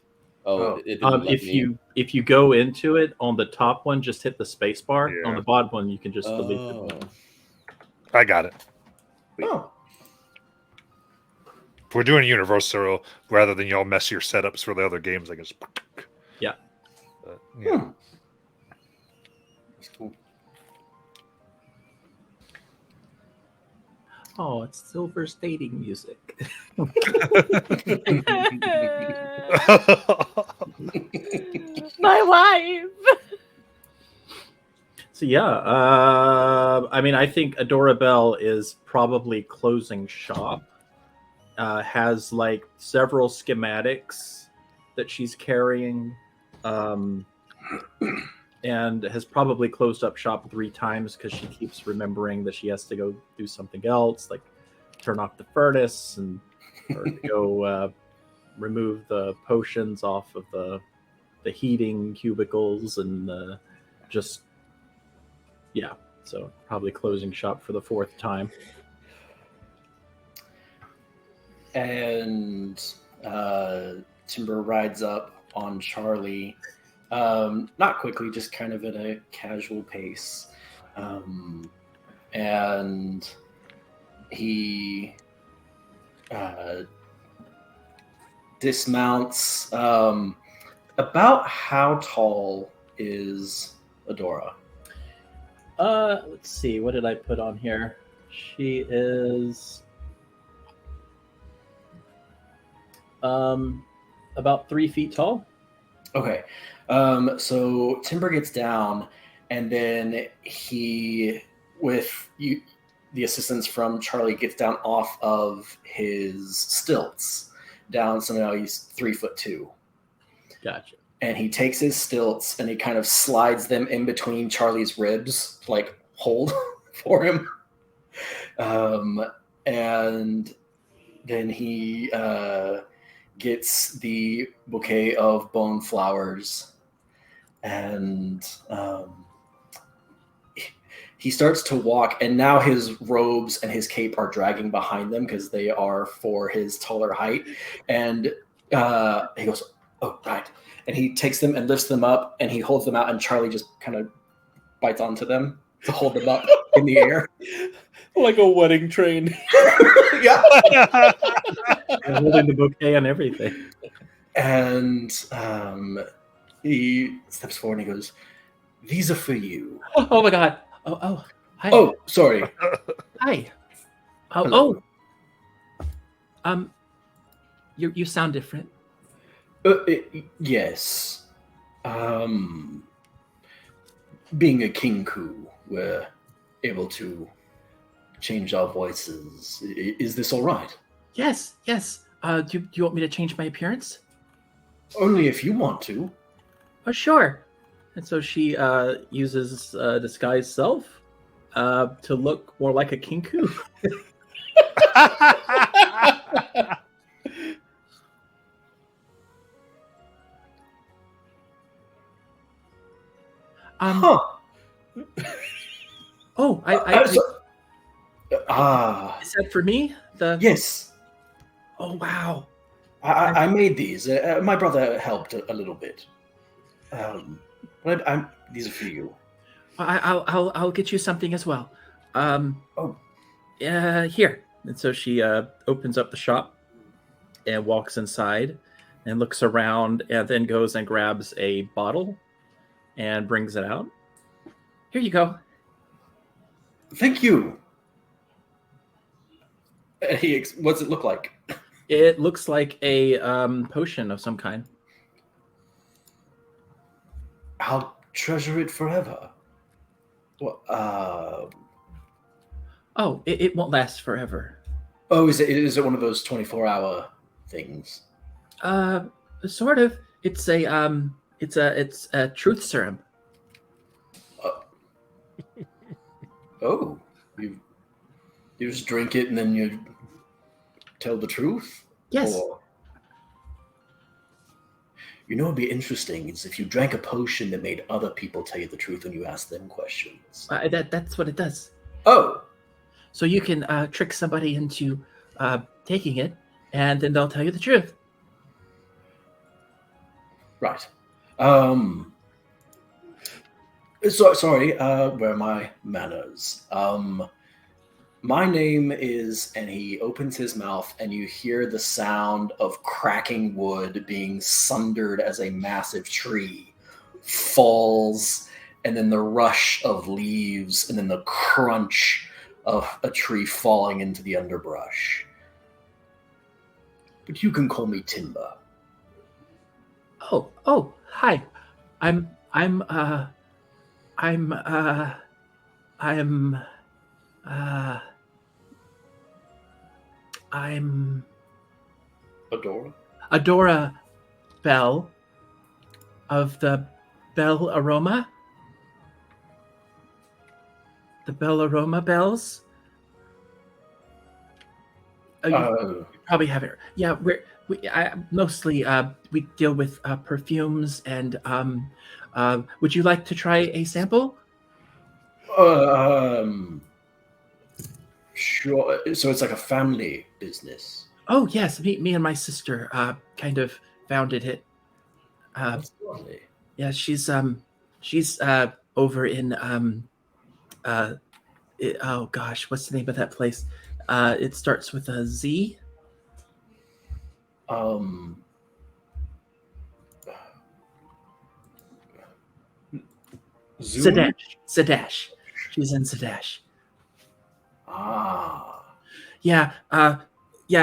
[SPEAKER 9] Oh.
[SPEAKER 4] It didn't let
[SPEAKER 3] If
[SPEAKER 4] me.
[SPEAKER 3] you go into it on the top one, just hit the space bar.
[SPEAKER 1] Yeah.
[SPEAKER 3] On the bottom one, you can just delete
[SPEAKER 4] Oh.
[SPEAKER 3] it.
[SPEAKER 1] I got it.
[SPEAKER 9] Oh,
[SPEAKER 1] If we're doing Universal, rather than y'all mess your setups for the other games, I guess.
[SPEAKER 3] Yeah.
[SPEAKER 1] But, yeah.
[SPEAKER 9] that's cool.
[SPEAKER 3] Oh, it's Silver's dating music.
[SPEAKER 5] My wife.
[SPEAKER 3] So yeah, I mean, I think Adora Bell is probably closing shop. Has like several schematics that she's carrying, and has probably closed up shop 3 times because she keeps remembering that she has to go do something else, like turn off the furnace and or to go remove the potions off of the heating cubicles and just. Yeah, so probably closing shop for the 4th time.
[SPEAKER 9] And Timber rides up on Charlie, not quickly, just kind of at a casual pace, and he dismounts. About how tall is Adora?
[SPEAKER 3] Let's see, what did I put on here? She is about 3 feet tall.
[SPEAKER 9] Okay. So Timber gets down, and then he, with you, the assistance from Charlie gets down off of his stilts down. So now he's 3'2".
[SPEAKER 3] Gotcha.
[SPEAKER 9] And he takes his stilts and he kind of slides them in between Charlie's ribs, to, like, hold for him. And then he gets the bouquet of bone flowers, and he starts to walk, and now his robes and his cape are dragging behind them because they are for his taller height. And he goes, "Oh, right." And he takes them and lifts them up, and he holds them out, and Charlie just kind of bites onto them to hold them up in the air.
[SPEAKER 4] Like a wedding train.
[SPEAKER 9] Yeah.
[SPEAKER 3] And holding the bouquet and everything.
[SPEAKER 9] And he steps forward and he goes, "These are for you."
[SPEAKER 3] Oh my god. Oh, hi.
[SPEAKER 9] Oh, sorry.
[SPEAKER 3] Hi.
[SPEAKER 9] Hello.
[SPEAKER 3] You sound different.
[SPEAKER 9] Yes. Being a kinku, we're able to change our voices. Is this all right?
[SPEAKER 3] Yes. Do you want me to change my appearance?
[SPEAKER 9] Only if you want to.
[SPEAKER 3] Oh, sure. And so she uses disguise self to look more like a kinku.
[SPEAKER 9] Huh.
[SPEAKER 3] Oh, is that for me?
[SPEAKER 9] Yes.
[SPEAKER 3] Oh, wow.
[SPEAKER 9] I made these. My brother helped a little bit. But these are for you.
[SPEAKER 3] I'll get you something as well. Here. And so she opens up the shop and walks inside and looks around and then goes and grabs a bottle and brings it out. Here you go.
[SPEAKER 9] Thank you. What's it look like?
[SPEAKER 3] It looks like a potion of some kind.
[SPEAKER 9] I'll treasure it forever. Well,
[SPEAKER 3] it won't last forever.
[SPEAKER 9] Oh, is it one of those 24-hour things?
[SPEAKER 3] Sort of. It's a truth serum.
[SPEAKER 9] Oh, you just drink it and then you tell the truth?
[SPEAKER 3] Yes.
[SPEAKER 9] Or, what'd be interesting is if you drank a potion that made other people tell you the truth when you asked them questions.
[SPEAKER 3] That's what it does.
[SPEAKER 9] Oh.
[SPEAKER 3] So you can trick somebody into taking it, and then they'll tell you the truth.
[SPEAKER 9] Right. Sorry, where are my manners? My name is, and he opens his mouth, and you hear the sound of cracking wood being sundered as a massive tree falls, and then the rush of leaves, and then the crunch of a tree falling into the underbrush. But you can call me Timber.
[SPEAKER 3] Oh, hi. I'm Adora Bell of the Bell Aroma. The Bell Aroma bells. You probably have it. Yeah, we mostly we deal with perfumes and would you like to try a sample?
[SPEAKER 9] Sure. So it's like a family business.
[SPEAKER 3] Oh yes, me and my sister kind of founded it.
[SPEAKER 9] That's lovely.
[SPEAKER 3] Yeah, she's over in oh gosh, what's the name of that place? It starts with a Z. Sadash. She's in Sadash. Yeah.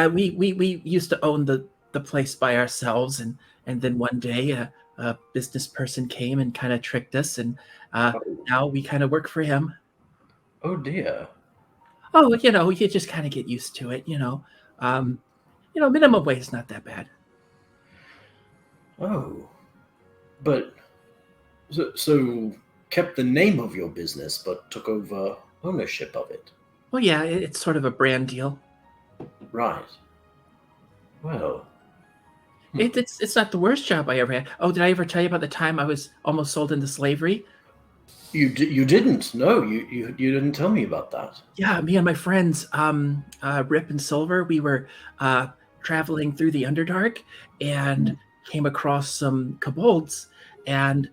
[SPEAKER 3] We used to own the place by ourselves, and then one day a business person came and kind of tricked us, and now we kind of work for him.
[SPEAKER 9] Oh dear.
[SPEAKER 8] Oh, you just kind of get used to it. Minimum wage is not that bad.
[SPEAKER 9] Oh, but so kept the name of your business, but took over ownership of it.
[SPEAKER 8] Well, yeah, it's sort of a brand deal.
[SPEAKER 9] Right. Well,
[SPEAKER 8] It's not the worst job I ever had. Oh, did I ever tell you about the time I was almost sold into slavery?
[SPEAKER 9] you didn't. No, you didn't tell me about that.
[SPEAKER 8] Yeah, me and my friends, Rip and Silver, we were traveling through the Underdark and came across some kobolds, and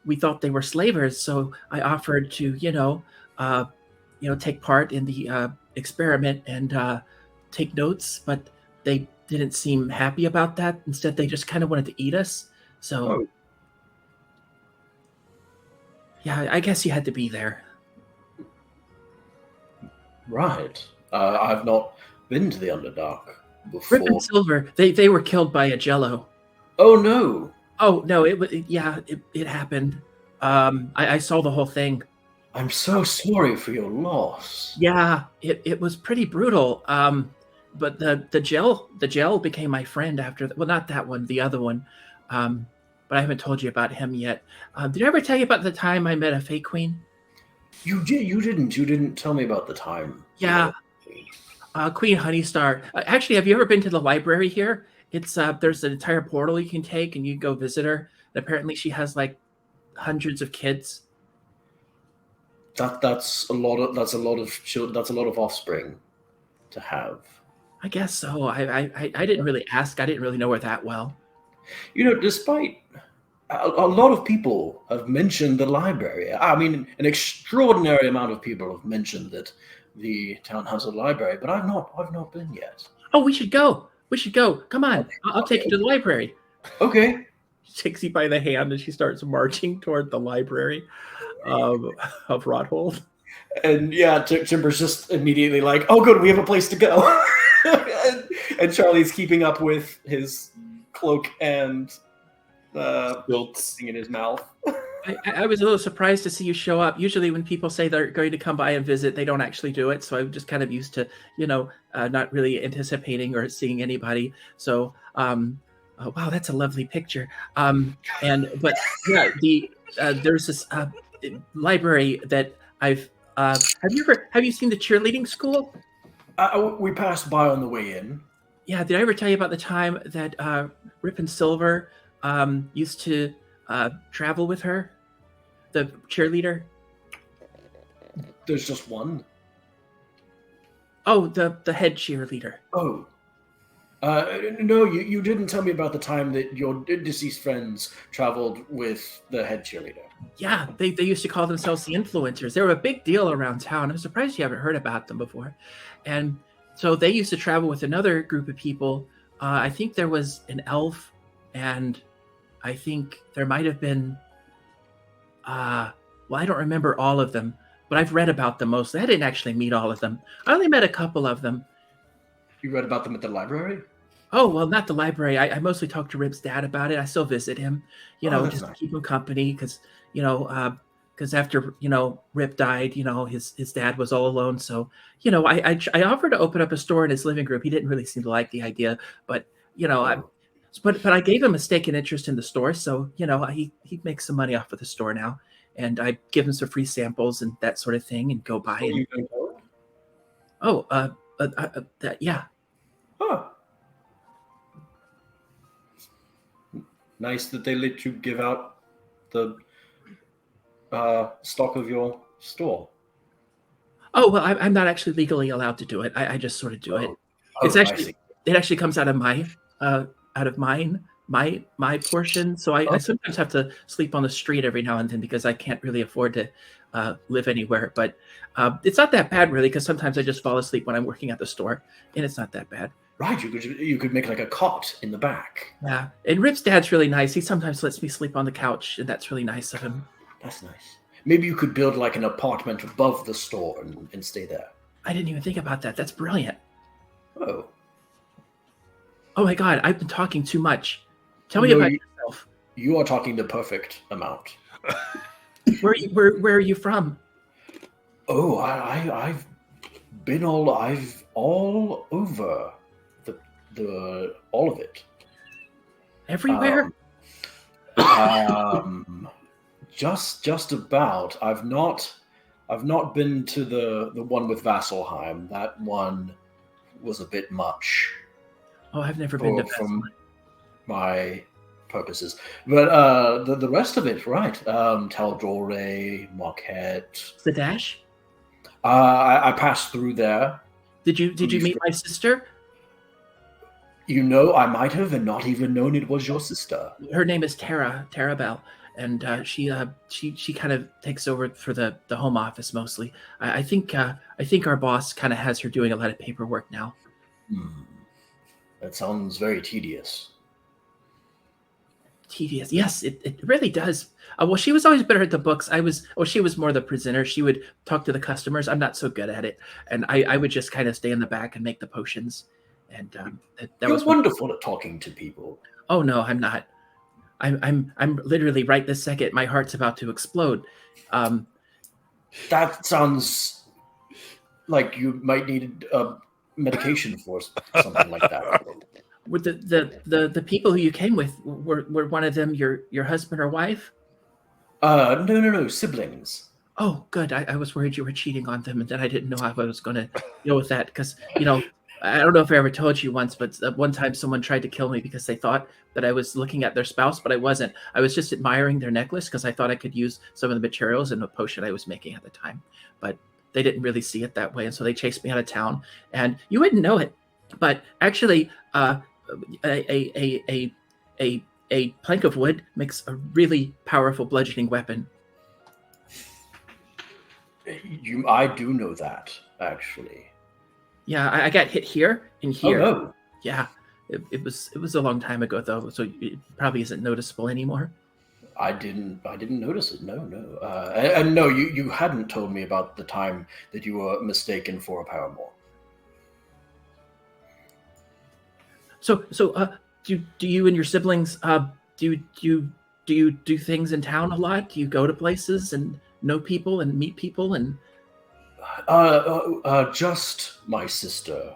[SPEAKER 8] we thought they were slavers. So I offered to, take part in the experiment and take notes, but they didn't seem happy about that. Instead, they just kind of wanted to eat us. So,
[SPEAKER 9] Oh.
[SPEAKER 8] yeah, I guess you had to be there.
[SPEAKER 9] Right. I've not been to the Underdark before.
[SPEAKER 8] Rip and Silver, they were killed by a Jello.
[SPEAKER 9] Oh no!
[SPEAKER 8] Oh no, it happened. I saw the whole thing.
[SPEAKER 9] I'm so sorry for your loss.
[SPEAKER 8] Yeah, it was pretty brutal. But the gel became my friend after. Well, not that one, the other one. But I haven't told you about him yet. Did I ever tell you about the time I met a Fey Queen?
[SPEAKER 9] You did. You didn't. You didn't tell me about the time.
[SPEAKER 8] Yeah. Queen Honeystar. Actually, have you ever been to the library here? It's there's an entire portal you can take, and you go visit her. And apparently, she has like hundreds of kids.
[SPEAKER 9] That's a lot of children. That's a lot of offspring to have.
[SPEAKER 8] I guess so. I didn't really ask. I didn't really know her that well.
[SPEAKER 9] Despite a lot of people have mentioned the library. I mean, an extraordinary amount of people have mentioned that the town has a library, but I've not been yet.
[SPEAKER 8] Oh, we should go. We should go. Come on. I'll take you to the library.
[SPEAKER 9] Okay.
[SPEAKER 3] She takes you by the hand and she starts marching toward the library of Rothold.
[SPEAKER 9] And yeah, Timber's just immediately like, "Oh, good, we have a place to go." and Charlie's keeping up with his cloak and thing in his mouth.
[SPEAKER 8] I was a little surprised to see you show up. Usually when people say they're going to come by and visit, they don't actually do it. So I'm just kind of used to, not really anticipating or seeing anybody. So, wow, that's a lovely picture. But yeah, there's this library that I've, have you seen the cheerleading school?
[SPEAKER 9] We passed by on the way in.
[SPEAKER 8] Yeah, did I ever tell you about the time that Rip and Silver used to travel with her, the cheerleader?
[SPEAKER 9] There's just one.
[SPEAKER 8] Oh, the head cheerleader.
[SPEAKER 9] Oh, no, you didn't tell me about the time that your deceased friends traveled with the head cheerleader.
[SPEAKER 8] Yeah, they used to call themselves the Influencers. They were a big deal around town. I'm surprised you haven't heard about them before. And so they used to travel with another group of people. I think there was an elf, and I think there might have been, I don't remember all of them, but I've read about them mostly. I didn't actually meet all of them. I only met a couple of them.
[SPEAKER 9] You read about them at the library?
[SPEAKER 8] Oh, well, not the library. I mostly talked to Rip's dad about it. I still visit him, just to keep him company because, after, Rip died, his dad was all alone. So, I offered to open up a store in his living room. He didn't really seem to like the idea, but, but I gave him a stake in interest in the store. So, he makes some money off of the store now. And I give him some free samples and that sort of thing and go buy it. Yeah.
[SPEAKER 9] Huh. Nice that they let you give out the stock of your store.
[SPEAKER 8] Oh, well, I'm not actually legally allowed to do it. I just sort of do it. It's actually, it actually comes out of my portion. So I sometimes have to sleep on the street every now and then because I can't really afford to live anywhere. But it's not that bad really, because sometimes I just fall asleep when I'm working at the store, and it's not that bad.
[SPEAKER 9] Right, you could make like a cot in the back.
[SPEAKER 8] Yeah, and Rip's dad's really nice. He sometimes lets me sleep on the couch, and that's really nice of him.
[SPEAKER 9] That's nice. Maybe you could build like an apartment above the store and stay there.
[SPEAKER 8] I didn't even think about that. That's brilliant.
[SPEAKER 9] Oh.
[SPEAKER 8] Oh my God, I've been talking too much. Tell me about yourself.
[SPEAKER 9] You are talking the perfect amount.
[SPEAKER 8] Where are you from?
[SPEAKER 9] Oh, I've been all over the all of it.
[SPEAKER 8] Everywhere?
[SPEAKER 9] Just about. I've not been to the one with Vasselheim. That one was a bit much.
[SPEAKER 8] Oh, I've never been to
[SPEAKER 9] from
[SPEAKER 8] Vasselheim.
[SPEAKER 9] my purposes. But the rest of it, right? Taldore, Marquette.
[SPEAKER 8] Zadash?
[SPEAKER 9] I passed through there.
[SPEAKER 8] Did you meet my sister?
[SPEAKER 9] You know, I might have and not even known it was your sister.
[SPEAKER 8] Her name is Tara Bell, and she kind of takes over for the home office mostly. I think our boss kind of has her doing a lot of paperwork now.
[SPEAKER 9] That sounds very tedious.
[SPEAKER 8] Tedious, yes, it really does. Well, she was always better at the books. She was more the presenter. She would talk to the customers. I'm not so good at it, and I would just kind of stay in the back and make the potions. And that was
[SPEAKER 9] wonderful at talking to people.
[SPEAKER 8] Oh no, I'm not. I'm literally right this second. My heart's about to explode.
[SPEAKER 9] That sounds like you might need a medication for something like that.
[SPEAKER 8] Were the people who you came with, were one of them your husband or wife?
[SPEAKER 9] No, siblings.
[SPEAKER 8] Oh, good. I was worried you were cheating on them, and then I didn't know how I was going to deal with that because I don't know if I ever told you once, but one time someone tried to kill me because they thought that I was looking at their spouse, but I wasn't. I was just admiring their necklace because I thought I could use some of the materials in a potion I was making at the time. But they didn't really see it that way, and so they chased me out of town. And you wouldn't know it, but actually, a plank of wood makes a really powerful bludgeoning weapon.
[SPEAKER 9] I do know that, actually.
[SPEAKER 8] Yeah, I got hit here and here.
[SPEAKER 9] Oh, no.
[SPEAKER 8] Yeah, it was a long time ago though, so it probably isn't noticeable anymore.
[SPEAKER 9] I didn't notice it. No. And no, you hadn't told me about the time that you were mistaken for a paramour.
[SPEAKER 8] So do you and your siblings do you do things in town a lot? Do you go to places and know people and meet people and?
[SPEAKER 9] Just my sister,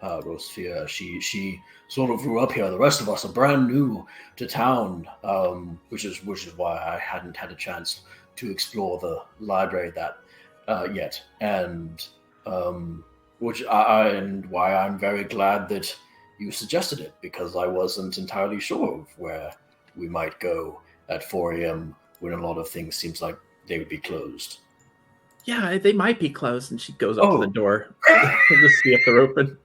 [SPEAKER 9] Rosfia. She sort of grew up here. The rest of us are brand new to town, which is why I hadn't had a chance to explore the library yet, and why I'm very glad that you suggested it, because I wasn't entirely sure of where we might go at 4 a.m. when a lot of things seems like they would be closed.
[SPEAKER 8] Yeah, they might be closed. And she goes up to the door to see if they're open.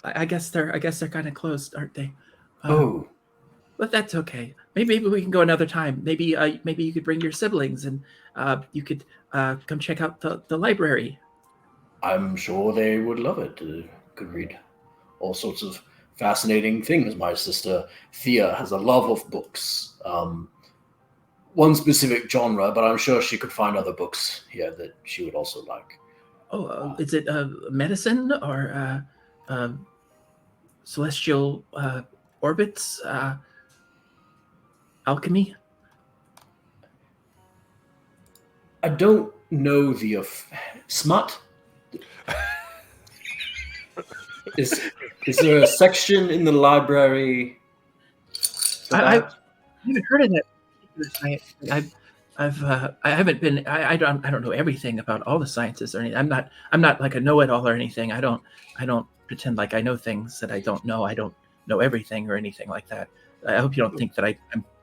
[SPEAKER 8] I guess they're kind of closed, aren't they? But that's okay. Maybe we can go another time. Maybe you could bring your siblings and you could come check out the library.
[SPEAKER 9] I'm sure they would love it. Could read all sorts of fascinating things. My sister Thea has a love of books. One specific genre, but I'm sure she could find other books here that she would also like.
[SPEAKER 8] Is it medicine or celestial orbits? Alchemy?
[SPEAKER 9] I don't know the smut. Is there a section in the library?
[SPEAKER 8] I haven't heard of that. I haven't been. I don't know everything about all the sciences or anything. I'm not like a know-it-all or anything. I don't pretend like I know things that I don't know. I don't know everything or anything like that. I hope you don't think that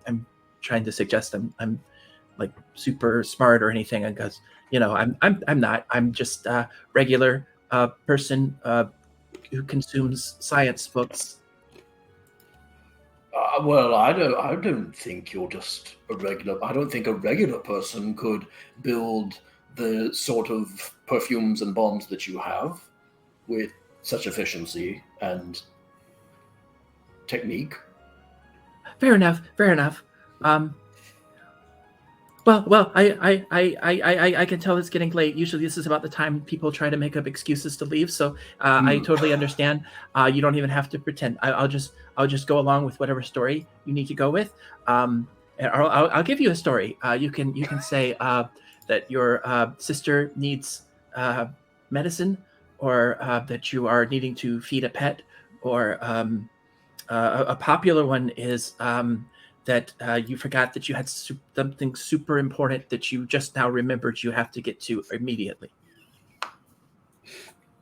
[SPEAKER 8] I'm trying to suggest I'm like super smart or anything, because I'm not. I'm just a regular person who consumes science books.
[SPEAKER 9] Well, I don't think you're just a regular. I don't think a regular person could build the sort of perfumes and bombs that you have with such efficiency and technique.
[SPEAKER 8] Fair enough. Well, I can tell it's getting late. Usually this is about the time people try to make up excuses to leave. So I totally understand. You don't even have to pretend. I'll just go along with whatever story you need to go with. I'll give you a story. You can say that your sister needs medicine, or that you are needing to feed a pet, or a popular one is that you forgot that you had something super important that you just now remembered you have to get to immediately.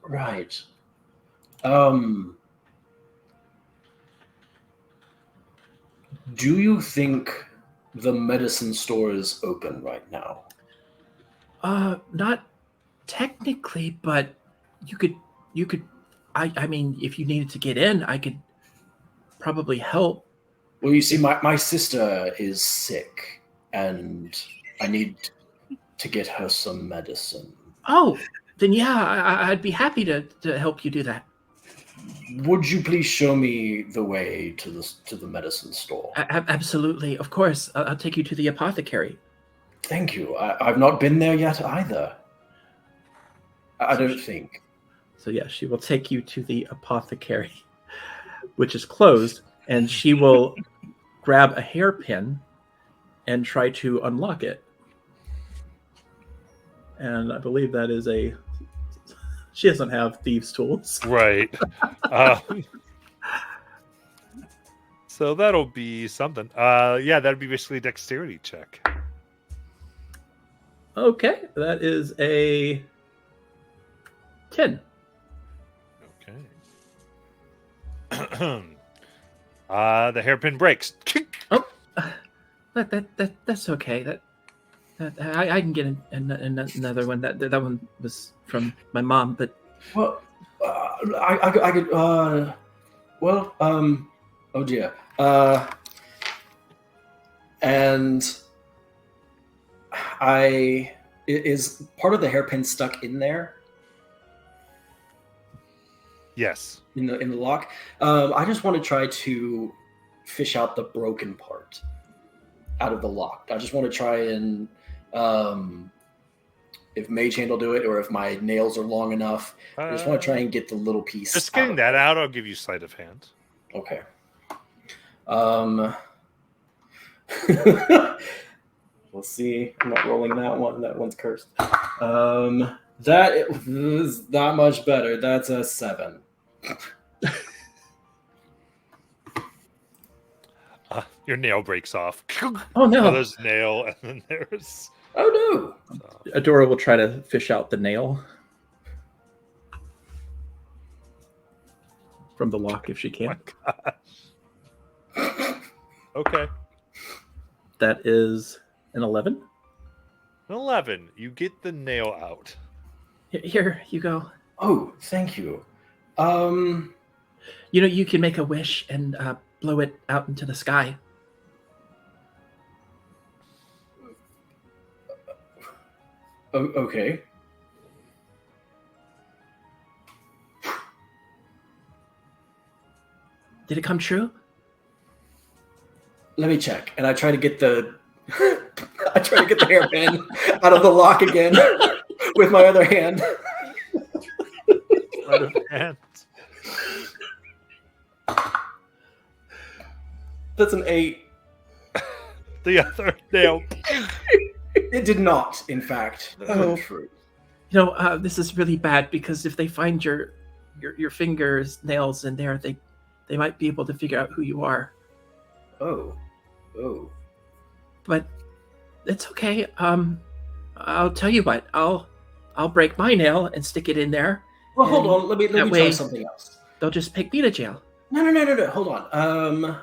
[SPEAKER 9] Right. Do you think the medicine store is open right now?
[SPEAKER 8] Not technically, but you could. I mean, if you needed to get in, I could probably help.
[SPEAKER 9] Well, you see, my sister is sick, and I need to get her some medicine.
[SPEAKER 8] Oh, then yeah, I'd be happy to help you do that.
[SPEAKER 9] Would you please show me the way to the medicine store?
[SPEAKER 8] Absolutely, of course. I'll take you to the apothecary.
[SPEAKER 9] Thank you. I've not been there yet either. I don't think.
[SPEAKER 3] So yeah, she will take you to the apothecary, which is closed, and she will grab a hairpin and try to unlock it. And I believe that is a... She doesn't have thieves' tools.
[SPEAKER 1] Right. So that'll be something. Yeah, that'd be basically a dexterity check.
[SPEAKER 3] Okay, that is a 10.
[SPEAKER 1] Okay. The hairpin breaks.
[SPEAKER 8] Oh, that's okay. That I can get another one. That one was from my mom, but
[SPEAKER 9] Well, I could. Well, oh dear. And is part of the hairpin stuck in there
[SPEAKER 1] Yes.
[SPEAKER 9] in the lock? I just want to try to fish out the broken part out of the lock. I just want to try and if Mage Hand will do it, or if my nails are long enough. I just want to try and get the little piece.
[SPEAKER 1] Just getting that out, I'll give you sleight of hand.
[SPEAKER 9] Okay. Let's see. I'm not rolling that one. That one's cursed. That is not much better. That's a 7.
[SPEAKER 1] Your nail breaks off.
[SPEAKER 8] oh no!
[SPEAKER 1] There's nail, and then there's.
[SPEAKER 9] Oh no!
[SPEAKER 3] Adora will try to fish out the nail from the lock if she can.
[SPEAKER 1] Oh my gosh. Okay.
[SPEAKER 3] That is an 11.
[SPEAKER 1] 11. You get the nail out.
[SPEAKER 8] Here you go.
[SPEAKER 9] Oh, thank you.
[SPEAKER 8] You know, you can make a wish and blow it out into the sky.
[SPEAKER 9] Okay.
[SPEAKER 8] Did it come true?
[SPEAKER 9] Let me check. And I try to get the hairpin out of the lock again with my other hand.
[SPEAKER 1] Sleight of hand.
[SPEAKER 9] That's an 8.
[SPEAKER 1] The other nail.
[SPEAKER 9] It did not, in fact.
[SPEAKER 8] Oh.
[SPEAKER 9] True.
[SPEAKER 8] You know, this is really bad because if they find your fingers, nails in there, they might be able to figure out who you are.
[SPEAKER 9] Oh.
[SPEAKER 8] But it's okay. I'll tell you what. I'll break my nail and stick it in there.
[SPEAKER 9] Well, hold on. Let me
[SPEAKER 8] that
[SPEAKER 9] try
[SPEAKER 8] way-
[SPEAKER 9] something else.
[SPEAKER 8] They'll just take me to jail.
[SPEAKER 9] No. Hold on.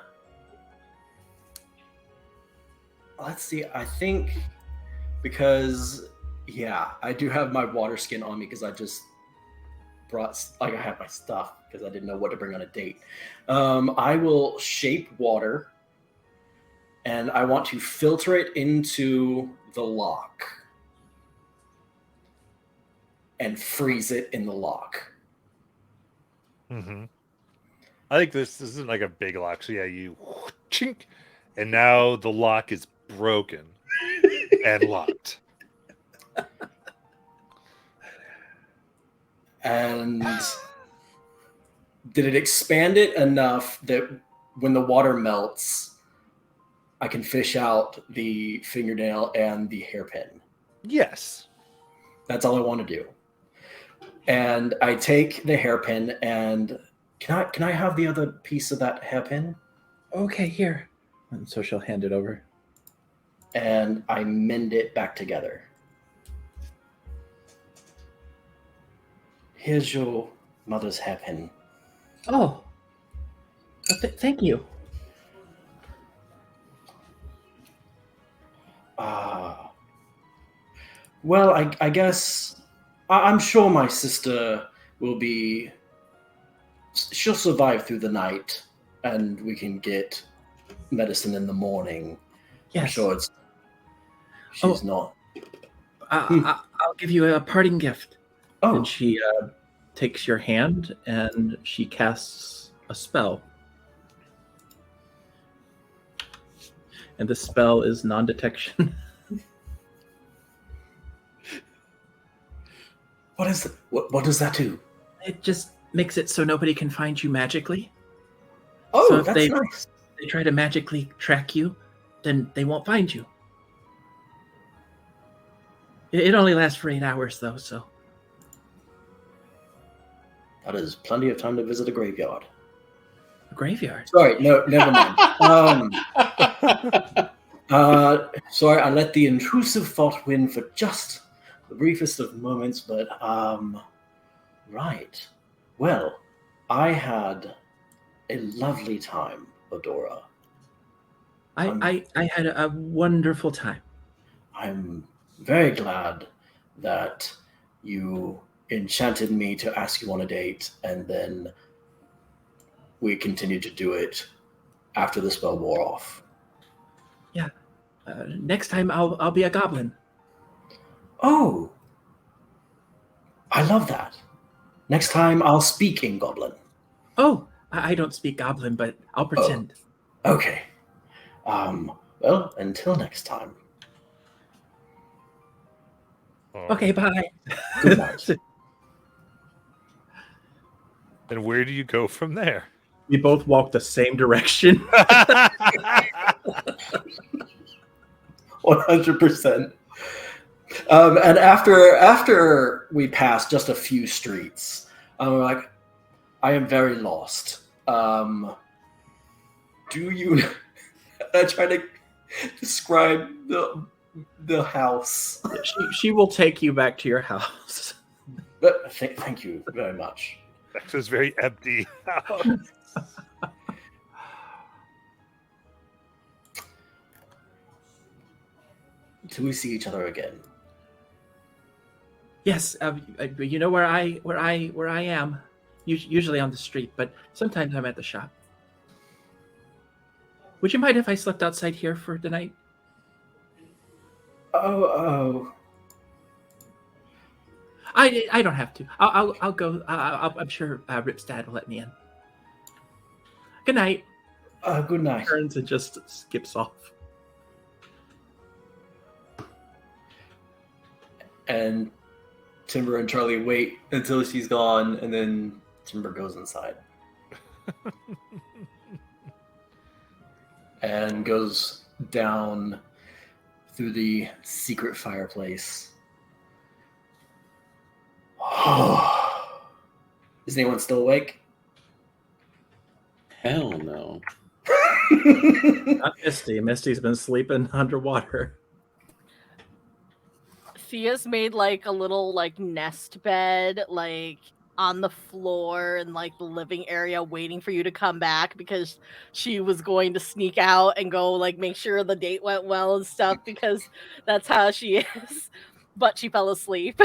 [SPEAKER 9] Let's see. I think because I do have my water skin on me because I just brought I have my stuff because I didn't know what to bring on a date. I will shape water, and I want to filter it into the lock and freeze it in the lock.
[SPEAKER 1] Mm-hmm. I think this isn't like a big lock. So yeah, you chink, and now the lock is broken and locked.
[SPEAKER 9] And did it expand it enough that when the water melts, I can fish out the fingernail and the hairpin?
[SPEAKER 1] Yes.
[SPEAKER 9] That's all I want to do. And I take the hairpin and can I have the other piece of that hairpin?
[SPEAKER 3] Okay, here. And so she'll hand it over.
[SPEAKER 9] And I mend it back together. Here's your mother's hairpin.
[SPEAKER 8] Oh, thank you.
[SPEAKER 9] Well, I guess I'm sure my sister will be. She'll survive through the night, and we can get medicine in the morning.
[SPEAKER 8] Yes.
[SPEAKER 9] I'm sure she's not.
[SPEAKER 8] I'll give you a parting gift.
[SPEAKER 9] Oh,
[SPEAKER 3] And she takes your hand and she casts a spell. And the spell is non-detection.
[SPEAKER 9] what does that do?
[SPEAKER 8] It just makes it so nobody can find you magically.
[SPEAKER 9] Oh,
[SPEAKER 8] So if
[SPEAKER 9] that's
[SPEAKER 8] they-
[SPEAKER 9] nice.
[SPEAKER 8] They try to magically track you, then they won't find you. It only lasts for 8 hours, though, so.
[SPEAKER 9] That is plenty of time to visit a graveyard.
[SPEAKER 8] A graveyard.
[SPEAKER 9] Sorry, no, never mind. Sorry, I let the intrusive thought win for just the briefest of moments, but right. Well, I had a lovely time, Adora.
[SPEAKER 8] I had a wonderful time.
[SPEAKER 9] I'm very glad that you enchanted me to ask you on a date, and then we continued to do it after the spell wore off.
[SPEAKER 8] Next time I'll be a goblin.
[SPEAKER 9] Oh, I love that. Next time I'll speak in Goblin.
[SPEAKER 8] Oh, I don't speak goblin, but I'll pretend.
[SPEAKER 9] Okay. Well, until next time.
[SPEAKER 8] Okay, bye.
[SPEAKER 9] Good night.
[SPEAKER 1] And where do you go from there?
[SPEAKER 3] We both walk the same direction.
[SPEAKER 9] 100%. And after we pass just a few streets, I'm like, I am very lost. Do you? I try to describe the house.
[SPEAKER 3] she will take you back to your house.
[SPEAKER 9] But thank you very much.
[SPEAKER 1] That was very empty.
[SPEAKER 9] Till we see each other again.
[SPEAKER 8] Yes, you know where I am. Usually on the street, but sometimes I'm at the shop. Would you mind if I slept outside here for the night?
[SPEAKER 9] Oh.
[SPEAKER 8] I don't have to. I'll go. I'm sure Ripstad will let me in. Good night.
[SPEAKER 9] Good night.
[SPEAKER 3] Turns and just skips off.
[SPEAKER 9] And Timber and Charlie wait until she's gone, and then Timber goes inside. And goes down through the secret fireplace. Is anyone still awake?
[SPEAKER 4] Hell no.
[SPEAKER 3] Not Misty. Misty's been sleeping underwater.
[SPEAKER 5] Thea's made like a little like nest bed like on the floor in like the living area waiting for you to come back because she was going to sneak out and go like make sure the date went well and stuff because that's how she is. But she fell asleep.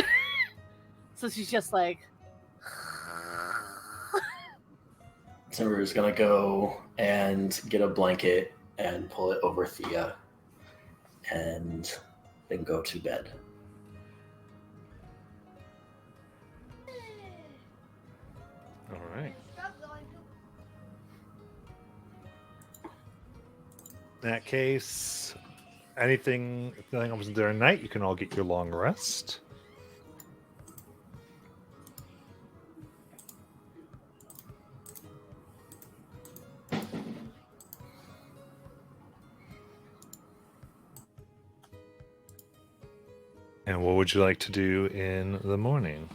[SPEAKER 5] So she's just like
[SPEAKER 9] Timber is gonna go and get a blanket and pull it over Thea and then go to bed.
[SPEAKER 1] All right. In that case, if nothing happens during the night, you can all get your long rest. And what would you like to do in the morning?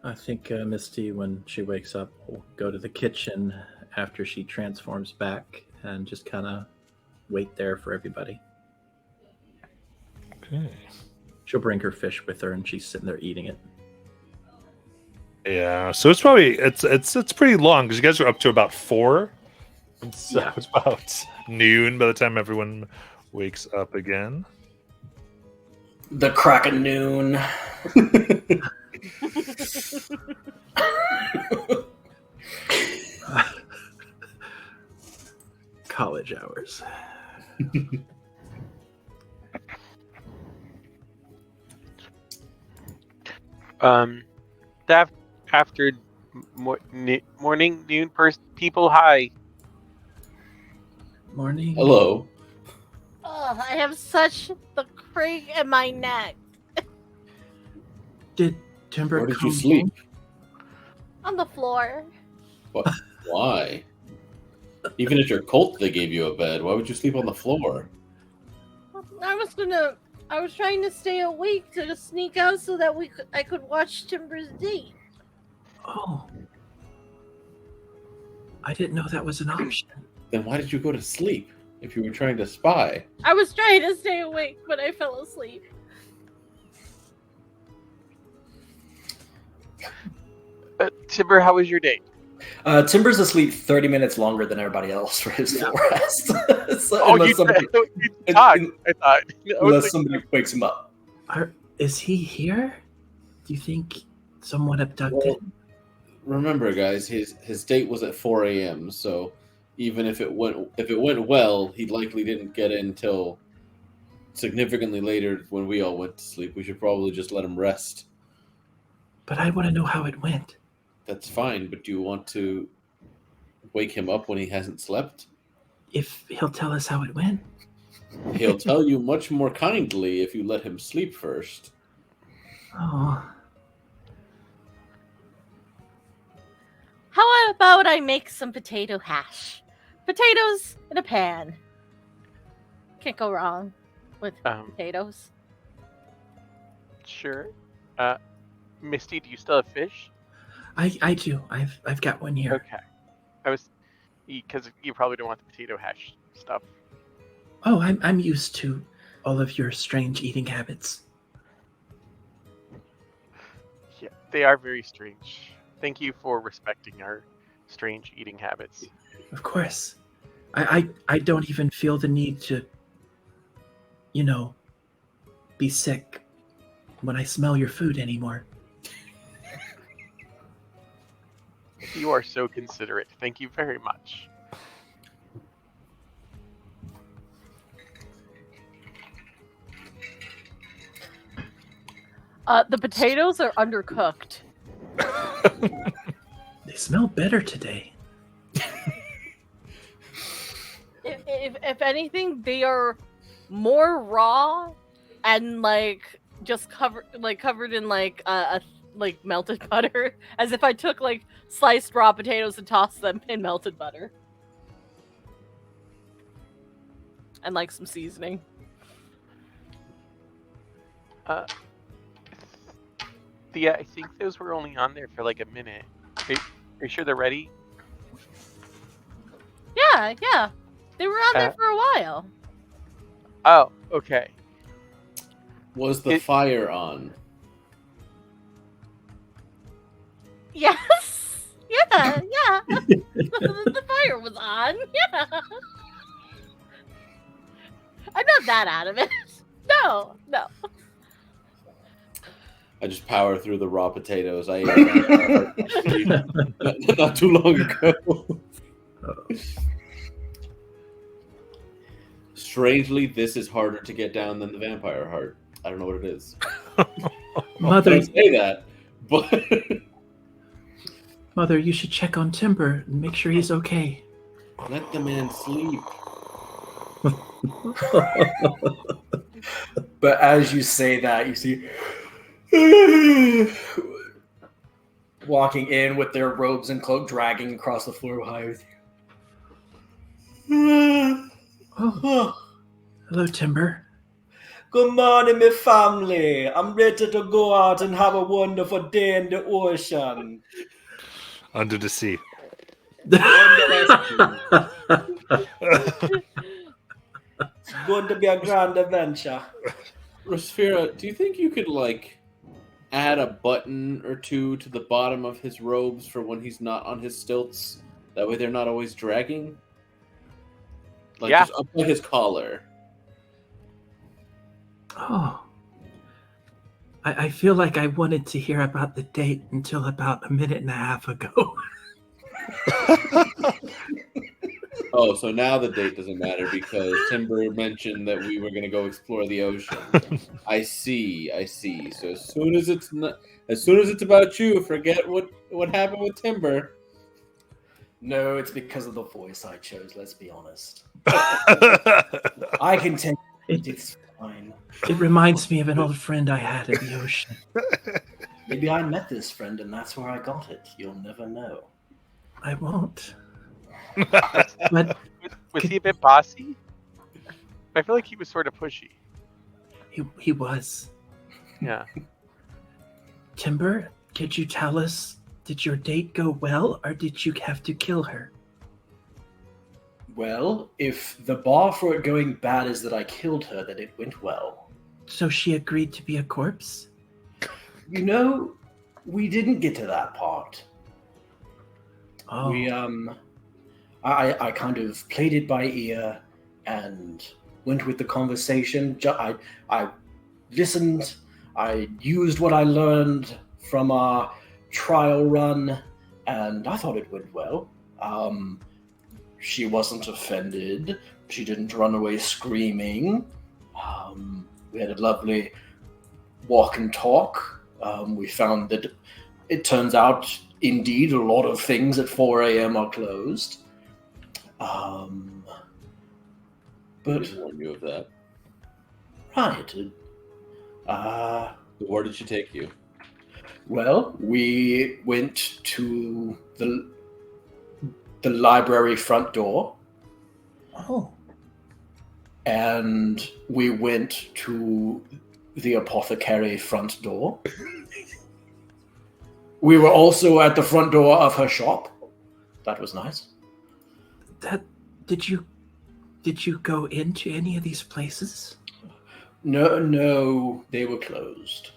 [SPEAKER 3] I think Misty, when she wakes up, will go to the kitchen after she transforms back and just kind of wait there for everybody.
[SPEAKER 1] Okay.
[SPEAKER 3] She'll bring her fish with her, and she's sitting there eating it.
[SPEAKER 1] Yeah, so it's probably it's pretty long because you guys are up to about 4. And so
[SPEAKER 3] Yeah.
[SPEAKER 1] it's about noon by the time everyone wakes up again.
[SPEAKER 9] The crack of noon.
[SPEAKER 3] College hours.
[SPEAKER 2] After morning, noon, people, hi.
[SPEAKER 8] Morning.
[SPEAKER 4] Hello.
[SPEAKER 5] Oh, I have such the crank in my neck.
[SPEAKER 8] Did Timber
[SPEAKER 4] Where did
[SPEAKER 8] come
[SPEAKER 4] you sleep?
[SPEAKER 8] home?
[SPEAKER 5] On the floor.
[SPEAKER 4] Why? Even at your cult, they gave you a bed. Why would you sleep on the floor?
[SPEAKER 5] I was trying to stay awake to just sneak out so that I could watch Timber's date.
[SPEAKER 8] Oh. I didn't know that was an option.
[SPEAKER 4] Then why did you go to sleep if you were trying to spy?
[SPEAKER 5] I was trying to stay awake, but I fell asleep.
[SPEAKER 2] Timber, how was your date?
[SPEAKER 9] Timber's asleep 30 minutes longer than everybody else for his full rest. So
[SPEAKER 2] Oh,
[SPEAKER 9] unless
[SPEAKER 2] you
[SPEAKER 9] somebody,
[SPEAKER 2] talked. I thought. I was
[SPEAKER 9] unless
[SPEAKER 2] like,
[SPEAKER 9] somebody wakes him up.
[SPEAKER 8] Is he here? Do you think someone abducted
[SPEAKER 4] Well,
[SPEAKER 8] him?
[SPEAKER 4] remember, guys, his date was at 4 a.m. So even if it went well, he likely didn't get in till significantly later when we all went to sleep. We should probably just let him rest.
[SPEAKER 8] But I want to know how it went.
[SPEAKER 4] That's fine, but do you want to wake him up when he hasn't slept?
[SPEAKER 8] If he'll tell us how it went.
[SPEAKER 4] He'll tell you much more kindly if you let him sleep first.
[SPEAKER 8] Oh.
[SPEAKER 5] How about I make some potato hash? Potatoes in a pan. Can't go wrong with potatoes.
[SPEAKER 2] Sure. Misty, do you still have fish?
[SPEAKER 8] I do. I've got one here.
[SPEAKER 2] Okay. I was, because you probably don't want the potato hash stuff.
[SPEAKER 8] Oh, I'm used to all of your strange eating habits.
[SPEAKER 2] Yeah, they are very strange. Thank you for respecting our strange eating habits.
[SPEAKER 8] Of course. I don't even feel the need to, be sick when I smell your food anymore.
[SPEAKER 2] You are so considerate. Thank you very much.
[SPEAKER 5] The potatoes are undercooked.
[SPEAKER 8] They smell better today.
[SPEAKER 5] If anything, they are more raw and just covered in a melted butter, as if I took sliced raw potatoes and tossed them in melted butter and some seasoning.
[SPEAKER 2] Yeah, I think those were only on there for a minute. Are you sure they're ready?
[SPEAKER 5] Yeah. They were on there for a while.
[SPEAKER 2] Oh, okay.
[SPEAKER 4] Was the fire on?
[SPEAKER 5] Yes. Yeah. The fire was on. Yeah. I'm not that out of it. No.
[SPEAKER 4] I just power through the raw potatoes. I ate them not too long ago. Strangely, this is harder to get down than the vampire heart. I don't know what it is.
[SPEAKER 8] Mother,
[SPEAKER 4] Don't say that, but
[SPEAKER 8] Mother, you should check on Timber and make sure he's okay.
[SPEAKER 4] let the man sleep.
[SPEAKER 9] But as you say that, you see walking in with their robes and cloak, dragging across the floor behind you.
[SPEAKER 8] Oh, hello, Timber.
[SPEAKER 9] Good morning, my family. I'm ready to go out and have a wonderful day in the ocean.
[SPEAKER 1] Under the sea.
[SPEAKER 9] It's going to be a grand adventure.
[SPEAKER 4] Rosfira, do you think you could add a button or two to the bottom of his robes for when he's not on his stilts? That way they're not always dragging?
[SPEAKER 2] Yeah.
[SPEAKER 4] Just up by his collar.
[SPEAKER 8] Oh. I feel like I wanted to hear about the date until about a minute and a half ago.
[SPEAKER 4] Oh, so now the date doesn't matter because Timber mentioned that we were going to go explore the ocean. I see. So as soon as it's about you, forget what happened with Timber.
[SPEAKER 9] No, it's because of the voice I chose, let's be honest. I can take it. It's fine.
[SPEAKER 8] It reminds me of an old friend I had in the ocean.
[SPEAKER 9] Maybe I met this friend and that's where I got it. You'll never know.
[SPEAKER 8] I won't. But
[SPEAKER 2] Was he a bit bossy? I feel like he was sort of pushy.
[SPEAKER 8] he was.
[SPEAKER 2] Yeah.
[SPEAKER 8] Timber, could you tell us, did your date go well, or did you have to kill her?
[SPEAKER 9] Well, if the bar for it going bad is that I killed her, then it went well.
[SPEAKER 8] So she agreed to be a corpse?
[SPEAKER 9] You know, we didn't get to that part.
[SPEAKER 8] Oh.
[SPEAKER 9] We I kind of played it by ear and went with the conversation. I listened. I used what I learned from our trial run, and I thought it went well. She wasn't offended. She didn't run away screaming. We had a lovely walk and talk. We found that it turns out, indeed, a lot of things at 4 a.m. are closed. But
[SPEAKER 4] I warned you of that.
[SPEAKER 9] right.
[SPEAKER 4] Where did she take you?
[SPEAKER 9] Well, we went to the library front door.
[SPEAKER 8] Oh.
[SPEAKER 9] And we went to the apothecary front door. We were also at the front door of her shop. That was nice.
[SPEAKER 8] Did you go into any of these places?
[SPEAKER 9] No, they were closed.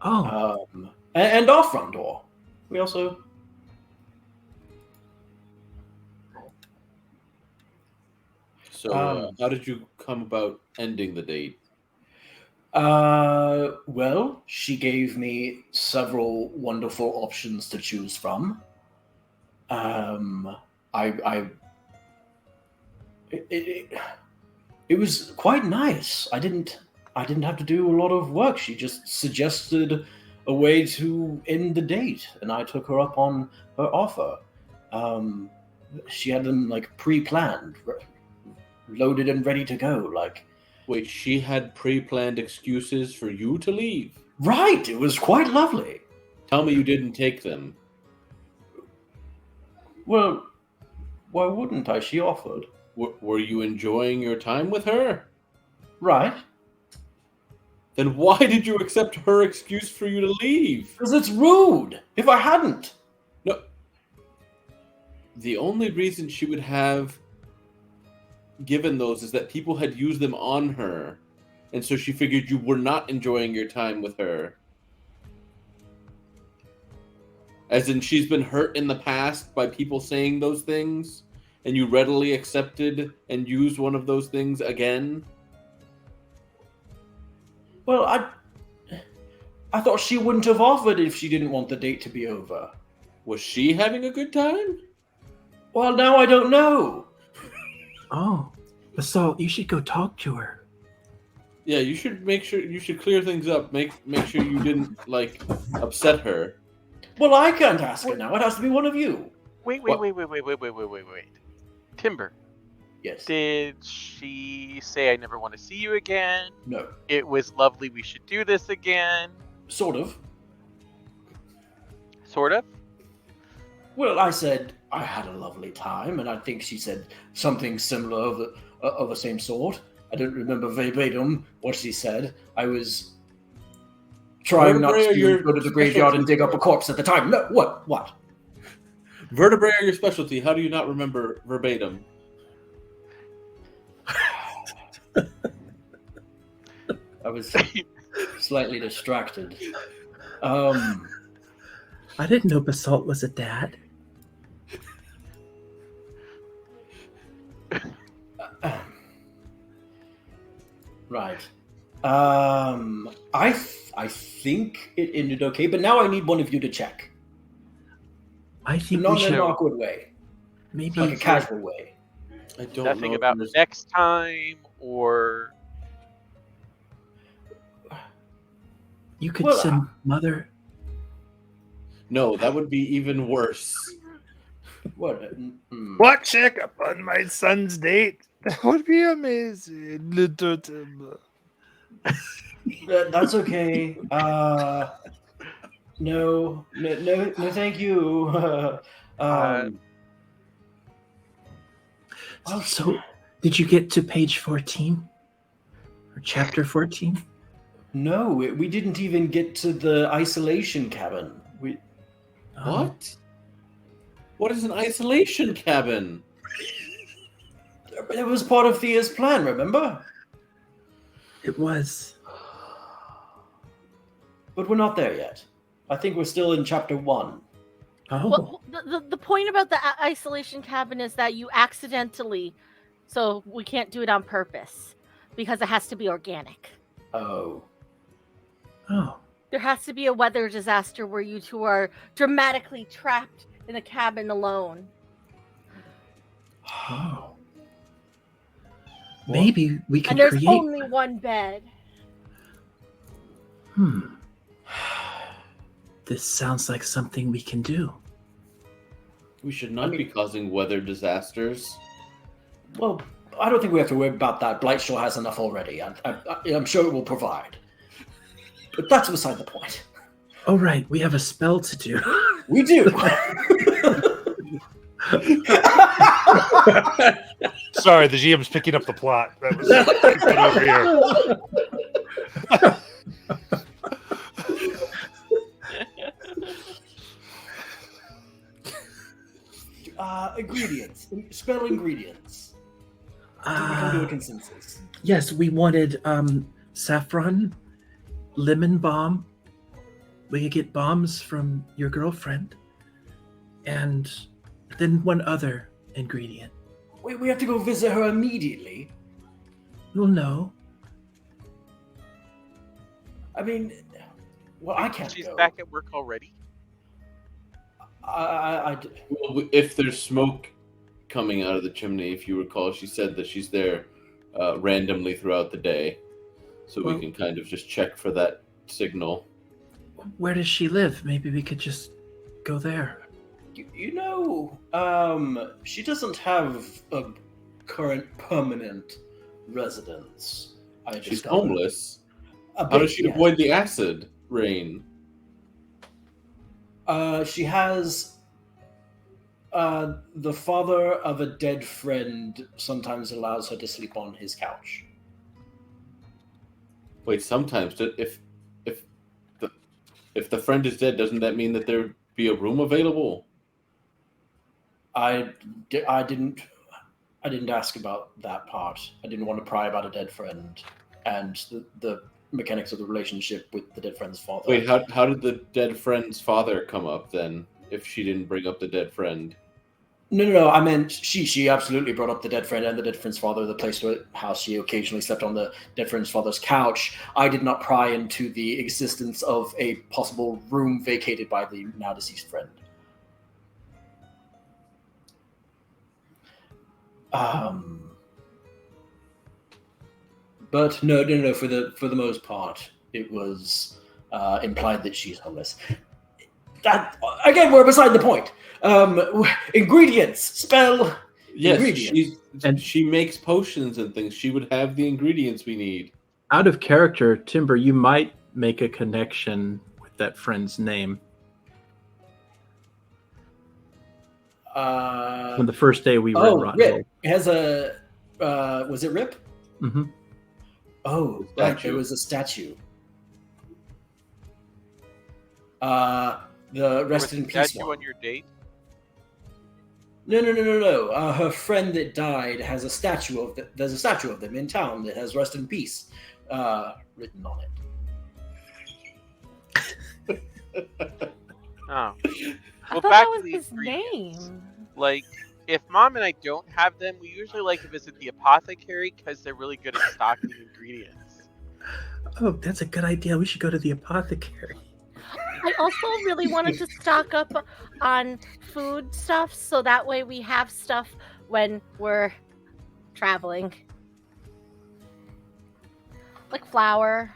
[SPEAKER 8] Oh.
[SPEAKER 9] And our front door. We also.
[SPEAKER 4] So how did you come about ending the date?
[SPEAKER 9] Well, she gave me several wonderful options to choose from. It was quite nice. I didn't have to do a lot of work. She just suggested a way to end the date, and I took her up on her offer. She had them pre-planned, loaded and ready to go.
[SPEAKER 4] Wait, she had pre-planned excuses for you to leave?
[SPEAKER 9] Right, it was quite lovely.
[SPEAKER 4] Tell me you didn't take them.
[SPEAKER 9] Well, why wouldn't I? She offered.
[SPEAKER 4] Were you enjoying your time with her?
[SPEAKER 9] Right.
[SPEAKER 4] Then why did you accept her excuse for you to leave?
[SPEAKER 9] Because it's rude. If I hadn't.
[SPEAKER 4] No. The only reason she would have given those is that people had used them on her, and so she figured you were not enjoying your time with her. As in, she's been hurt in the past by people saying those things, and you readily accepted and used one of those things again?
[SPEAKER 9] Well, I thought she wouldn't have offered if she didn't want the date to be over.
[SPEAKER 4] Was she having a good time?
[SPEAKER 9] Well, now I don't know.
[SPEAKER 8] Oh. Basalt, you should go talk to her.
[SPEAKER 4] Yeah, you should clear things up. Make sure you didn't upset her.
[SPEAKER 9] Well, I can't ask her now. It has to be one of you.
[SPEAKER 2] Wait. Timber,
[SPEAKER 9] Yes.
[SPEAKER 2] did she say I never want to see you again?
[SPEAKER 9] No.
[SPEAKER 2] It was lovely, we should do this again?
[SPEAKER 9] Sort of.
[SPEAKER 2] Sort of?
[SPEAKER 9] Well, I said I had a lovely time, and I think she said something similar of the same sort. I don't remember verbatim what she said. I was trying not
[SPEAKER 4] Vertebrae are
[SPEAKER 9] to
[SPEAKER 4] your
[SPEAKER 9] go to the graveyard and dig up a corpse at the time. No, what?
[SPEAKER 4] Vertebrae are your specialty. How do you not remember verbatim?
[SPEAKER 9] I was slightly distracted.
[SPEAKER 8] I didn't know Basalt was a dad.
[SPEAKER 9] Right. I think it ended okay, but now I need one of you to check.
[SPEAKER 8] I think
[SPEAKER 9] Not
[SPEAKER 8] we
[SPEAKER 9] in an
[SPEAKER 8] should
[SPEAKER 9] awkward way,
[SPEAKER 8] maybe
[SPEAKER 9] like a casual way.
[SPEAKER 4] I don't
[SPEAKER 2] Nothing
[SPEAKER 4] know.
[SPEAKER 2] about next time, or
[SPEAKER 8] you could
[SPEAKER 9] Well,
[SPEAKER 8] send Mother.
[SPEAKER 4] No, that would be even worse.
[SPEAKER 9] What?
[SPEAKER 1] What check upon my son's date? That would be amazing, little Timber.
[SPEAKER 9] That's okay. No, thank you.
[SPEAKER 8] So, did you get to page 14 or chapter 14?
[SPEAKER 9] No, we didn't even get to the isolation cabin.
[SPEAKER 4] What? What is an isolation cabin?
[SPEAKER 9] It was part of Thea's plan, remember?
[SPEAKER 8] It was.
[SPEAKER 9] But we're not there yet. I think we're still in chapter 1.
[SPEAKER 8] Oh,
[SPEAKER 5] Well, the point about the isolation cabin is that you accidentally, so we can't do it on purpose because it has to be organic.
[SPEAKER 9] Oh.
[SPEAKER 5] There has to be a weather disaster where you two are dramatically trapped in a cabin alone.
[SPEAKER 8] Oh. Maybe we can
[SPEAKER 5] And there's
[SPEAKER 8] create.
[SPEAKER 5] only one bed.
[SPEAKER 8] This sounds like something we can do.
[SPEAKER 4] We should not be causing weather disasters.
[SPEAKER 9] Well, I don't think we have to worry about that. Blightshore has enough already. I'm sure it will provide. But that's beside the point.
[SPEAKER 8] Oh, right. We have a spell to do.
[SPEAKER 9] We do.
[SPEAKER 1] Sorry, the GM's picking up the plot. That was over here.
[SPEAKER 9] Ingredients. Spell ingredients. Did we come to a consensus?
[SPEAKER 8] Yes, we wanted saffron, lemon balm. We could get bombs from your girlfriend. And then one other ingredient.
[SPEAKER 9] Wait, we have to go visit her immediately?
[SPEAKER 8] Well, no.
[SPEAKER 9] I mean, well, I can't
[SPEAKER 2] she's
[SPEAKER 9] go.
[SPEAKER 2] back at work already.
[SPEAKER 9] I
[SPEAKER 4] Well, if there's smoke coming out of the chimney, if you recall, she said that she's there randomly throughout the day. So we can kind of just check for that signal.
[SPEAKER 8] Where does she live? Maybe we could just go there.
[SPEAKER 9] You know, she doesn't have a current permanent residence.
[SPEAKER 4] She's homeless.
[SPEAKER 9] A
[SPEAKER 4] How
[SPEAKER 9] bit,
[SPEAKER 4] does she
[SPEAKER 9] yes.
[SPEAKER 4] avoid the acid rain?
[SPEAKER 9] She has the father of a dead friend sometimes allows her to sleep on his couch.
[SPEAKER 4] Wait, sometimes if the friend is dead, doesn't that mean that there would be a room available?
[SPEAKER 9] I didn't ask about that part. I didn't want to pry about a dead friend and the mechanics of the relationship with the dead friend's father.
[SPEAKER 4] Wait, how did the dead friend's father come up then? If she didn't bring up the dead friend?
[SPEAKER 9] No. I meant she absolutely brought up the dead friend and the dead friend's father, the place where how she occasionally slept on the dead friend's father's couch. I did not pry into the existence of a possible room vacated by the now deceased friend. But no. For the most part, it was implied that she's homeless. That again, we're beside the point. Ingredients, spell.
[SPEAKER 4] Yes,
[SPEAKER 9] ingredients.
[SPEAKER 4] she makes potions and things. She would have the ingredients we need.
[SPEAKER 3] Out of character, Timber, you might make a connection with that friend's name. From the first day we were in
[SPEAKER 9] Oh,
[SPEAKER 3] Rotten
[SPEAKER 9] Rip.
[SPEAKER 3] Hole.
[SPEAKER 9] It has a. Was it Rip?
[SPEAKER 3] Mm-hmm.
[SPEAKER 9] Oh, right.
[SPEAKER 4] Statue.
[SPEAKER 9] There was a statue. The rest in peace
[SPEAKER 2] Statue
[SPEAKER 9] one.
[SPEAKER 2] on your date?
[SPEAKER 9] No. Her friend that died has a statue of there's a statue of them in town that has "Rest in Peace" written on it.
[SPEAKER 2] Oh.
[SPEAKER 5] I
[SPEAKER 2] Well,
[SPEAKER 5] thought
[SPEAKER 2] back
[SPEAKER 5] that
[SPEAKER 2] to
[SPEAKER 5] was
[SPEAKER 2] the
[SPEAKER 5] his
[SPEAKER 2] ingredients.
[SPEAKER 5] name.
[SPEAKER 2] Like, if Mom and I don't have them, we usually like to visit the apothecary because they're really good at stocking ingredients.
[SPEAKER 8] Oh, that's a good idea. We should go to the apothecary.
[SPEAKER 5] I also really wanted to stock up on food stuff so that way we have stuff when we're traveling. Like flour.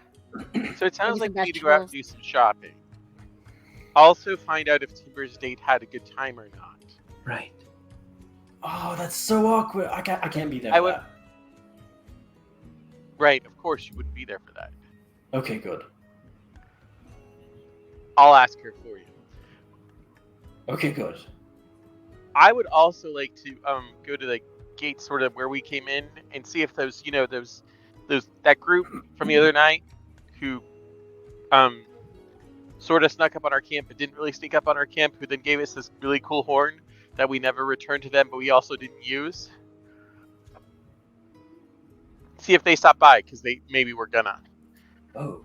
[SPEAKER 2] So it sounds
[SPEAKER 5] Maybe
[SPEAKER 2] like
[SPEAKER 5] some
[SPEAKER 2] we need to go out and
[SPEAKER 5] vegetables.
[SPEAKER 2] do some shopping. Also find out if Timber's date had a good time or not.
[SPEAKER 8] Right.
[SPEAKER 9] Oh, that's so awkward. I can't be there.
[SPEAKER 2] I
[SPEAKER 9] for
[SPEAKER 2] would-
[SPEAKER 9] that.
[SPEAKER 2] Right, of course you wouldn't be there for that.
[SPEAKER 9] Okay, good.
[SPEAKER 2] I'll ask her for you.
[SPEAKER 9] Okay, good.
[SPEAKER 2] I would also like to go to the gate sort of where we came in and see if those that group from the other night who sort of snuck up on our camp but didn't really sneak up on our camp, who then gave us this really cool horn that we never returned to them but we also didn't use. See if they stop by, because they maybe were gonna.
[SPEAKER 9] Oh,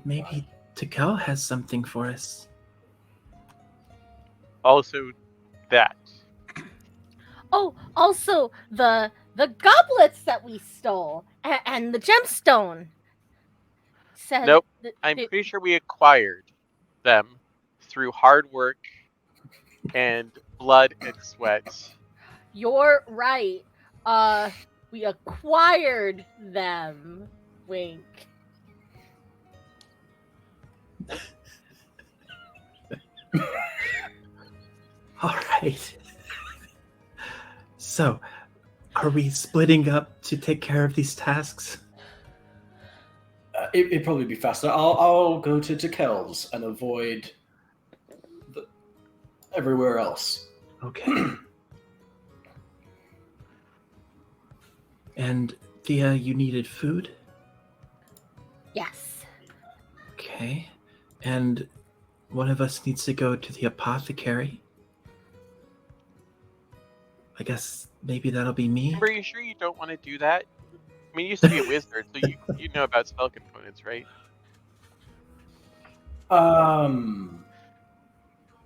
[SPEAKER 8] Maybe Tekel has something for us.
[SPEAKER 2] Also that.
[SPEAKER 5] Oh, also the goblets that we stole and the gemstone. Said
[SPEAKER 2] Nope,
[SPEAKER 5] that
[SPEAKER 2] I'm
[SPEAKER 5] they-
[SPEAKER 2] pretty sure we acquired them through hard work and blood and sweat.
[SPEAKER 5] You're right. We acquired them. Wink.
[SPEAKER 8] All right. So, are we splitting up to take care of these tasks?
[SPEAKER 9] it'd probably be faster. I'll go to Kells and avoid everywhere else.
[SPEAKER 8] Okay. And Thea, you needed food?
[SPEAKER 5] Yes.
[SPEAKER 8] Okay. And one of us needs to go to the apothecary. I guess maybe that'll be me.
[SPEAKER 2] Are you sure you don't want to do that? I mean, you used to be a wizard, so you know about spell components, right?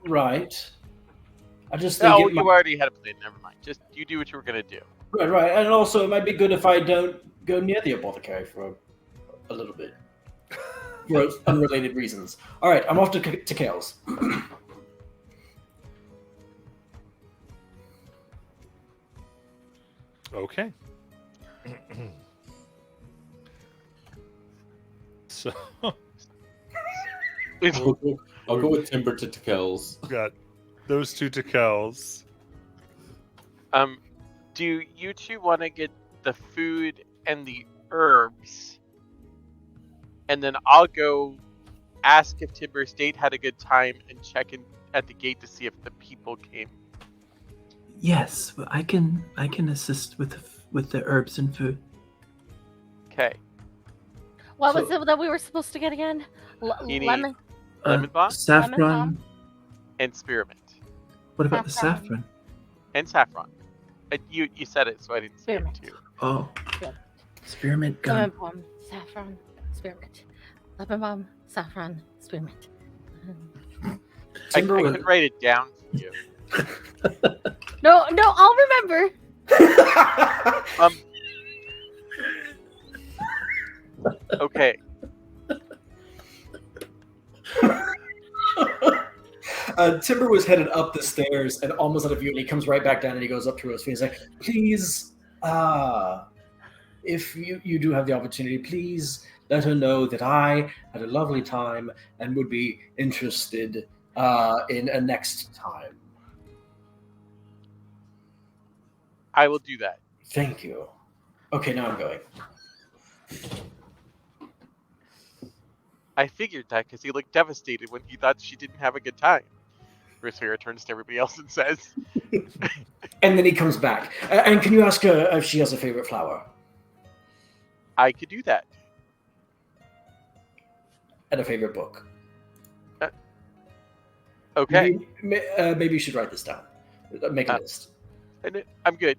[SPEAKER 9] Right. I just think
[SPEAKER 2] No,
[SPEAKER 9] it
[SPEAKER 2] you
[SPEAKER 9] might-
[SPEAKER 2] already had a plan. Never mind. Just you do what you were gonna do.
[SPEAKER 9] right, and also it might be good if I don't go near the apothecary for a little bit, for unrelated reasons. All right, I'm off to Kells.
[SPEAKER 1] Okay. So
[SPEAKER 4] I'll go with Timber to Tekel's.
[SPEAKER 1] got those two Tekels.
[SPEAKER 2] Do you two want to get the food and the herbs, and then I'll go ask if Timber's date had a good time and check in at the gate to see if the people came.
[SPEAKER 8] Yes, I can assist with the herbs and food.
[SPEAKER 2] Okay.
[SPEAKER 5] What
[SPEAKER 9] So-
[SPEAKER 5] was it that we were supposed to get again?
[SPEAKER 2] You need-
[SPEAKER 5] Lemon.
[SPEAKER 2] Lemon balm?
[SPEAKER 8] Saffron.
[SPEAKER 5] Lemon balm.
[SPEAKER 2] And spearmint
[SPEAKER 8] What about the
[SPEAKER 5] Saffron.
[SPEAKER 8] saffron?
[SPEAKER 2] and saffron. You said it, so I didn't say it
[SPEAKER 5] Spearmint.
[SPEAKER 2] too.
[SPEAKER 8] Oh,
[SPEAKER 5] Good.
[SPEAKER 8] spearmint
[SPEAKER 5] Lemon
[SPEAKER 8] gum.
[SPEAKER 5] balm. Saffron. Spearmint. Lemon balm. Saffron. Spearmint.
[SPEAKER 2] I
[SPEAKER 9] Timber was-
[SPEAKER 2] could write it down for you.
[SPEAKER 5] No, I'll remember.
[SPEAKER 2] Okay.
[SPEAKER 9] Timber was headed up the stairs and almost out of view, and he comes right back down and he goes up to us. He's like, "Please, if you do have the opportunity, please let her know that I had a lovely time and would be interested in a next time."
[SPEAKER 2] I will do that.
[SPEAKER 9] Thank you. Okay, now I'm going.
[SPEAKER 2] I figured that because he looked devastated when he thought she didn't have a good time. Rosfira turns to everybody else and says,
[SPEAKER 9] And then he comes back. And can you ask her if she has a favorite flower?
[SPEAKER 2] I could do that.
[SPEAKER 9] And a favorite book?
[SPEAKER 2] Okay.
[SPEAKER 9] Maybe you should write this down. Make a list.
[SPEAKER 2] I'm good.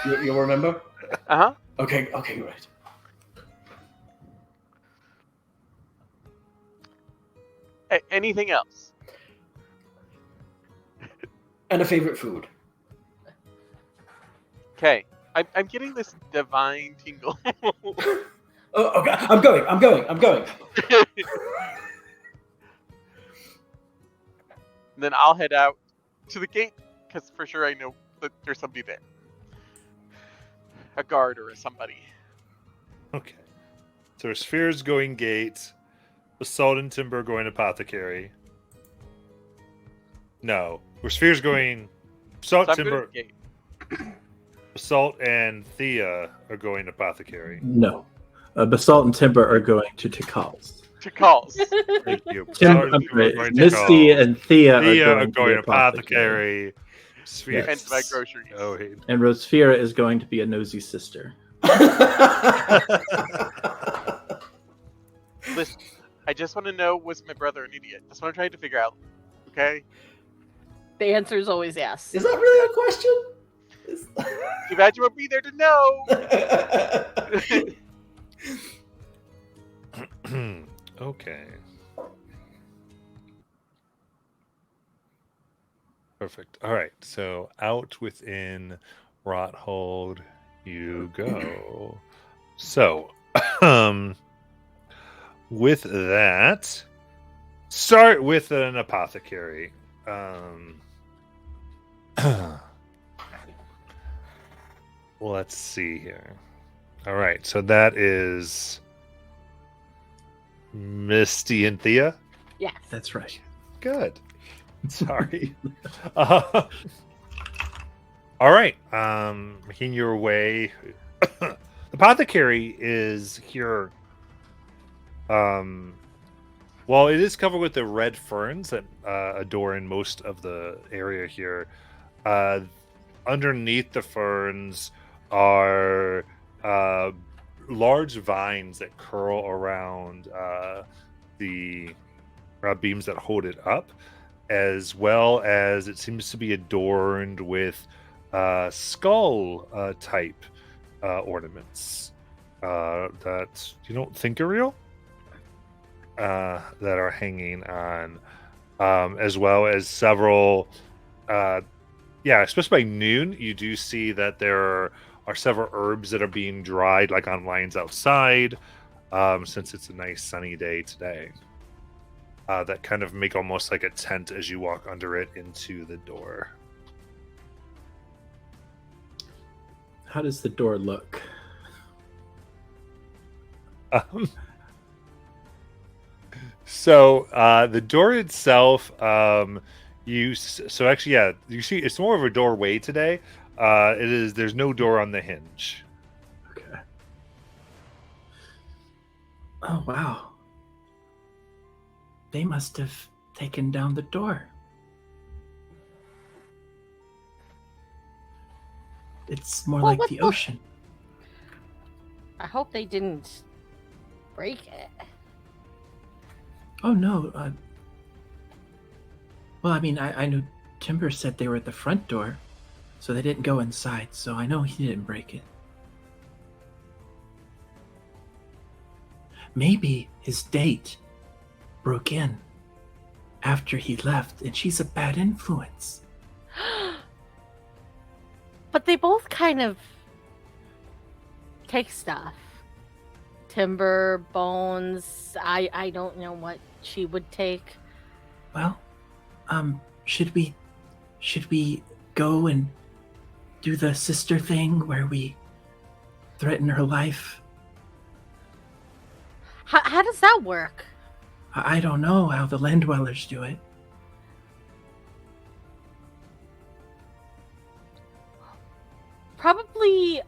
[SPEAKER 9] You'll remember?
[SPEAKER 2] Uh-huh.
[SPEAKER 9] Okay, great.
[SPEAKER 2] Anything else?
[SPEAKER 9] And a favorite food.
[SPEAKER 2] Okay. I'm getting this divine tingle.
[SPEAKER 9] Oh, okay. I'm going.
[SPEAKER 2] Then I'll head out to the gate, because for sure I know that there's somebody there. A guard or somebody.
[SPEAKER 1] Okay. So Sphere's going gate. Basalt and Timber going apothecary. No. Sphere's going... Basalt,
[SPEAKER 2] So I'm
[SPEAKER 1] Timber...
[SPEAKER 2] going to the gate.
[SPEAKER 1] Basalt and Thea are going apothecary.
[SPEAKER 3] No. Basalt and Timber are going to Tikal's.
[SPEAKER 2] To calls.
[SPEAKER 1] Thank you.
[SPEAKER 3] Timber,
[SPEAKER 1] Basalt and Timber are going to
[SPEAKER 3] Misty
[SPEAKER 1] Tikal's.
[SPEAKER 3] and Thea
[SPEAKER 1] Thea
[SPEAKER 3] are going to
[SPEAKER 1] apothecary. Sphere.
[SPEAKER 2] And my groceries.
[SPEAKER 1] Oh, hey.
[SPEAKER 3] And Rosfira is going to be a nosy sister.
[SPEAKER 2] Listen, I just want to know, was my brother an idiot? That's what I'm trying to figure out. Okay?
[SPEAKER 5] The answer is always yes.
[SPEAKER 9] Is that really a question?
[SPEAKER 2] Too bad you won't be there to know.
[SPEAKER 1] Okay. Perfect. All right. So out within Rothold you go. So, with that, start with an apothecary. Let's see here. All right. So that is Misty and Thea.
[SPEAKER 5] Yes.
[SPEAKER 3] That's right.
[SPEAKER 1] Good. Sorry. All right. Making your way. The apothecary is here. Well, it is covered with the red ferns that adorn most of the area here. Underneath the ferns are large vines that curl around the beams that hold it up, as well as it seems to be adorned with skull type ornaments that you don't think are real, that are hanging on, as well as several especially by noon you do see that there are several herbs that are being dried like on lines outside, since it's a nice sunny day today, that kind of make almost like a tent as you walk under it into the door.
[SPEAKER 3] How does the door look?
[SPEAKER 1] So the door itself, you see it's more of a doorway today. There's no door on the hinge.
[SPEAKER 3] Okay. Oh, wow. They must have taken down the door. It's more like the ocean.
[SPEAKER 5] I hope they didn't break it.
[SPEAKER 8] Oh, no. Well, I mean, I knew Timber said they were at the front door, so they didn't go inside, so I know he didn't break it. Maybe his date broke in after he left, and she's a bad influence.
[SPEAKER 5] But they both kind of take stuff. Timber, Bones, I don't know what she would take.
[SPEAKER 8] Well, should we go and do the sister thing where we threaten her life?
[SPEAKER 5] How does that work?
[SPEAKER 8] I don't know how the land dwellers do it.
[SPEAKER 5] Probably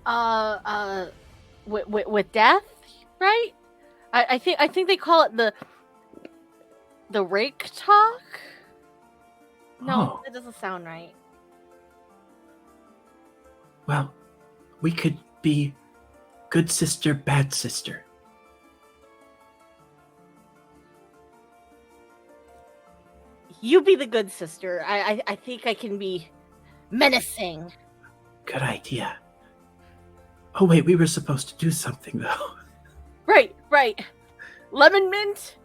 [SPEAKER 5] with death, right? I think they call it the rake talk. No,
[SPEAKER 8] Oh.
[SPEAKER 5] that doesn't sound right.
[SPEAKER 8] Well, we could be good sister, bad sister.
[SPEAKER 5] You be the good sister. I think I can be menacing.
[SPEAKER 8] Good idea. Oh, wait, we were supposed to do something, though.
[SPEAKER 5] Right. Lemon mint.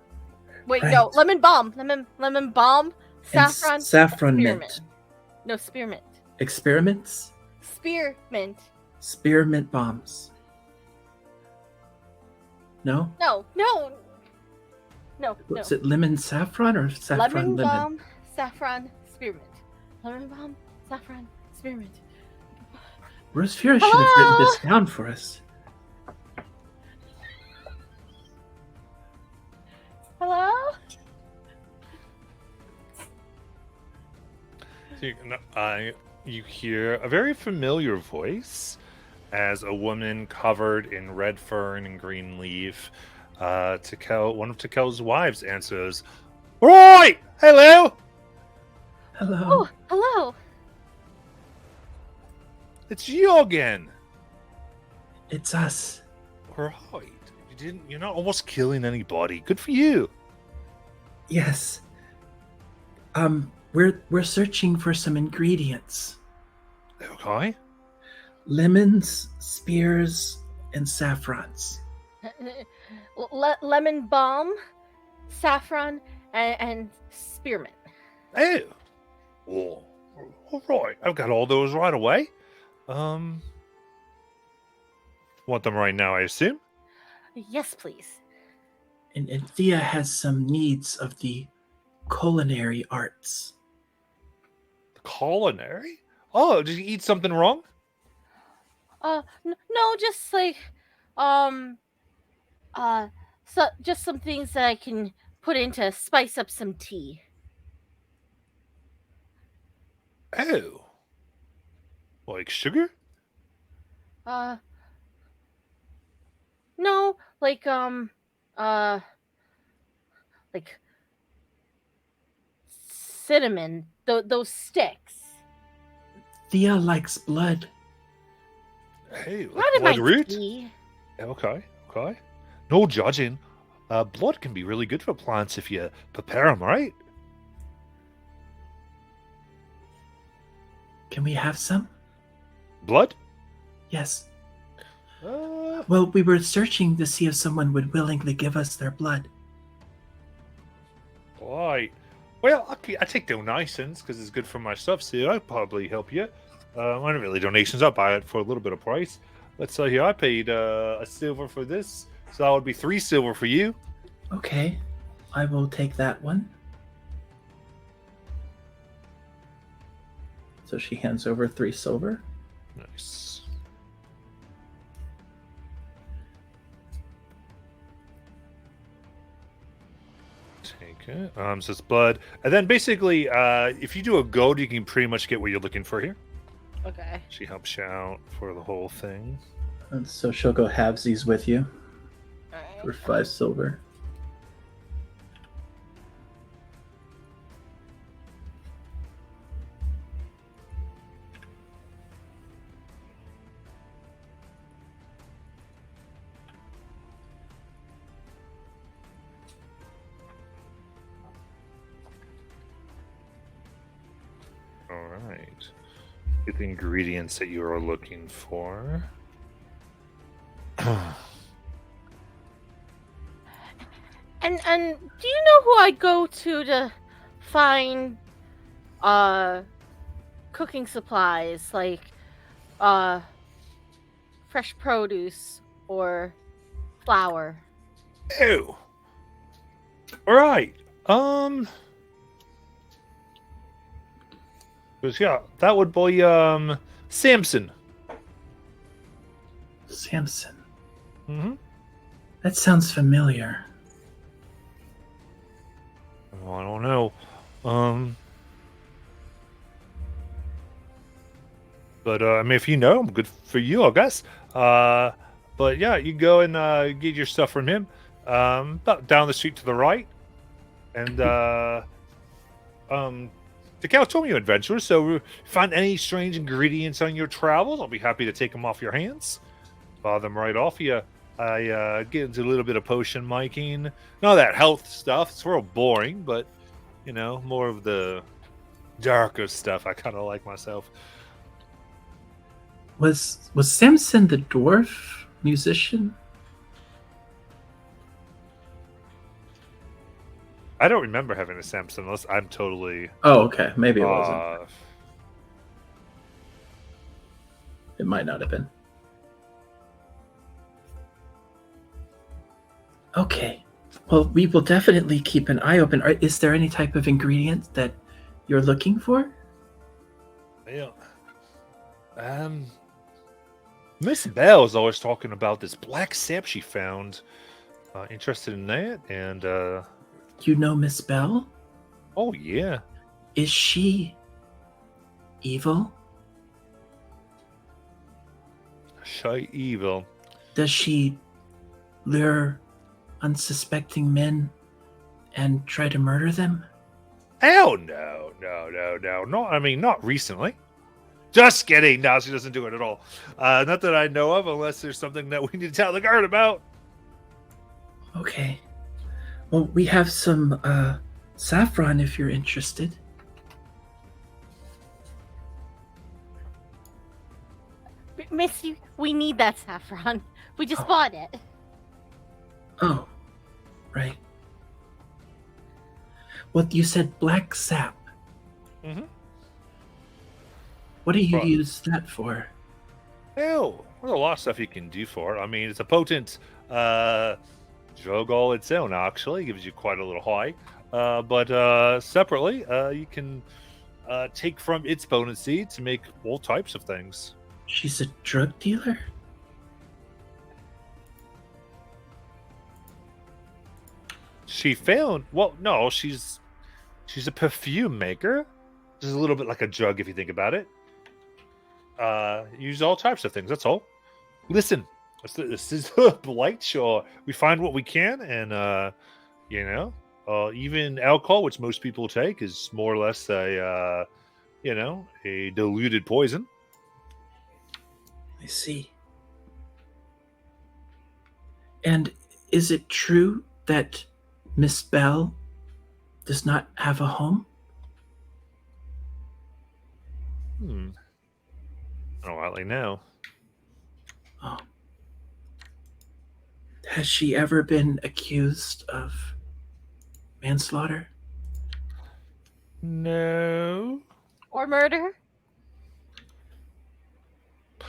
[SPEAKER 5] Wait, no,
[SPEAKER 8] Right.
[SPEAKER 5] lemon bomb. Lemon bomb.
[SPEAKER 8] And
[SPEAKER 5] Saffron.
[SPEAKER 8] saffron
[SPEAKER 5] spearmint.
[SPEAKER 8] mint.
[SPEAKER 5] No, spearmint.
[SPEAKER 8] Experiments?
[SPEAKER 5] Spearmint.
[SPEAKER 8] Spearmint bombs. No?
[SPEAKER 5] No.
[SPEAKER 8] Was it lemon saffron or saffron
[SPEAKER 5] Lemon
[SPEAKER 8] lemon?
[SPEAKER 5] bomb, saffron, spearmint. Lemon bomb, saffron, spearmint.
[SPEAKER 8] Rosefira should have written this down for us.
[SPEAKER 5] Hello?
[SPEAKER 1] You hear a very familiar voice as a woman covered in red fern and green leaf. One of Tikel's wives answers, "Right, hello,
[SPEAKER 8] Hello.
[SPEAKER 5] Oh, hello.
[SPEAKER 1] it's you again."
[SPEAKER 8] It's us.
[SPEAKER 1] Right, you're not almost killing anybody. Good for you.
[SPEAKER 8] Yes. We're searching for some ingredients.
[SPEAKER 1] Okay.
[SPEAKER 8] Lemons, spears, and saffrons.
[SPEAKER 5] Lemon bomb, saffron, and spearmint.
[SPEAKER 1] Oh. Oh, all right. I've got all those right away. Want them right now, I assume?
[SPEAKER 5] Yes, please.
[SPEAKER 8] And Thea has some needs of the culinary arts.
[SPEAKER 1] Culinary? Oh, did you eat something wrong?
[SPEAKER 5] No, just like, so just some things that I can put in to spice up some tea.
[SPEAKER 1] Oh. Like sugar?
[SPEAKER 5] No, like, like cinnamon, those sticks.
[SPEAKER 8] Thea likes blood.
[SPEAKER 1] Hey, like
[SPEAKER 5] Not in my
[SPEAKER 1] blood root?
[SPEAKER 5] tea.
[SPEAKER 1] Okay. No judging. Blood can be really good for plants if you prepare them right.
[SPEAKER 8] Can we have some?
[SPEAKER 1] Blood?
[SPEAKER 8] Yes.
[SPEAKER 1] Uh,
[SPEAKER 8] Well, we were searching to see if someone would willingly give us their blood.
[SPEAKER 1] right. Well, I take donations because it's good for my stuff, so I'll probably help you. I don't really donations. I'll buy it for a little bit of price. Let's say here, I paid a silver for this, so that would be 3 silver for you.
[SPEAKER 8] Okay, I will take that one. So she hands over 3 silver.
[SPEAKER 1] Nice. Take it. So it's blood, and then basically, if you do a gold, you can pretty much get what you're looking for here.
[SPEAKER 5] Okay.
[SPEAKER 1] She helps you out for the whole thing.
[SPEAKER 8] And so she'll go halvesies with you for
[SPEAKER 5] Alright.
[SPEAKER 8] 5 silver.
[SPEAKER 1] All right. Get the ingredients that you are looking for.
[SPEAKER 5] And do you know who I go to find cooking supplies like fresh produce or flour?
[SPEAKER 1] Oh. All right. Because yeah, that would be Samson.
[SPEAKER 8] Samson.
[SPEAKER 1] Mm-hmm.
[SPEAKER 8] That sounds familiar.
[SPEAKER 1] Well, I don't know. But I mean, if you know, good for you, I guess. But yeah, you go and get your stuff from him. About down the street to the right, and the Caltomio adventure. So, find any strange ingredients on your travels, I'll be happy to take them off your hands. Buy them right off you. I get into a little bit of potion making. None of that health stuff. It's real boring, but more of the darker stuff I kind of like myself.
[SPEAKER 8] Was Samson the dwarf musician?
[SPEAKER 1] I don't remember having a Samson unless I'm totally.
[SPEAKER 3] Oh, okay. Maybe it wasn't. It might not have been.
[SPEAKER 8] Okay. Well, we will definitely keep an eye open. Is there any type of ingredient that you're looking for?
[SPEAKER 1] Yeah. Miss Bell is always talking about this black sap she found. Interested in that, and
[SPEAKER 8] You know Miss Bell?
[SPEAKER 1] oh yeah,
[SPEAKER 8] Is she evil?
[SPEAKER 1] shy evil.
[SPEAKER 8] Does she lure unsuspecting men and try to murder them?
[SPEAKER 1] Oh no. No, I mean not recently. Just kidding. No, she doesn't do it at all. Not that I know of, unless there's something that we need to tell the guard about.
[SPEAKER 8] Okay. Well, we have some saffron if you're interested.
[SPEAKER 5] Missy, we need that saffron. We just bought it.
[SPEAKER 8] Oh, right. Well, you said black sap.
[SPEAKER 1] Mm-hmm.
[SPEAKER 8] What do you
[SPEAKER 1] Right.
[SPEAKER 8] use that for?
[SPEAKER 1] Hell, there's a lot of stuff you can do for it. I mean, it's a potent drug all its own, actually. It gives you quite a little high. But separately, you can take from its potency to make all types of things.
[SPEAKER 8] She's a drug dealer?
[SPEAKER 1] She found, well, no, she's a perfume maker. This is a little bit like a drug if you think about it. Use all types of things, that's all. Listen, this is Blight Shore. We find what we can, and even alcohol, which most people take, is more or less a diluted poison.
[SPEAKER 8] I see. And is it true that Miss Bell does not have a home?
[SPEAKER 1] I don't rightly know.
[SPEAKER 8] Oh. Has she ever been accused of manslaughter?
[SPEAKER 1] No.
[SPEAKER 5] Or murder?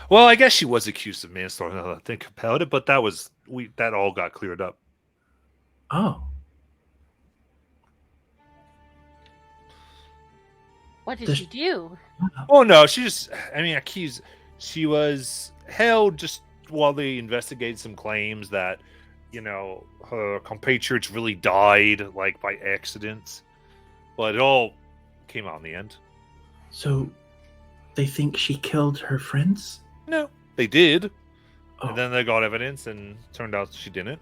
[SPEAKER 1] Well, I guess she was accused of manslaughter. Now that I think about it, but that all got cleared up.
[SPEAKER 8] Oh.
[SPEAKER 5] What did
[SPEAKER 8] Does-
[SPEAKER 5] she do?
[SPEAKER 1] Oh no, accused. She was held just while they investigated some claims that, her compatriots really died like by accident, but it all came out in the end.
[SPEAKER 8] So they think she killed her friends?
[SPEAKER 1] No, they did,
[SPEAKER 8] Oh,
[SPEAKER 1] and then they got evidence, and turned out she didn't.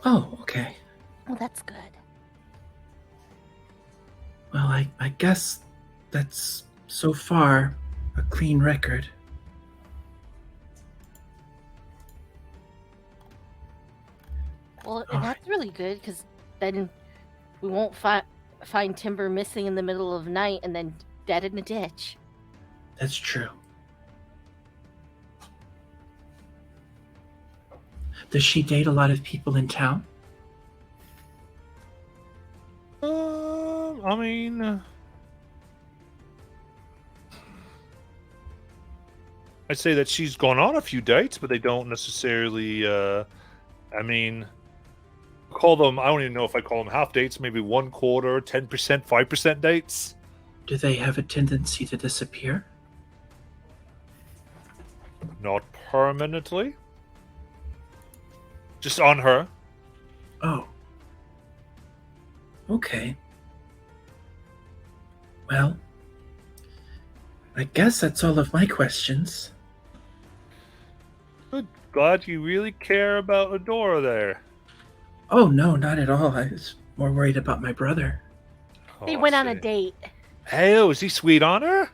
[SPEAKER 8] oh okay.
[SPEAKER 5] Oh, that's good.
[SPEAKER 8] Well, I guess that's so far a clean record.
[SPEAKER 5] Well,
[SPEAKER 8] All
[SPEAKER 5] and that's really good because then we won't find Timber missing in the middle of night and then dead in a ditch.
[SPEAKER 8] That's true. Does she date a lot of people in town?
[SPEAKER 1] I mean, I'd say that she's gone on a few dates, but they don't necessarily. Call them. I don't even know if I call them half dates. Maybe 1/4, 10%, 5% dates.
[SPEAKER 8] Do they have a tendency to disappear?
[SPEAKER 1] Not permanently. Just on her.
[SPEAKER 8] Oh. Okay. Well, I guess that's all of my questions.
[SPEAKER 1] Good. Glad you really care about Adora there.
[SPEAKER 8] Oh, no, not at all. I was more worried about my brother.
[SPEAKER 5] They
[SPEAKER 1] Oh,
[SPEAKER 5] went on a
[SPEAKER 1] shit.
[SPEAKER 5] date.
[SPEAKER 1] Hey, is he sweet on her?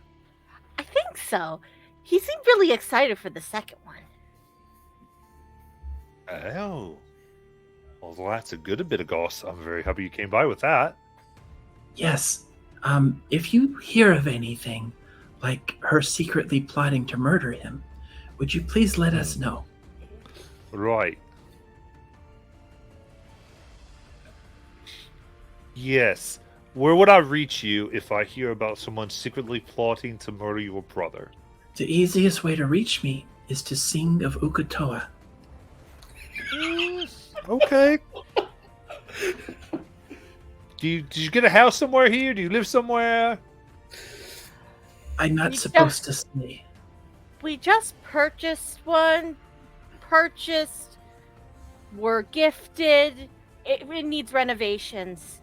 [SPEAKER 5] I think so. He seemed really excited for the second one.
[SPEAKER 1] Oh. Well, that's a good bit of goss. I'm very happy you came by with that.
[SPEAKER 8] Yes. If you hear of anything, like her secretly plotting to murder him, would you please let us know?
[SPEAKER 1] Right. Yes. Where would I reach you if I hear about someone secretly plotting to murder your brother?
[SPEAKER 8] The easiest way to reach me is to sing of Ukatoa.
[SPEAKER 1] Okay. Did you get a house somewhere here? Do you live somewhere?
[SPEAKER 8] I'm not
[SPEAKER 5] We
[SPEAKER 8] supposed to say.
[SPEAKER 5] We just purchased one. Were gifted. It needs renovations.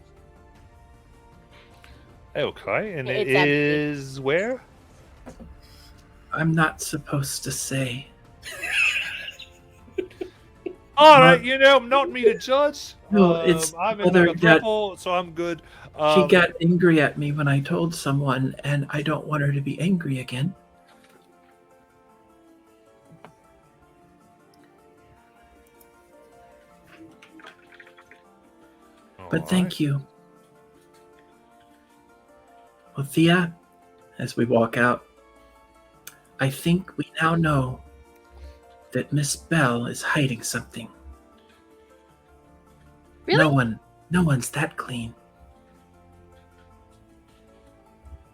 [SPEAKER 1] Okay, and
[SPEAKER 5] It's
[SPEAKER 1] it
[SPEAKER 5] empty.
[SPEAKER 1] is where?
[SPEAKER 8] I'm not supposed to say.
[SPEAKER 1] All right, not me to judge.
[SPEAKER 8] No, it's
[SPEAKER 1] I'm in
[SPEAKER 8] other
[SPEAKER 1] like a
[SPEAKER 8] that-
[SPEAKER 1] throuple, so I'm good.
[SPEAKER 8] She got angry at me when I told someone, and I don't want her to be angry again. But thank you. Well, Thea, as we walk out, I think we now know that Miss Bell is hiding something.
[SPEAKER 5] Really?
[SPEAKER 8] No one's that clean.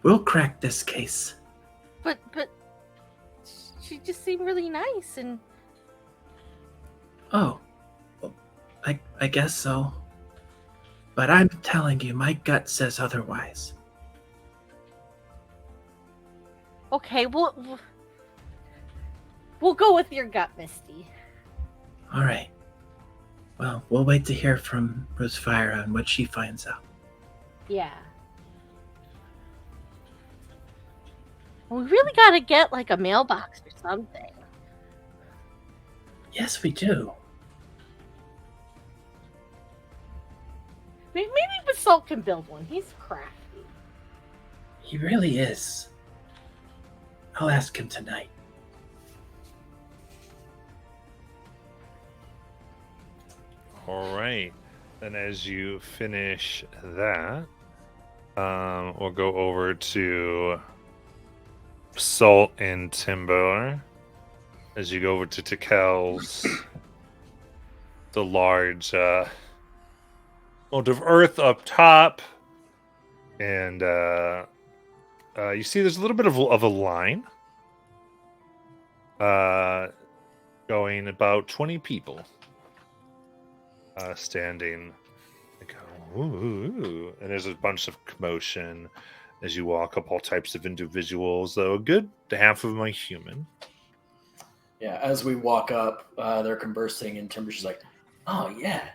[SPEAKER 8] We'll crack this case.
[SPEAKER 5] But she just seemed really nice and
[SPEAKER 8] Oh, well, I guess so. But I'm telling you, my gut says otherwise.
[SPEAKER 5] okay. We'll go with your gut, Misty.
[SPEAKER 8] All right. Well, we'll wait to hear from Rosefire on what she finds out.
[SPEAKER 5] Yeah. We really gotta get like a mailbox or something.
[SPEAKER 8] Yes, we do.
[SPEAKER 5] Maybe Basalt can build one. He's crafty.
[SPEAKER 8] He really is. I'll ask him tonight.
[SPEAKER 1] All right. And as you finish that, we'll go over to Salt and Timber. As you go over to Tikel's, the large amount of earth up top, and you see there's a little bit of a line going about 20 people. Standing, like, ooh, and there's a bunch of commotion as you walk up. All types of individuals, though a good half of them are human.
[SPEAKER 9] Yeah, as we walk up, they're conversing, and Timber's just like, "Oh yeah,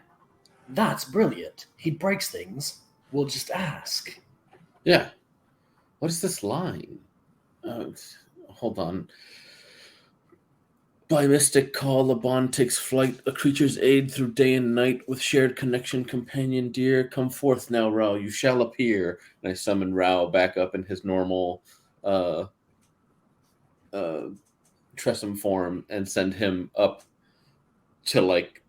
[SPEAKER 9] that's brilliant. He breaks things. We'll just ask."
[SPEAKER 4] Yeah. What is this line? Hold on. By mystic call, a bond takes flight, a creature's aid through day and night, with shared connection, companion dear. Come forth now, Rao, you shall appear. And I summon Rao back up in his normal Tressum form and send him up to like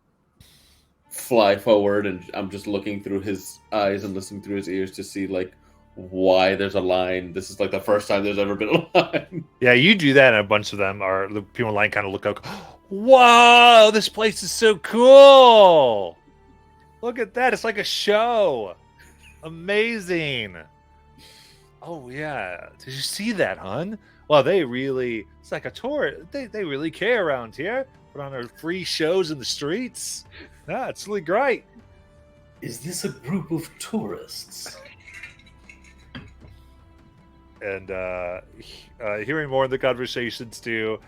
[SPEAKER 4] fly forward, and I'm just looking through his eyes and listening through his ears to see like why there's a line. This is like the first time there's ever been a line.
[SPEAKER 1] Yeah, you do that, and a bunch of them are the people in line kind of look out. Wow, this place is so cool! Look at that! It's like a show. Amazing. Oh yeah, did you see that, hun? Well, it's like a tour. They really care around here. Put on their free shows in the streets. Yeah, it's really great.
[SPEAKER 9] Is this a group of tourists?
[SPEAKER 1] And hearing more of the conversations too,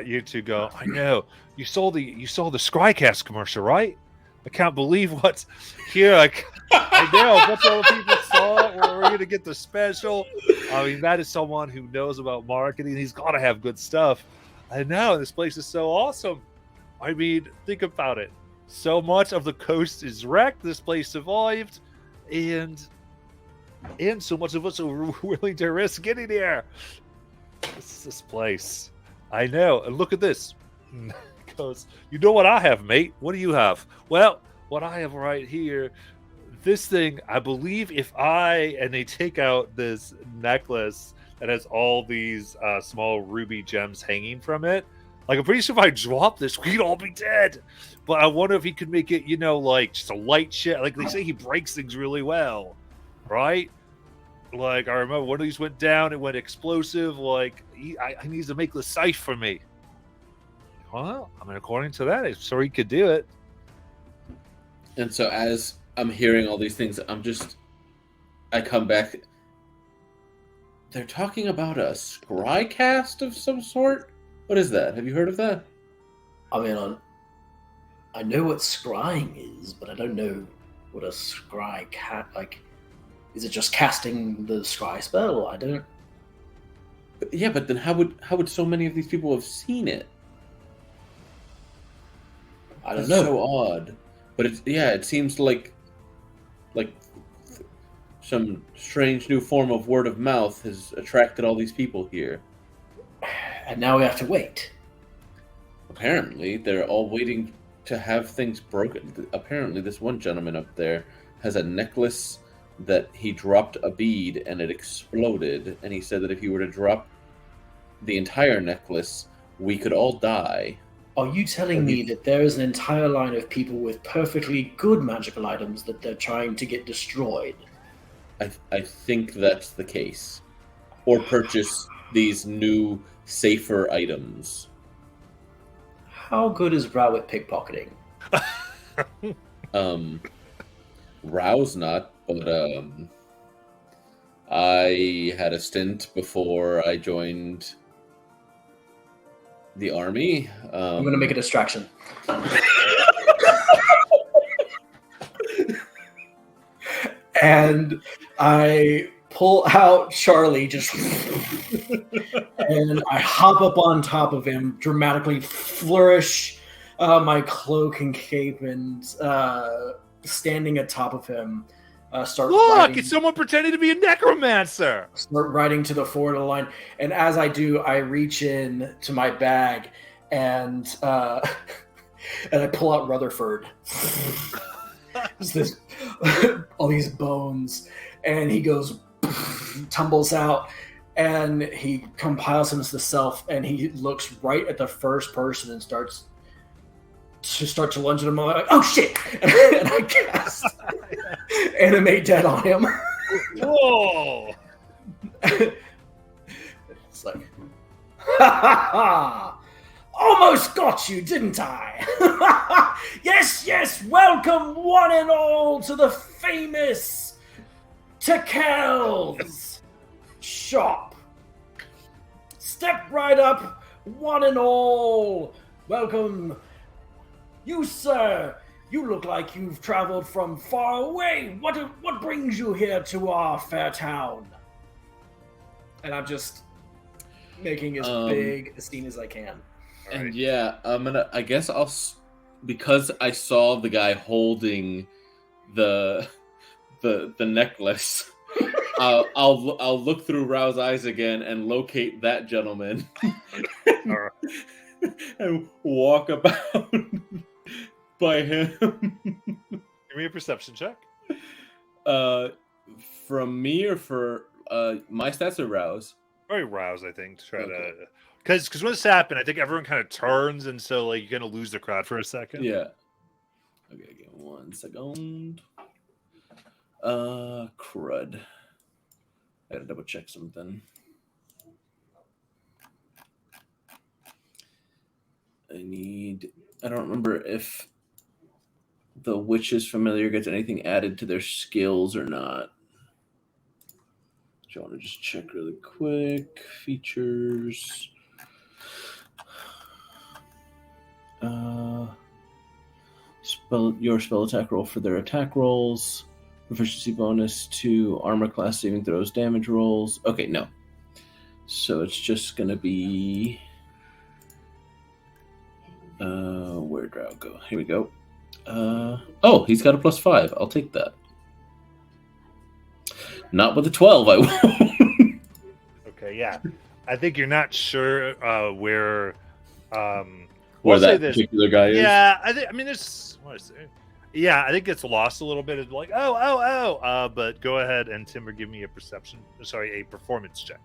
[SPEAKER 1] you two go, I know you saw the Scrycast commercial, right? I can't believe what's here. I know what's all the people saw. We're gonna get the special. I mean, that is someone who knows about marketing. He's got to have good stuff. I know this place is so awesome. I mean, think about it. So much of the coast is wrecked. This place survived, and and so much of us are willing to risk getting here. This place. I know. And look at this. Because you know what I have, mate. What do you have? Well, what I have right here, this thing, I believe and they take out this necklace that has all these small ruby gems hanging from it. Like, I'm pretty sure if I drop this, we'd all be dead. But I wonder if he could make it, like just a light shit. Like, they say he breaks things really well, right? Like, I remember one of these went down, it went explosive. Like, I need to make the safe for me. Well, I mean, according to that, I'm sure he could do it.
[SPEAKER 4] And so as I'm hearing all these things, I come back. They're talking about a scrycast of some sort? What is that? Have you heard of that?
[SPEAKER 9] I mean, I know what scrying is, but I don't know what a scry cat like. Is it just casting the scry spell? I don't.
[SPEAKER 4] Yeah, but then how would so many of these people have seen it?
[SPEAKER 9] I don't
[SPEAKER 4] That's
[SPEAKER 9] know.
[SPEAKER 4] so odd. But it seems like some strange new form of word of mouth has attracted all these people here.
[SPEAKER 9] And now we have to wait.
[SPEAKER 4] Apparently, they're all waiting to have things broken. Apparently, this one gentleman up there has a necklace that he dropped a bead and it exploded. And he said that if he were to drop the entire necklace, we could all die.
[SPEAKER 9] Are you telling me that there is an entire line of people with perfectly good magical items that they're trying to get destroyed?
[SPEAKER 4] I think that's the case. Or purchase these new, safer items.
[SPEAKER 9] How good is Rao at pickpocketing?
[SPEAKER 4] Rao's not, but I had a stint before I joined the army.
[SPEAKER 9] I'm going to make a distraction. And I pull out Charlie, and I hop up on top of him, dramatically flourish my cloak and cape, and standing atop of him, start
[SPEAKER 1] Look,
[SPEAKER 9] riding,
[SPEAKER 1] it's someone pretending to be a necromancer.
[SPEAKER 9] start riding to the forward of the line. And as I do, I reach in to my bag and and I pull out Rutherford. Just all these bones, and he goes, tumbles out, and he compiles him to self, and he looks right at the first person and starts to lunge at him. I'm like, oh shit! And I cast Animate Dead on him.
[SPEAKER 1] Whoa!
[SPEAKER 9] It's like, ha ha ha! Almost got you, didn't I? Yes, welcome one and all to the famous Tekel's shop. Step right up, one and all. Welcome. You, sir, you look like you've traveled from far away. What brings you here to our fair town? And I'm just making as big a scene as I can.
[SPEAKER 4] And yeah, I guess because I saw the guy holding the necklace. I'll look through Rao's eyes again and locate that gentleman, and walk about by him.
[SPEAKER 1] Give me a perception check.
[SPEAKER 4] From me or for my stats or Rao's?
[SPEAKER 1] Very roused, I think, to try to. Because when this happened, I think everyone kind of turns, and so like you're gonna lose the crowd for a second.
[SPEAKER 4] Yeah. Okay, give me 1 second. Crud. I gotta double check something. I don't remember if the Witch's Familiar gets anything added to their skills or not. Do you want to just check really quick? Features. Your spell attack roll for their attack rolls. Proficiency bonus to armor class saving throws, damage rolls. Okay, no. So it's just going to be... where'd Drow go? Here we go. Oh, he's got a +5. I'll take that. Not with a 12, I won't.
[SPEAKER 1] Okay, yeah. I think you're not sure where.
[SPEAKER 4] Where
[SPEAKER 1] We'll say
[SPEAKER 4] that
[SPEAKER 1] this.
[SPEAKER 4] particular guy is.
[SPEAKER 1] Yeah, I mean, there's. What is it? Yeah, I think it's lost a little bit. It's like, oh. But go ahead and Timber, give me a performance check.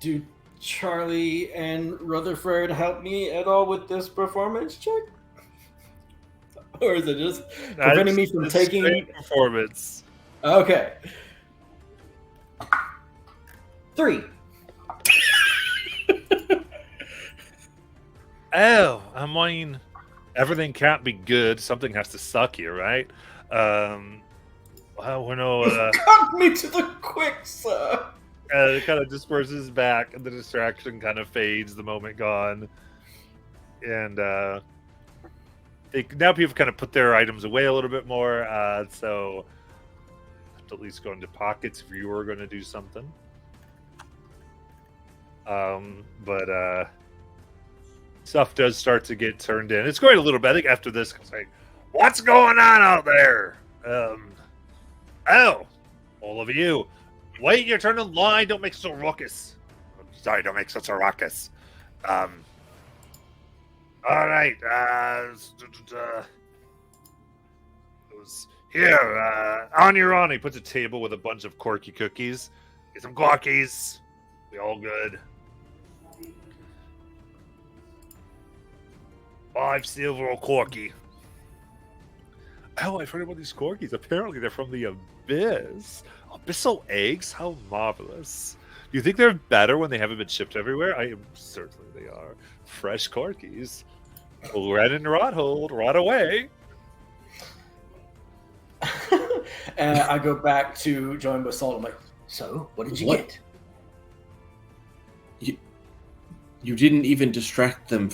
[SPEAKER 9] Do Charlie and Rutherford help me at all with this performance check? Or is it just preventing me from taking
[SPEAKER 1] performance?
[SPEAKER 9] Okay. 3.
[SPEAKER 1] Oh, I mean, everything can't be good. Something has to suck here, right? Well, we know.
[SPEAKER 9] Cut me to the quick, sir.
[SPEAKER 1] It kind of disperses back, and the distraction kind of fades the moment gone. And now people kind of put their items away a little bit more. So have to at least go into pockets if you were going to do something. But stuff does start to get turned in. It's going a little bit. I think after this, it's like, what's going on out there? Oh, all of you. Wait your turn in line. Don't make such a ruckus. Sorry, don't make such a ruckus. All right. Here, on your own. He puts a table with a bunch of corky cookies. Get some corkies. Be all good. 5 silver or corky. Oh, I've heard about these corkies. Apparently, they're from the abyss. Abyssal eggs? How marvelous. Do you think they're better when they haven't been shipped everywhere? I am certain they are. Fresh corkies. Well, right in the rot hold, right away.
[SPEAKER 9] And I go back to join Basalt. I'm like, so, what did you get?
[SPEAKER 4] You didn't even distract them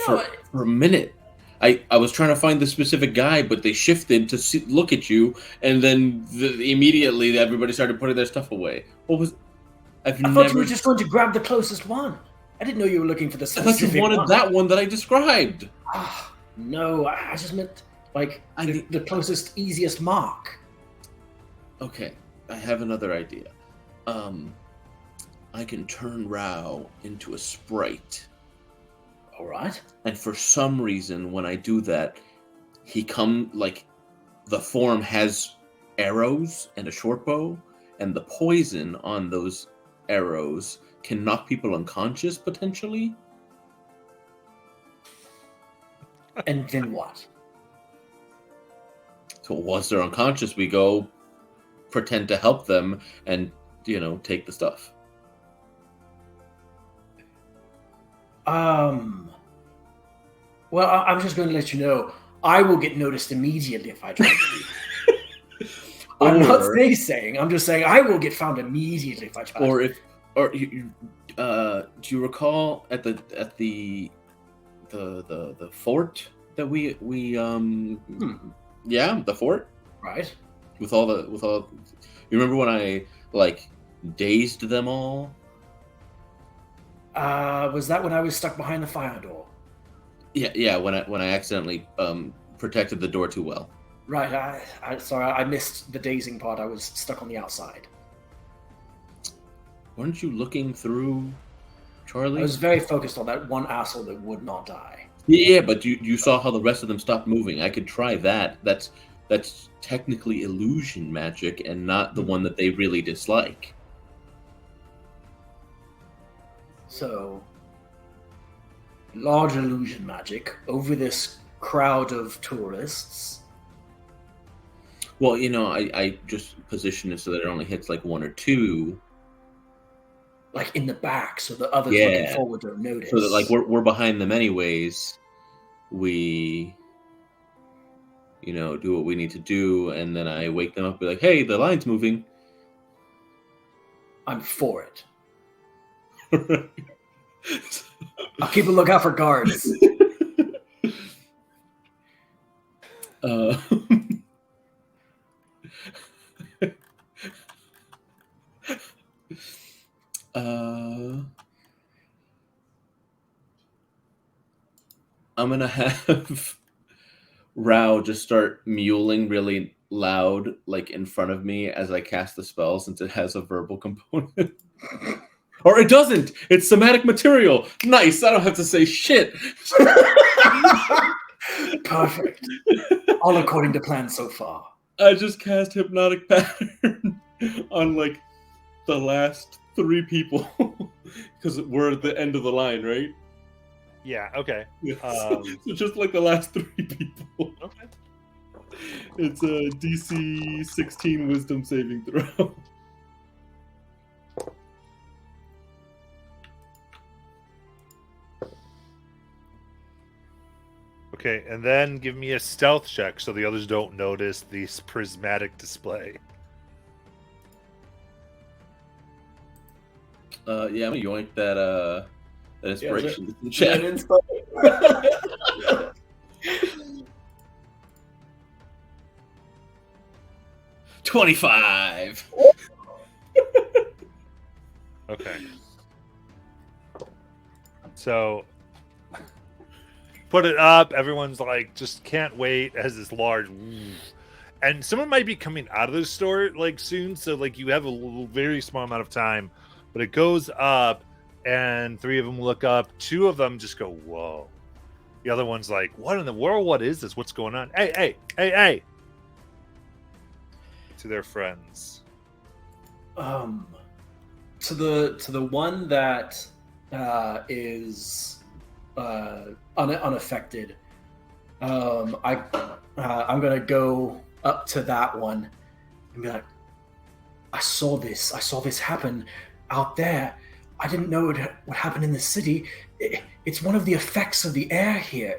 [SPEAKER 4] for a minute. I was trying to find the specific guy, but they shifted to look at you, and then immediately everybody started putting their stuff away. What was?
[SPEAKER 9] I thought you were just going to grab the closest one. I didn't know you were looking for the specific one.
[SPEAKER 4] I thought you wanted that one that I described.
[SPEAKER 9] No, I just meant like the closest, easiest mark.
[SPEAKER 4] Okay, I have another idea. I can turn Rao into a sprite.
[SPEAKER 9] All right.
[SPEAKER 4] And for some reason, when I do that, the form has arrows and a short bow, and the poison on those arrows can knock people unconscious, potentially.
[SPEAKER 9] And then what?
[SPEAKER 4] So once they're unconscious, we go pretend to help them and, take the stuff.
[SPEAKER 9] Well, I'm just going to let you know, I will get noticed immediately if I try to leave. I'm not saying. I'm just saying I will get found immediately if I try.
[SPEAKER 4] Do you recall at the fort that we the fort,
[SPEAKER 9] right?
[SPEAKER 4] With all you remember when I dazed them all?
[SPEAKER 9] Was that when I was stuck behind the fire door?
[SPEAKER 4] Yeah. When I accidentally protected the door too well.
[SPEAKER 9] Right. Sorry, I missed the dazing part. I was stuck on the outside.
[SPEAKER 4] Weren't you looking through, Charlie?
[SPEAKER 9] I was very focused on that one asshole that would not die.
[SPEAKER 4] Yeah, but you saw how the rest of them stopped moving. I could try that. That's technically illusion magic and not the one that they really dislike.
[SPEAKER 9] So, large illusion magic over this crowd of tourists.
[SPEAKER 4] Well, I just position it so that it only hits 1 or 2.
[SPEAKER 9] Like in the back, so the others looking forward don't notice.
[SPEAKER 4] So that we're behind them anyways. We, do what we need to do, and then I wake them up and be like, hey, the line's moving.
[SPEAKER 9] I'm for it. I'll keep a lookout for guards.
[SPEAKER 4] I'm gonna have Rao just start mewling really loud, like in front of me as I cast the spell, since it has a verbal component. Or it doesn't! It's somatic material! Nice! I don't have to say shit!
[SPEAKER 9] Perfect. All according to plan so far.
[SPEAKER 4] I just cast Hypnotic Pattern on, like, the last 3 people. Because we're at the end of the line, right?
[SPEAKER 1] Yeah, okay.
[SPEAKER 4] Yes. So just like the last 3 people.
[SPEAKER 1] Okay.
[SPEAKER 4] It's a DC 16 Wisdom saving throw.
[SPEAKER 1] Okay, and then give me a stealth check so the others don't notice this prismatic display.
[SPEAKER 4] Yeah, I'm gonna yoink that inspiration.
[SPEAKER 9] Chat.
[SPEAKER 4] 25.
[SPEAKER 1] Okay. So put it up. Everyone's like, just can't wait as this large. And someone might be coming out of the store like soon. So like you have a very small amount of time, but it goes up and 3 of them look up. 2 of them just go, whoa. The other one's like, what in the world? What is this? What's going on? Hey. To their friends.
[SPEAKER 9] To the one that is unaffected, I'm gonna go up to that one and be like, I saw this happen out there. I didn't know it would happen in the city. It's one of the effects of the air here.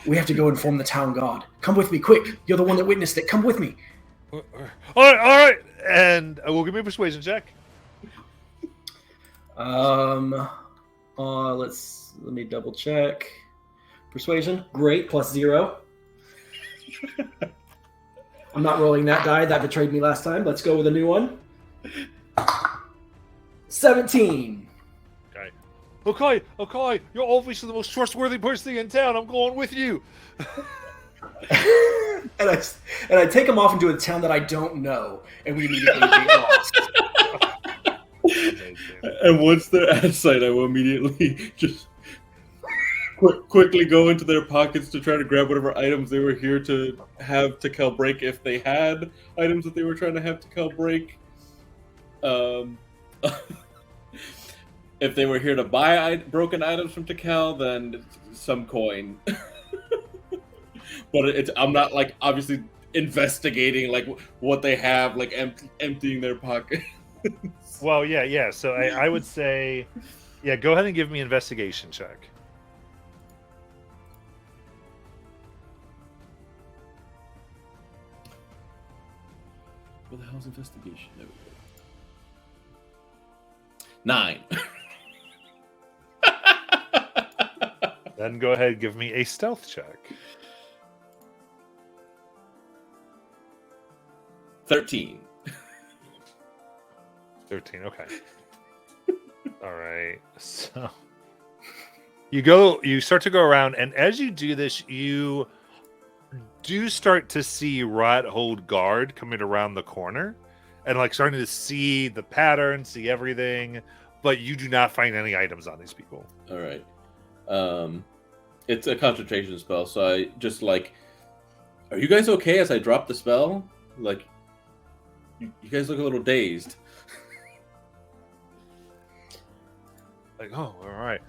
[SPEAKER 9] We have to go inform the town guard. Come with me, quick. You're the one that witnessed it. Come with me.
[SPEAKER 1] All right. And we'll give me a persuasion check.
[SPEAKER 9] Let me double check. Persuasion, great, +0. I'm not rolling that die. That betrayed me last time. Let's go with a new one. 17.
[SPEAKER 1] Okay, you're obviously the most trustworthy person in town. I'm going with you.
[SPEAKER 9] and I take him off into a town that I don't know, and we immediately get lost.
[SPEAKER 4] And once they're at sight, I will immediately just quickly go into their pockets to try to grab whatever items they were here to have Tekel break, if they had items that they were trying to have Tekel break. If they were here to buy broken items from Tekel, then some coin. But I'm not, like, obviously investigating, like, what they have, like, emptying their pockets.
[SPEAKER 1] Well, yeah. So I would say, yeah, go ahead and give me an investigation check.
[SPEAKER 4] What the hell's investigation? There we go. 9.
[SPEAKER 1] Then go ahead and give me a stealth check.
[SPEAKER 4] 13.
[SPEAKER 1] 13, okay. All right. So you start to go around, and as you do this, you do start to see Rothold guard coming around the corner and like starting to see the pattern, see everything, but you do not find any items on these people.
[SPEAKER 4] All right. It's a concentration spell, so I just like, are you guys okay as I drop the spell? Like, you guys look a little dazed.
[SPEAKER 1] Like, oh, all right.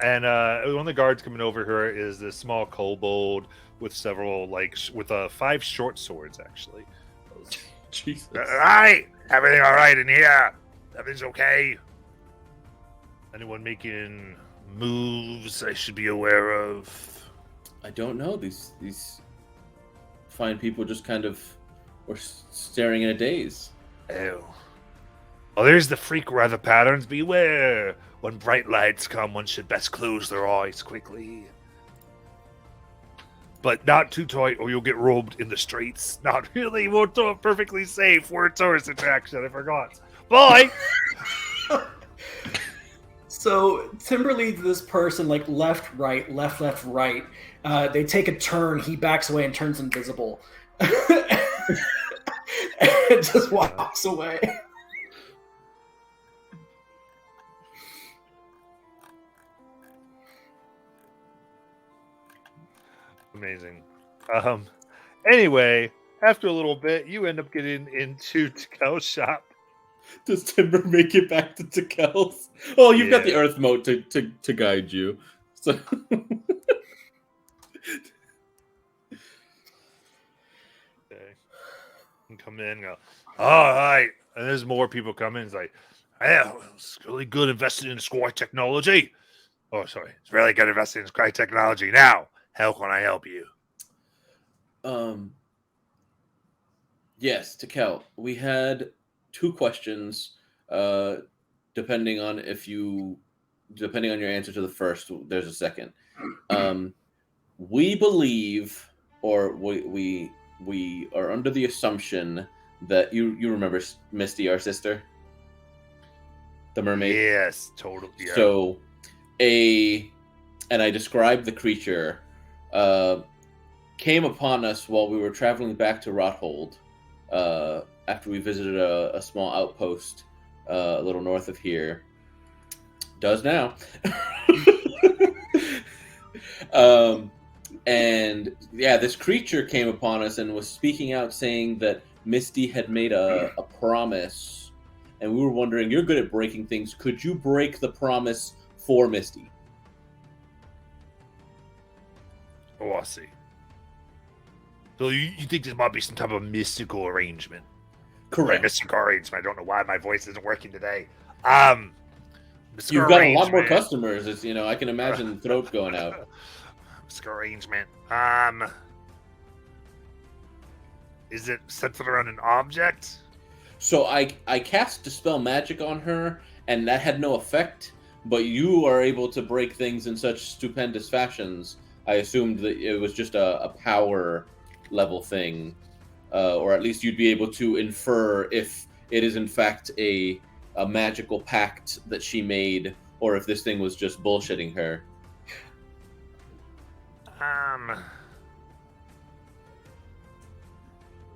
[SPEAKER 1] And one of the guards coming over here is this small kobold with several, with 5 short swords, actually.
[SPEAKER 4] Jesus.
[SPEAKER 1] All right, everything all right in here? Everything's okay? Anyone making moves I should be aware of?
[SPEAKER 4] I don't know. These fine people just kind of were staring in a daze.
[SPEAKER 1] Oh. Well, there's the freak weather patterns. Beware. When bright lights come, one should best close their eyes quickly. But not too tight or you'll get robbed in the streets. Not really. We're perfectly safe. We're a tourist attraction. I forgot. Bye!
[SPEAKER 9] So Timber leads this person like left, right, They take a turn. He backs away and turns invisible. And just walks away.
[SPEAKER 1] Amazing. Anyway, after a little bit, you end up getting into Tikel's shop.
[SPEAKER 4] Does Timber make it back to Tikel's? Oh, you've got the
[SPEAKER 1] Yeah.
[SPEAKER 4] Earth Moat to guide you. So
[SPEAKER 1] Okay. You come in and go, all right. And there's more people coming. It's like, yeah, it's really good investing in Sky Technology. Oh, sorry. It's really good investing in Sky Technology. Now, how can I help you?
[SPEAKER 4] Yes, Tikel. We had 2 questions. Depending on your answer to the first, there's a second. We believe, or we are under the assumption that you remember Misty, our sister, the mermaid.
[SPEAKER 1] Yes, totally. Yeah.
[SPEAKER 4] So, and I described the creature, came upon us while we were traveling back to Rothold, after we visited a small outpost a little north of here. Does now. And yeah, this creature came upon us and was speaking out, saying that Misty had made a promise, and we were wondering, you're good at breaking things, could you break the promise for Misty?
[SPEAKER 1] Oh, I see. So you think this might be some type of mystical arrangement? Right, mystical arrangement. I don't know why my voice isn't working today. Mystical
[SPEAKER 4] You've got a lot more
[SPEAKER 1] arrangement.
[SPEAKER 4] customers. It's, I can imagine throats going out.
[SPEAKER 1] Mystical arrangement. Is it centered around an object?
[SPEAKER 4] So I cast Dispel Magic on her, and that had no effect, but you are able to break things in such stupendous fashions. I assumed that it was just a power level thing, or at least you'd be able to infer if it is in fact a magical pact that she made, or if this thing was just bullshitting her.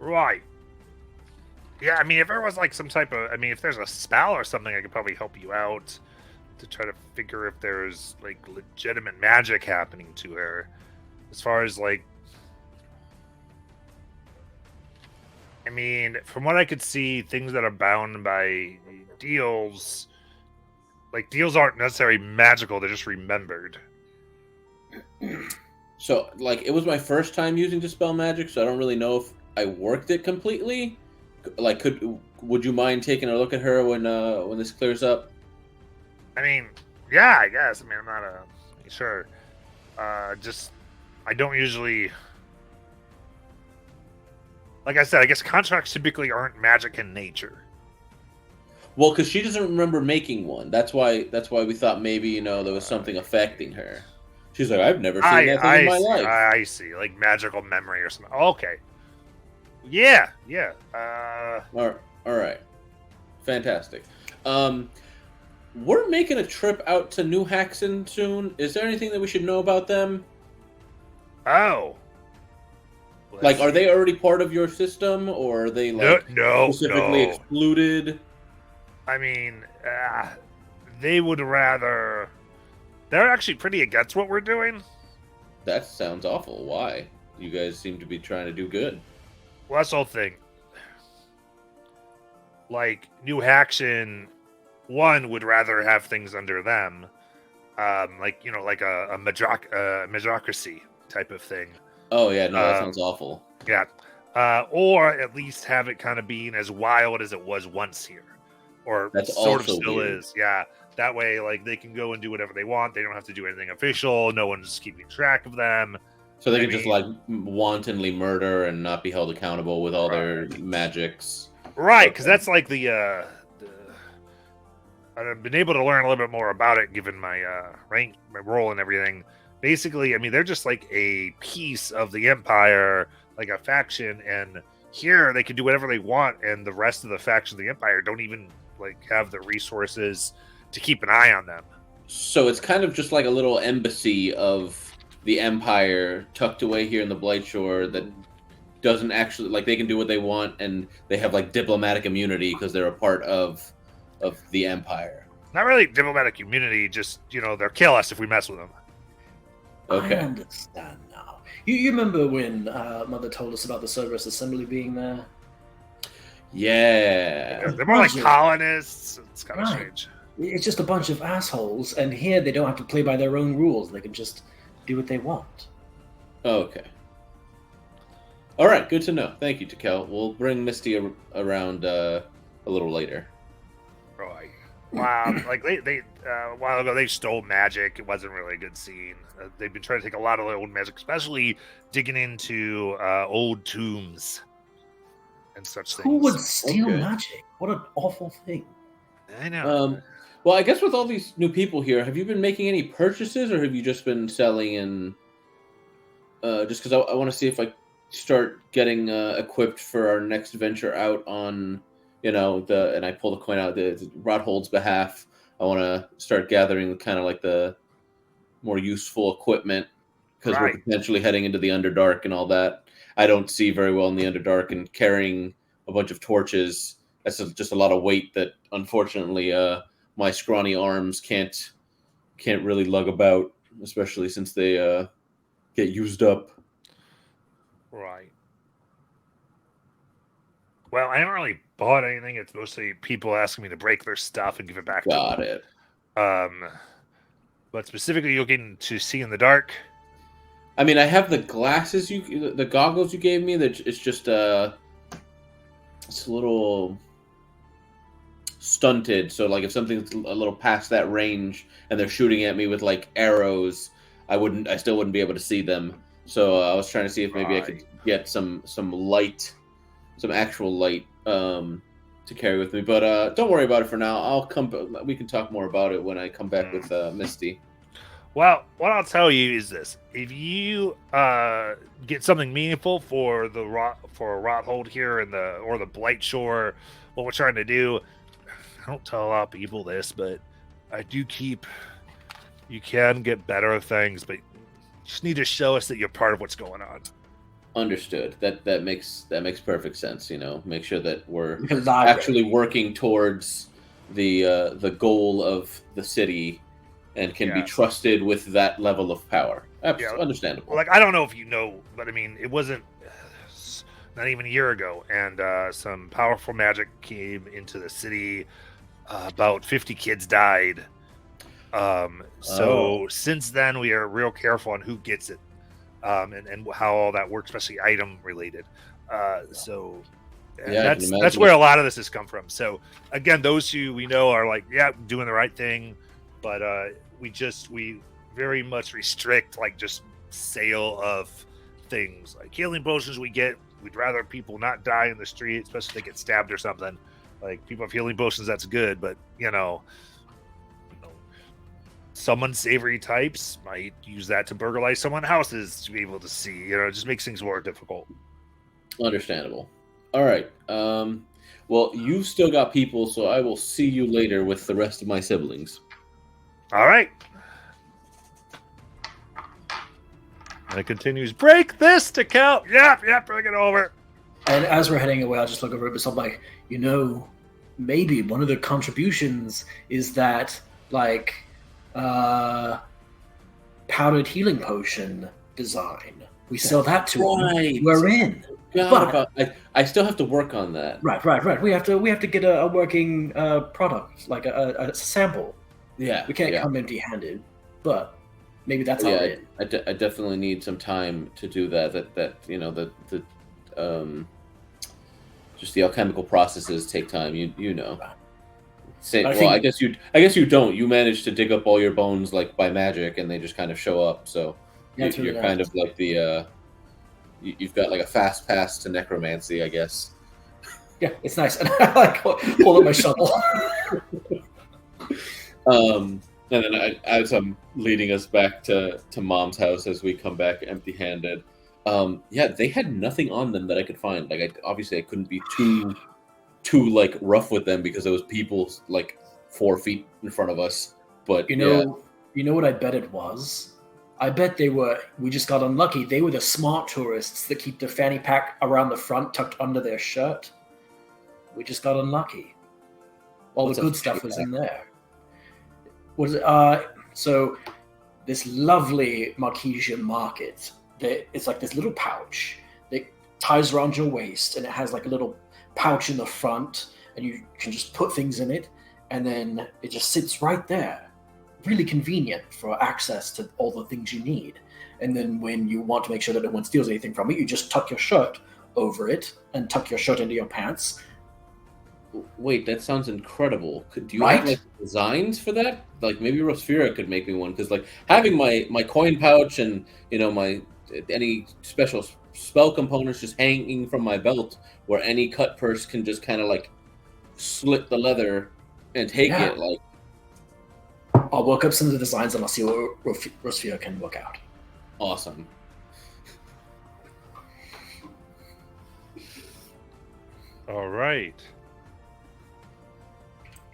[SPEAKER 1] Right. Yeah, I mean, if there was like some type of, if there's a spell or something, I could probably help you out to try to figure if there's like legitimate magic happening to her. As far as like, from what I could see, things that are bound by deals, like deals aren't necessarily magical, they're just remembered.
[SPEAKER 4] So, like, it was my first time using Dispel Magic, so I don't really know if I worked it completely. Like, would you mind taking a look at her when this clears up?
[SPEAKER 1] Yeah, I guess. I'm not sure. Just, I don't usually, like I said, I guess contracts typically aren't magic in nature.
[SPEAKER 4] Well, because she doesn't remember making one. That's why we thought maybe, there was something affecting her. She's like, I've never seen that thing in my life.
[SPEAKER 1] I see, like magical memory or something. Okay. Yeah.
[SPEAKER 4] All right. Fantastic. We're making a trip out to New Haxon soon. Is there anything that we should know about them?
[SPEAKER 1] Oh.
[SPEAKER 4] Like, are they already part of your system, or are they specifically excluded?
[SPEAKER 1] They would rather. They're actually pretty against what we're doing.
[SPEAKER 4] That sounds awful. Why? You guys seem to be trying to do good.
[SPEAKER 1] Well, that's the whole thing. Like, New Haxon, one would rather have things under them. Like a Majocracy type of thing.
[SPEAKER 4] Oh, yeah, no, that sounds awful.
[SPEAKER 1] Yeah. Or at least have it kind of being as wild as it was once here. Or
[SPEAKER 4] That's
[SPEAKER 1] sort of
[SPEAKER 4] also
[SPEAKER 1] still
[SPEAKER 4] weird.
[SPEAKER 1] is. Yeah. That way, like, they can go and do whatever they want. They don't have to do anything official. No one's keeping track of them.
[SPEAKER 4] So they can just, like, wantonly murder and not be held accountable with all their magics.
[SPEAKER 1] Right, because that's like the I've been able to learn a little bit more about it given my rank, my role and everything. Basically, they're just like a piece of the Empire, like a faction, and here they can do whatever they want, and the rest of the factions of the Empire don't even like have the resources to keep an eye on them.
[SPEAKER 4] So it's kind of just like a little embassy of the Empire tucked away here in the Blightshore that doesn't actually like they can do what they want and they have like diplomatic immunity because they're a part of the Empire.
[SPEAKER 1] Not really diplomatic immunity, just they'll kill us if we mess with them.
[SPEAKER 4] Okay.
[SPEAKER 9] I understand now. You remember when Mother told us about the Cerberus Assembly being there?
[SPEAKER 4] Yeah.
[SPEAKER 1] They're more like
[SPEAKER 9] Roger.
[SPEAKER 1] colonists. It's kind of
[SPEAKER 9] Right.
[SPEAKER 1] strange.
[SPEAKER 9] It's just a bunch of assholes, and here they don't have to play by their own rules. They can just do what they want.
[SPEAKER 4] Okay. All right, good to know. Thank you, Tekel. We'll bring Misty around a little later.
[SPEAKER 1] Right. Wow. Like they a while ago they stole magic. It wasn't really a good scene. They've been trying to take a lot of old magic, especially digging into old tombs and such things.
[SPEAKER 9] Who would steal
[SPEAKER 4] Okay.
[SPEAKER 9] magic? What an awful thing.
[SPEAKER 1] I know.
[SPEAKER 4] Well, I guess with all these new people here, have you been making any purchases, or have you just been selling and just because I want to see if I start getting equipped for our next venture out on, and I pull the coin out the Rothold's behalf. I want to start gathering kind of like the more useful equipment because
[SPEAKER 1] Right.
[SPEAKER 4] we're potentially heading into the Underdark and all that. I don't see very well in the Underdark, and carrying a bunch of torches, that's just a lot of weight that unfortunately my scrawny arms can't really lug about, especially since they get used up.
[SPEAKER 1] Right. Well, I haven't really bought anything. It's mostly people asking me to break their stuff and give it back to
[SPEAKER 4] Got
[SPEAKER 1] them.
[SPEAKER 4] it.
[SPEAKER 1] But specifically, you're getting to see in the dark.
[SPEAKER 4] I mean, I have the glasses the goggles you gave me. That it's just it's a little stunted. So like, if something's a little past that range and they're shooting at me with like arrows, I still wouldn't be able to see them. So I was trying to see if maybe I could get some light, some actual light to carry with me. But don't worry about it for now. I'll come. We can talk more about it when I come back with Misty.
[SPEAKER 1] Well, what I'll tell you is this: if you get something meaningful for the Rothold here in the Blightshore, what we're trying to do, I don't tell a lot of people this, but I do keep. You can get better things, but you just need to show us that you're part of what's going on.
[SPEAKER 4] Understood. That makes perfect sense. Make sure that we're
[SPEAKER 9] Library.
[SPEAKER 4] actually working towards the goal of the city and can be
[SPEAKER 1] Yes.
[SPEAKER 4] trusted with that level of power.
[SPEAKER 1] Yeah.
[SPEAKER 4] Understandable.
[SPEAKER 1] Like, I don't know if you know, but I mean, it wasn't not even a year ago, and some powerful magic came into the city. About 50 kids died. Since then, we are real careful on who gets it, and how all that works, especially item related. That's where a lot of this has come from. So again, those who we know are like, yeah, doing the right thing, but we very much restrict like just sale of things like healing potions. We'd rather people not die in the street, especially if they get stabbed or something. Like, people have healing potions, that's good, but some unsavory types might use that to burglarize someone's houses to be able to see. It just makes things more difficult.
[SPEAKER 4] Understandable. All right. Well, you've still got people, so I will see you later with the rest of my siblings.
[SPEAKER 1] All right. And it continues. Break this to count. Yep, bring it over.
[SPEAKER 9] And as we're heading away, I'll just look over at myself like, maybe one of the contributions is that, like, powdered healing potion design. We sell that to
[SPEAKER 4] Right.
[SPEAKER 9] them. We're in.
[SPEAKER 4] I still have to work on that.
[SPEAKER 9] Right. We have to get a working product, like a sample.
[SPEAKER 4] Yeah.
[SPEAKER 9] We can't come empty-handed, but maybe that's all
[SPEAKER 4] Yeah,
[SPEAKER 9] it.
[SPEAKER 4] I definitely need some time to do that. Just the alchemical processes take time. You know. I guess you don't. You manage to dig up all your bones like by magic, and they just kind of show up. So you're kind of like the you've got like a fast pass to necromancy, I guess.
[SPEAKER 9] Yeah, it's nice. And I like hold up my shovel.
[SPEAKER 4] And then as I'm leading us back to Mom's house as we come back empty-handed, they had nothing on them that I could find. Like, I couldn't be too like rough with them because there was people like 4 feet in front of us. But
[SPEAKER 9] you know what I bet it was? I bet they were. We just got unlucky. They were the smart tourists that keep the fanny pack around the front tucked under their shirt. We just got unlucky. All
[SPEAKER 4] What's
[SPEAKER 9] the
[SPEAKER 4] a
[SPEAKER 9] good stuff
[SPEAKER 4] fanny
[SPEAKER 9] was
[SPEAKER 4] pack?
[SPEAKER 9] in there. So this lovely Marquesian market, it's like this little pouch that ties around your waist, and it has like a little pouch in the front, and you can just put things in it, and then it just sits right there. Really convenient for access to all the things you need. And then when you want to make sure that no one steals anything from it, you just tuck your shirt over it and tuck your shirt into your pants.
[SPEAKER 4] Wait, that sounds incredible. Do you
[SPEAKER 9] Right?
[SPEAKER 4] have like designs for that? Like maybe Rosfira could make me one, because like having my coin pouch and my any special spell components just hanging from my belt, where any cut purse can just kind of like slit the leather and take
[SPEAKER 9] Yeah.
[SPEAKER 4] it. Like,
[SPEAKER 9] I'll work up some of the designs and I'll see what Rosfia can work out.
[SPEAKER 4] awesome.
[SPEAKER 1] All right.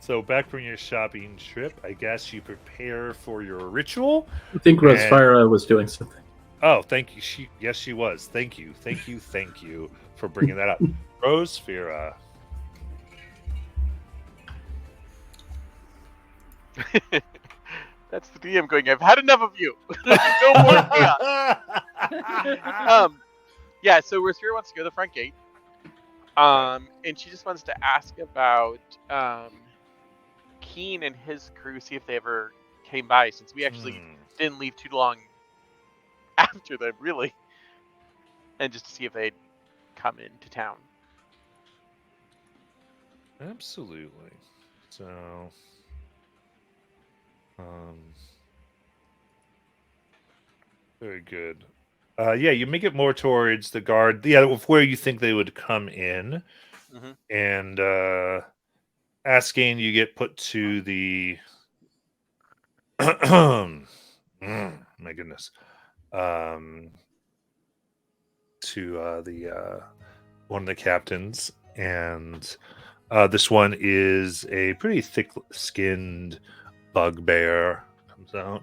[SPEAKER 1] So back from your shopping trip, I guess you prepare for your ritual.
[SPEAKER 3] I think Rosfira was doing something.
[SPEAKER 1] Oh, thank you. Yes, she was. Thank you for bringing that up. Rosfira.
[SPEAKER 2] That's the DM going, I've had enough of you. No more chaos. Yeah, so Rosfira wants to go to the front gate. And she just wants to ask about Keen and his crew, see if they ever came by, since we actually didn't leave too long after them, really. And just to see if they'd come into town.
[SPEAKER 1] Absolutely. So, very good. Yeah, you make it more towards the guard. Yeah, where you think they would come in, and asking, you get put to the. My goodness, to the one of the captains, and this one is a pretty thick-skinned bugbear. Comes out.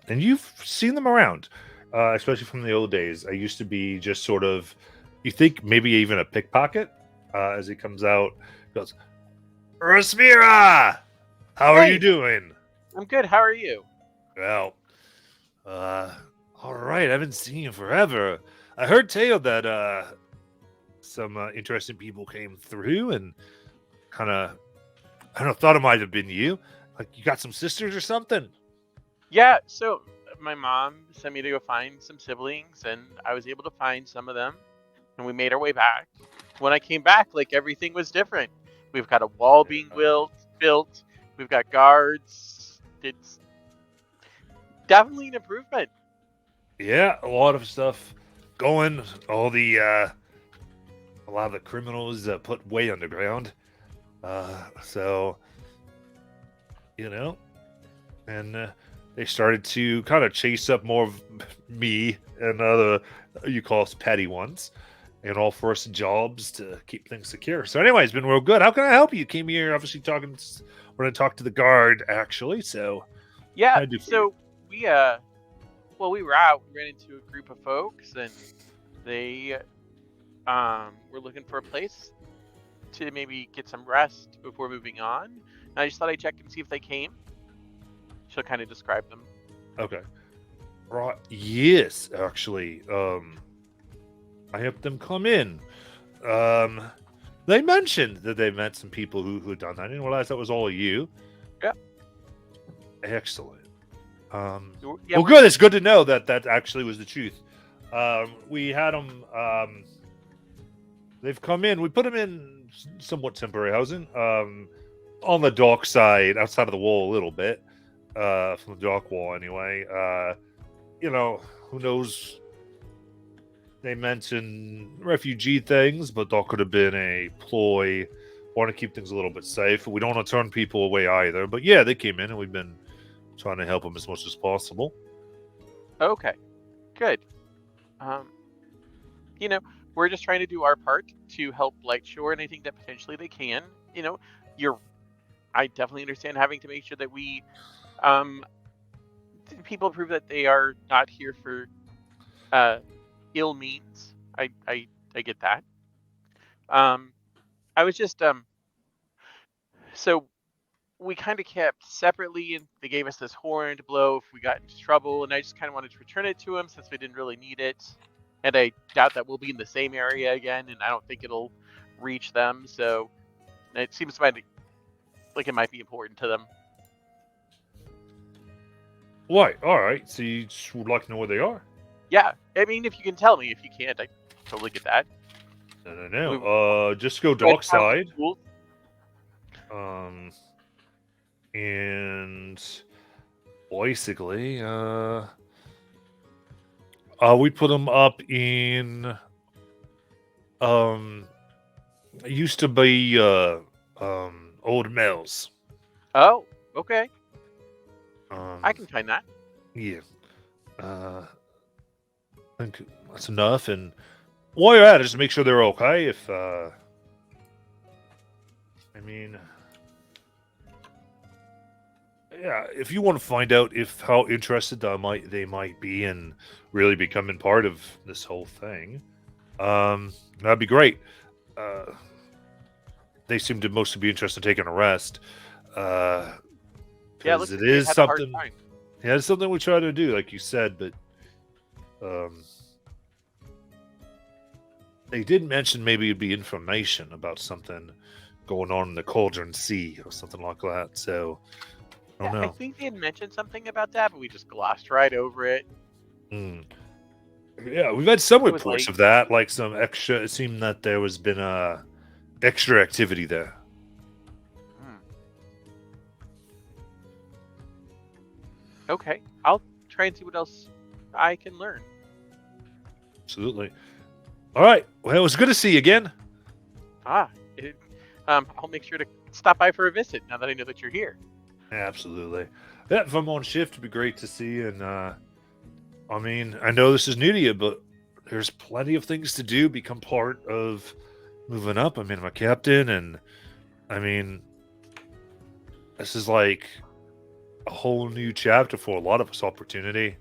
[SPEAKER 1] And you've seen them around, especially from the old days. I used to be just sort of, you think maybe even a pickpocket. As he comes out, goes, Rosfira, how are you doing?
[SPEAKER 2] I'm good. How are you?
[SPEAKER 1] Well, all right. I haven't seen you forever. I heard tale that some interesting people came through and kind of, I don't know, thought it might have been you. Like you got some sisters or something.
[SPEAKER 2] Yeah, so my mom sent me to go find some siblings, and I was able to find some of them, and we made our way back. When I came back, like, everything was different. We've got a wall being built, we've got guards. It's definitely an improvement.
[SPEAKER 1] Yeah, a lot of stuff going. All the a lot of the criminals put way underground. So and they started to kind of chase up more of me and other you call us petty ones, and all for us jobs to keep things secure. So anyway, it's been real good. How can I help you? Came here obviously we're going to talk to the guard actually. So
[SPEAKER 2] yeah, so we we were out. We ran into a group of folks, and they were looking for a place to maybe get some rest before moving on. And I just thought I'd check and see if they came. She'll kind of describe them.
[SPEAKER 1] Okay. Right. Yes, actually. I helped them come in. They mentioned that they met some people who had done that. I didn't realize that was all of you.
[SPEAKER 2] Yeah.
[SPEAKER 1] Excellent.
[SPEAKER 2] Yeah,
[SPEAKER 1] well, good. It's good to know that actually was the truth. We had them. They've come in. We put them in somewhat temporary housing. On the dock side, outside of the wall a little bit. From the dock wall, anyway. Who knows? They mentioned refugee things, but that could have been a ploy. Want to keep things a little bit safe. We don't want to turn people away either. But yeah, they came in, and we've been trying to help them as much as possible.
[SPEAKER 2] Okay, good. We're just trying to do our part to help Lightshore anything that potentially they can. I definitely understand having to make sure that we did people prove that they are not here for ill means? I get that. I was just so we kind of kept separately, and they gave us this horn to blow if we got into trouble, and I just kind of wanted to return it to them since we didn't really need it, and I doubt that we'll be in the same area again, and I don't think it'll reach them, so it seems like it might be important to them.
[SPEAKER 1] Right, alright, so you just would like to know where they are?
[SPEAKER 2] Yeah, I mean, if you can tell me. If you can't, I totally get that.
[SPEAKER 1] No. Just go
[SPEAKER 2] Red Town
[SPEAKER 1] dockside.
[SPEAKER 2] Schools.
[SPEAKER 1] And basically, we put them up in, it used to be, Old Mills.
[SPEAKER 2] Oh, okay.
[SPEAKER 1] Um,
[SPEAKER 2] I can find that.
[SPEAKER 1] Yeah. I think that's enough. And while you're at it, just make sure they're okay. If, I mean, yeah, if you want to find out how interested they might be in really becoming part of this whole thing, that'd be great. They seem to mostly be interested in taking a rest.
[SPEAKER 2] Yeah,
[SPEAKER 1] Because
[SPEAKER 2] looks
[SPEAKER 1] it
[SPEAKER 2] like they
[SPEAKER 1] is
[SPEAKER 2] had a hard
[SPEAKER 1] something.
[SPEAKER 2] time.
[SPEAKER 1] Yeah, it's something we try to do, like you said, but they did mention maybe it'd be information about something going on in the Cauldron Sea or something like that. So I don't
[SPEAKER 2] Yeah, I
[SPEAKER 1] know.
[SPEAKER 2] think they had mentioned something about that, but we just glossed right over it.
[SPEAKER 1] Yeah, we've had some
[SPEAKER 2] It was
[SPEAKER 1] reports
[SPEAKER 2] late.
[SPEAKER 1] of that, like some extra. It seemed that there was been extra activity there.
[SPEAKER 2] Okay, I'll try and see what else I can learn.
[SPEAKER 1] Absolutely. All right. Well, it was good to see you again.
[SPEAKER 2] I'll make sure to stop by for a visit now that I know that you're here.
[SPEAKER 1] Absolutely. Yeah, if I'm on shift, it'd be great to see you. And I mean, I know this is new to you, but there's plenty of things to do. Become part of moving up. I mean, I'm a captain, and I mean, this is like a whole new chapter for a lot of us. Opportunity.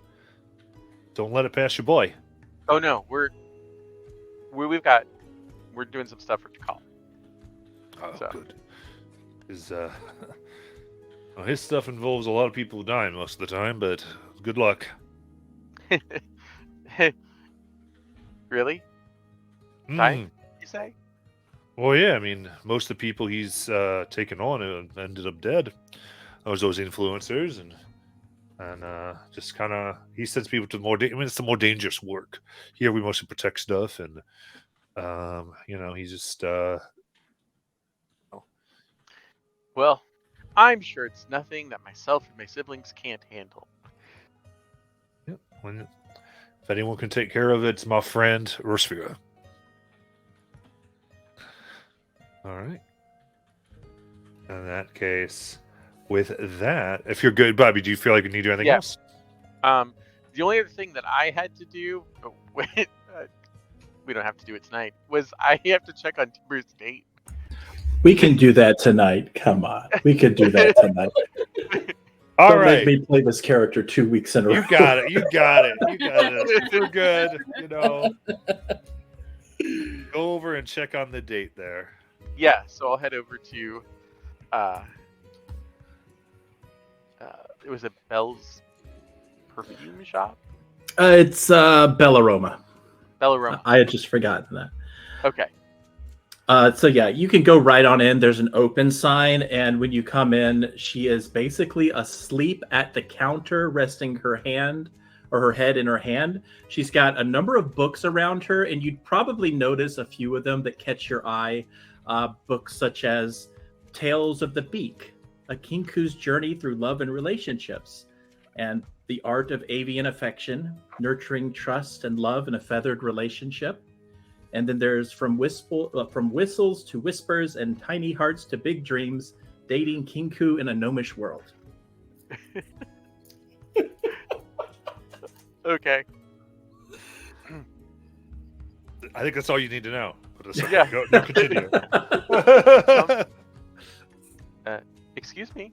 [SPEAKER 1] Don't let it pass you by.
[SPEAKER 2] Oh no, we're doing some stuff for Tikal.
[SPEAKER 1] Oh,
[SPEAKER 2] So.
[SPEAKER 1] good. Because well, his stuff involves a lot of people dying most of the time, but good luck.
[SPEAKER 2] Really?
[SPEAKER 1] Mm.
[SPEAKER 2] Fine. You say?
[SPEAKER 1] Well, yeah. I mean, most of the people he's taken on ended up dead. Those influencers and just kind of he sends people to more. I mean, it's the more dangerous work. Here we mostly protect stuff, and he's just
[SPEAKER 2] Well, I'm sure it's nothing that myself and my siblings can't handle.
[SPEAKER 1] if anyone can take care of it, it's my friend Rosphere. All right. In that case, with that, if you're good, Bobby, do you feel like you need to do anything
[SPEAKER 2] Yeah.
[SPEAKER 1] else?
[SPEAKER 2] The only other thing that I had to do, we don't have to do it tonight, was I have to check on Timber's date.
[SPEAKER 3] We can do that tonight. Come on. We can do that tonight.
[SPEAKER 1] All
[SPEAKER 3] Don't
[SPEAKER 1] right.
[SPEAKER 3] make me play this character 2 weeks in a row.
[SPEAKER 1] You got it. You got it. You got it. You're good. Go over and check on the date there.
[SPEAKER 2] Yeah, so I'll head over to it was a Bell's perfume shop.
[SPEAKER 3] It's Bellaroma.
[SPEAKER 2] Bellaroma.
[SPEAKER 3] I had just forgotten that.
[SPEAKER 2] Okay.
[SPEAKER 3] So yeah, you can go right on in. There's an open sign, and when you come in, she is basically asleep at the counter, resting her hand or her head in her hand. She's got a number of books around her, and you'd probably notice a few of them that catch your eye. Books such as Tales of the Beak, A Kinku's Journey Through Love and Relationships, and The Art of Avian Affection, Nurturing Trust and Love in a Feathered Relationship. And then there's From Whistles to Whispers and Tiny Hearts to Big Dreams, Dating Kinku in a Gnomish World.
[SPEAKER 2] Okay.
[SPEAKER 1] I think that's all you need to know. But it's
[SPEAKER 2] Yeah.
[SPEAKER 1] okay. Go continue.
[SPEAKER 2] Excuse me.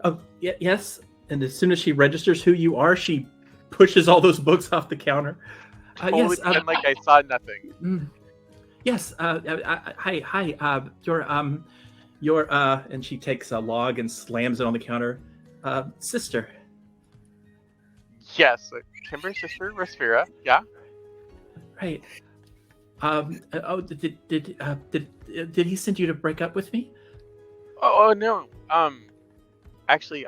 [SPEAKER 3] Oh, yes. And as soon as she registers who you are, she pushes all those books off the counter.
[SPEAKER 2] Totally pretend like I saw nothing.
[SPEAKER 3] Yes. Hi. Your and she takes a log and slams it on the counter. Sister.
[SPEAKER 2] Yes, Timber's sister, Resphira. Yeah.
[SPEAKER 3] Right. Did he send you to break up with me?
[SPEAKER 2] Oh no. Actually,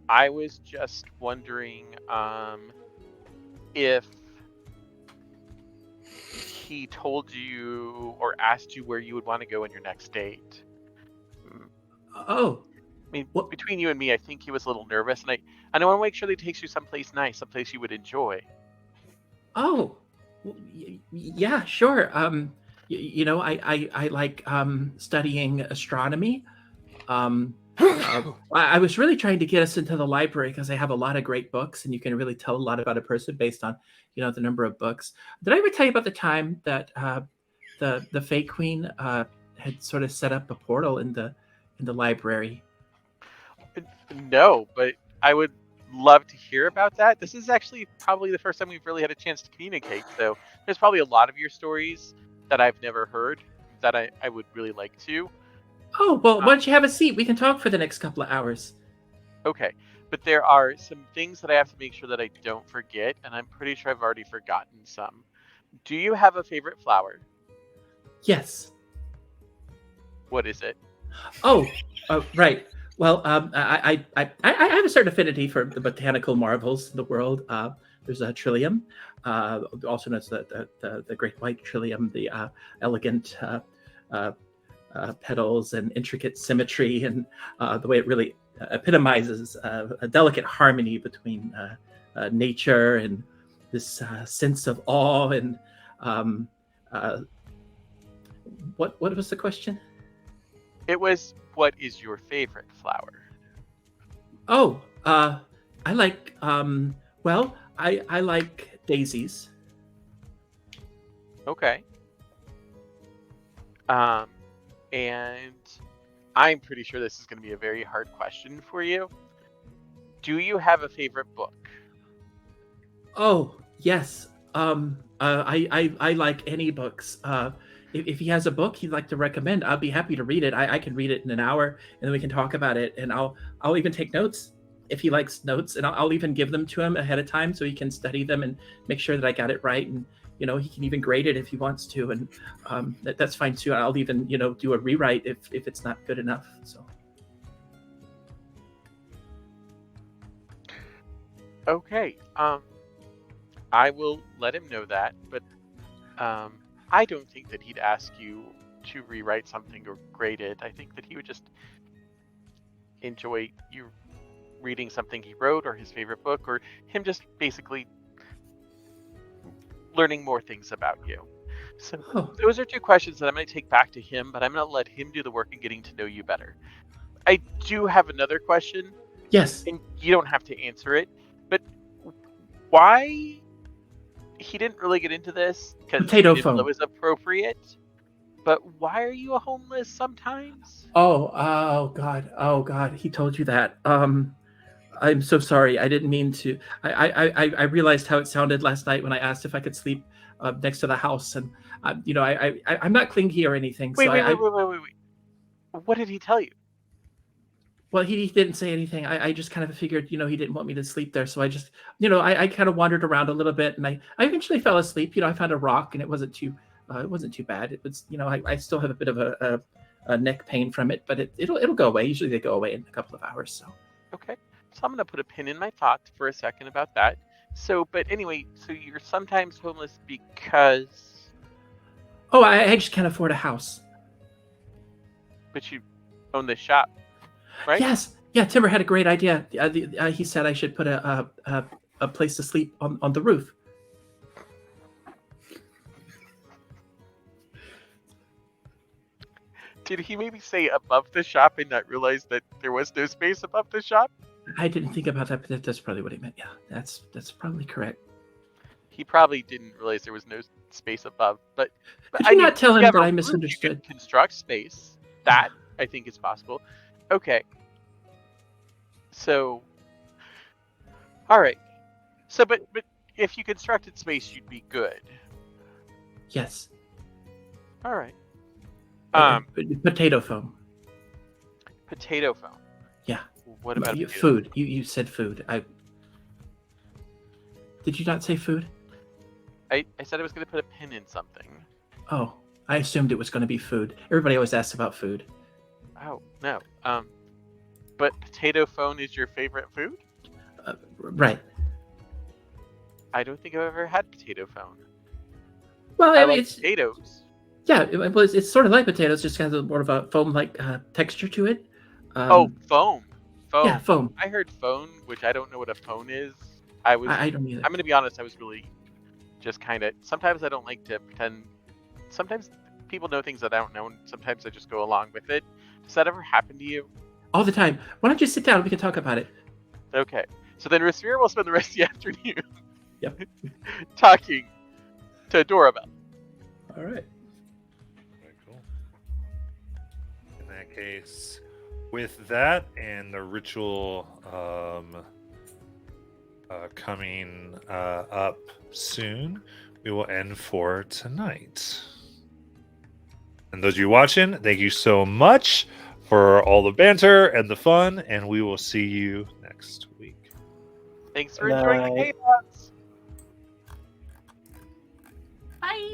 [SPEAKER 2] I was just wondering if he told you or asked you where you would want to go on your next date.
[SPEAKER 3] Oh.
[SPEAKER 2] I mean, between you and me, I think he was a little nervous, and I want to make sure that he takes you someplace nice, someplace you would enjoy.
[SPEAKER 3] Oh. Yeah, sure. I like studying astronomy. I was really trying to get us into the library because I have a lot of great books, and you can really tell a lot about a person based on, the number of books. Did I ever tell you about the time that the Fey Queen had sort of set up a portal in the library?
[SPEAKER 2] No, but I would love to hear about that. This is actually probably the first time we've really had a chance to communicate, so there's probably a lot of your stories that I've never heard that I would really like to.
[SPEAKER 3] Oh, well, why don't you have a seat? We can talk for the next couple of hours.
[SPEAKER 2] Okay, but there are some things that I have to make sure that I don't forget, and I'm pretty sure I've already forgotten some. Do you have a favorite flower?
[SPEAKER 3] Yes.
[SPEAKER 2] What is it?
[SPEAKER 3] Oh, right. Well, I have a certain affinity for the botanical marvels in the world. There's a trillium, also known as the great white trillium, the elegant petals and intricate symmetry, and the way it really epitomizes a delicate harmony between nature and this sense of awe. And what was the question?
[SPEAKER 2] It was, what is your favorite flower?
[SPEAKER 3] Oh, I like, I like daisies.
[SPEAKER 2] Okay. And I'm pretty sure this is going to be a very hard question for you. Do you have a favorite book?
[SPEAKER 3] Oh, yes. I like any books. If he has a book he'd like to recommend, I'll be happy to read it. I can read it in an hour, and then we can talk about it. And I'll even take notes if he likes notes, and I'll even give them to him ahead of time so he can study them and make sure that I got it right. And he can even grade it if he wants to, and that's fine too. I'll even do a rewrite if it's not good enough. So.
[SPEAKER 2] Okay. I will let him know that, but I don't think that he'd ask you to rewrite something or grade it. I think that he would just enjoy you reading something he wrote, or his favorite book, or him just basically learning more things about you. So those are two questions that I'm going to take back to him, but I'm going to let him do the work in getting to know you better. I do have another question.
[SPEAKER 3] Yes.
[SPEAKER 2] And you don't have to answer it, but why... He didn't really get into this because
[SPEAKER 3] Potato
[SPEAKER 2] it
[SPEAKER 3] phone
[SPEAKER 2] was appropriate. But why are you a homeless sometimes?
[SPEAKER 3] Oh God! He told you that. I'm so sorry. I didn't mean to. I realized how it sounded last night when I asked if I could sleep next to the house, and I'm not clingy or anything.
[SPEAKER 2] Wait. What did he tell you?
[SPEAKER 3] Well, he didn't say anything. I just kind of figured, he didn't want me to sleep there. So I just, I kind of wandered around a little bit, and I eventually fell asleep. I found a rock, and it wasn't too bad. It was, I still have a bit of a neck pain from it, but it'll go away. Usually they go away in a couple of hours. So.
[SPEAKER 2] Okay. So I'm going to put a pin in my thoughts for a second about that. So, but anyway, so you're sometimes homeless because...
[SPEAKER 3] Oh, I just can't afford a house.
[SPEAKER 2] But you own this shop. Right?
[SPEAKER 3] Yes. Yeah, Timber had a great idea. He said I should put a place to sleep on the roof.
[SPEAKER 2] Did he maybe say above the shop and not realize that there was no space above the shop?
[SPEAKER 3] I didn't think about that, but that's probably what he meant. Yeah, that's probably correct.
[SPEAKER 2] He probably didn't realize there was no space above. But
[SPEAKER 3] Could you not tell him that I misunderstood?
[SPEAKER 2] You can construct space. That, I think, is possible. Okay. So, all right. So, but if you constructed space, you'd be good.
[SPEAKER 8] Yes.
[SPEAKER 2] All right.
[SPEAKER 8] Potato foam.
[SPEAKER 2] Potato foam.
[SPEAKER 8] Yeah.
[SPEAKER 2] What about
[SPEAKER 8] Food? You said food. Did you not say food?
[SPEAKER 2] I said I was going to put a pin in something.
[SPEAKER 8] Oh, I assumed it was going to be food. Everybody always asks about food.
[SPEAKER 2] Oh no. But potato phone is your favorite food?
[SPEAKER 8] Right.
[SPEAKER 2] I don't think I've ever had potato phone.
[SPEAKER 8] Well,
[SPEAKER 2] I
[SPEAKER 8] I mean,
[SPEAKER 2] like potatoes.
[SPEAKER 8] Yeah, it's sort of like potatoes, just kind of more of a foam-like texture to it.
[SPEAKER 2] Foam. Foam.
[SPEAKER 8] Yeah, foam.
[SPEAKER 2] I heard phone, which I don't know what a phone is. I
[SPEAKER 8] don't either.
[SPEAKER 2] I'm going to be honest. I was really just kind of. Sometimes I don't like to pretend. Sometimes people know things that I don't know, and sometimes I just go along with it. Does that ever happen to you?
[SPEAKER 8] All the time. Why don't you sit down? We can talk about it.
[SPEAKER 2] Okay. So then Rasmir will spend the rest of the afternoon
[SPEAKER 8] Yep.
[SPEAKER 2] talking to Dorabelle.
[SPEAKER 8] All right.
[SPEAKER 1] Very cool. In that case, with that and the ritual coming up soon, we will end for tonight. And those of you watching, thank you so much for all the banter and the fun, and we will see you next week.
[SPEAKER 2] Thanks for enjoying the chaos.
[SPEAKER 5] Bye.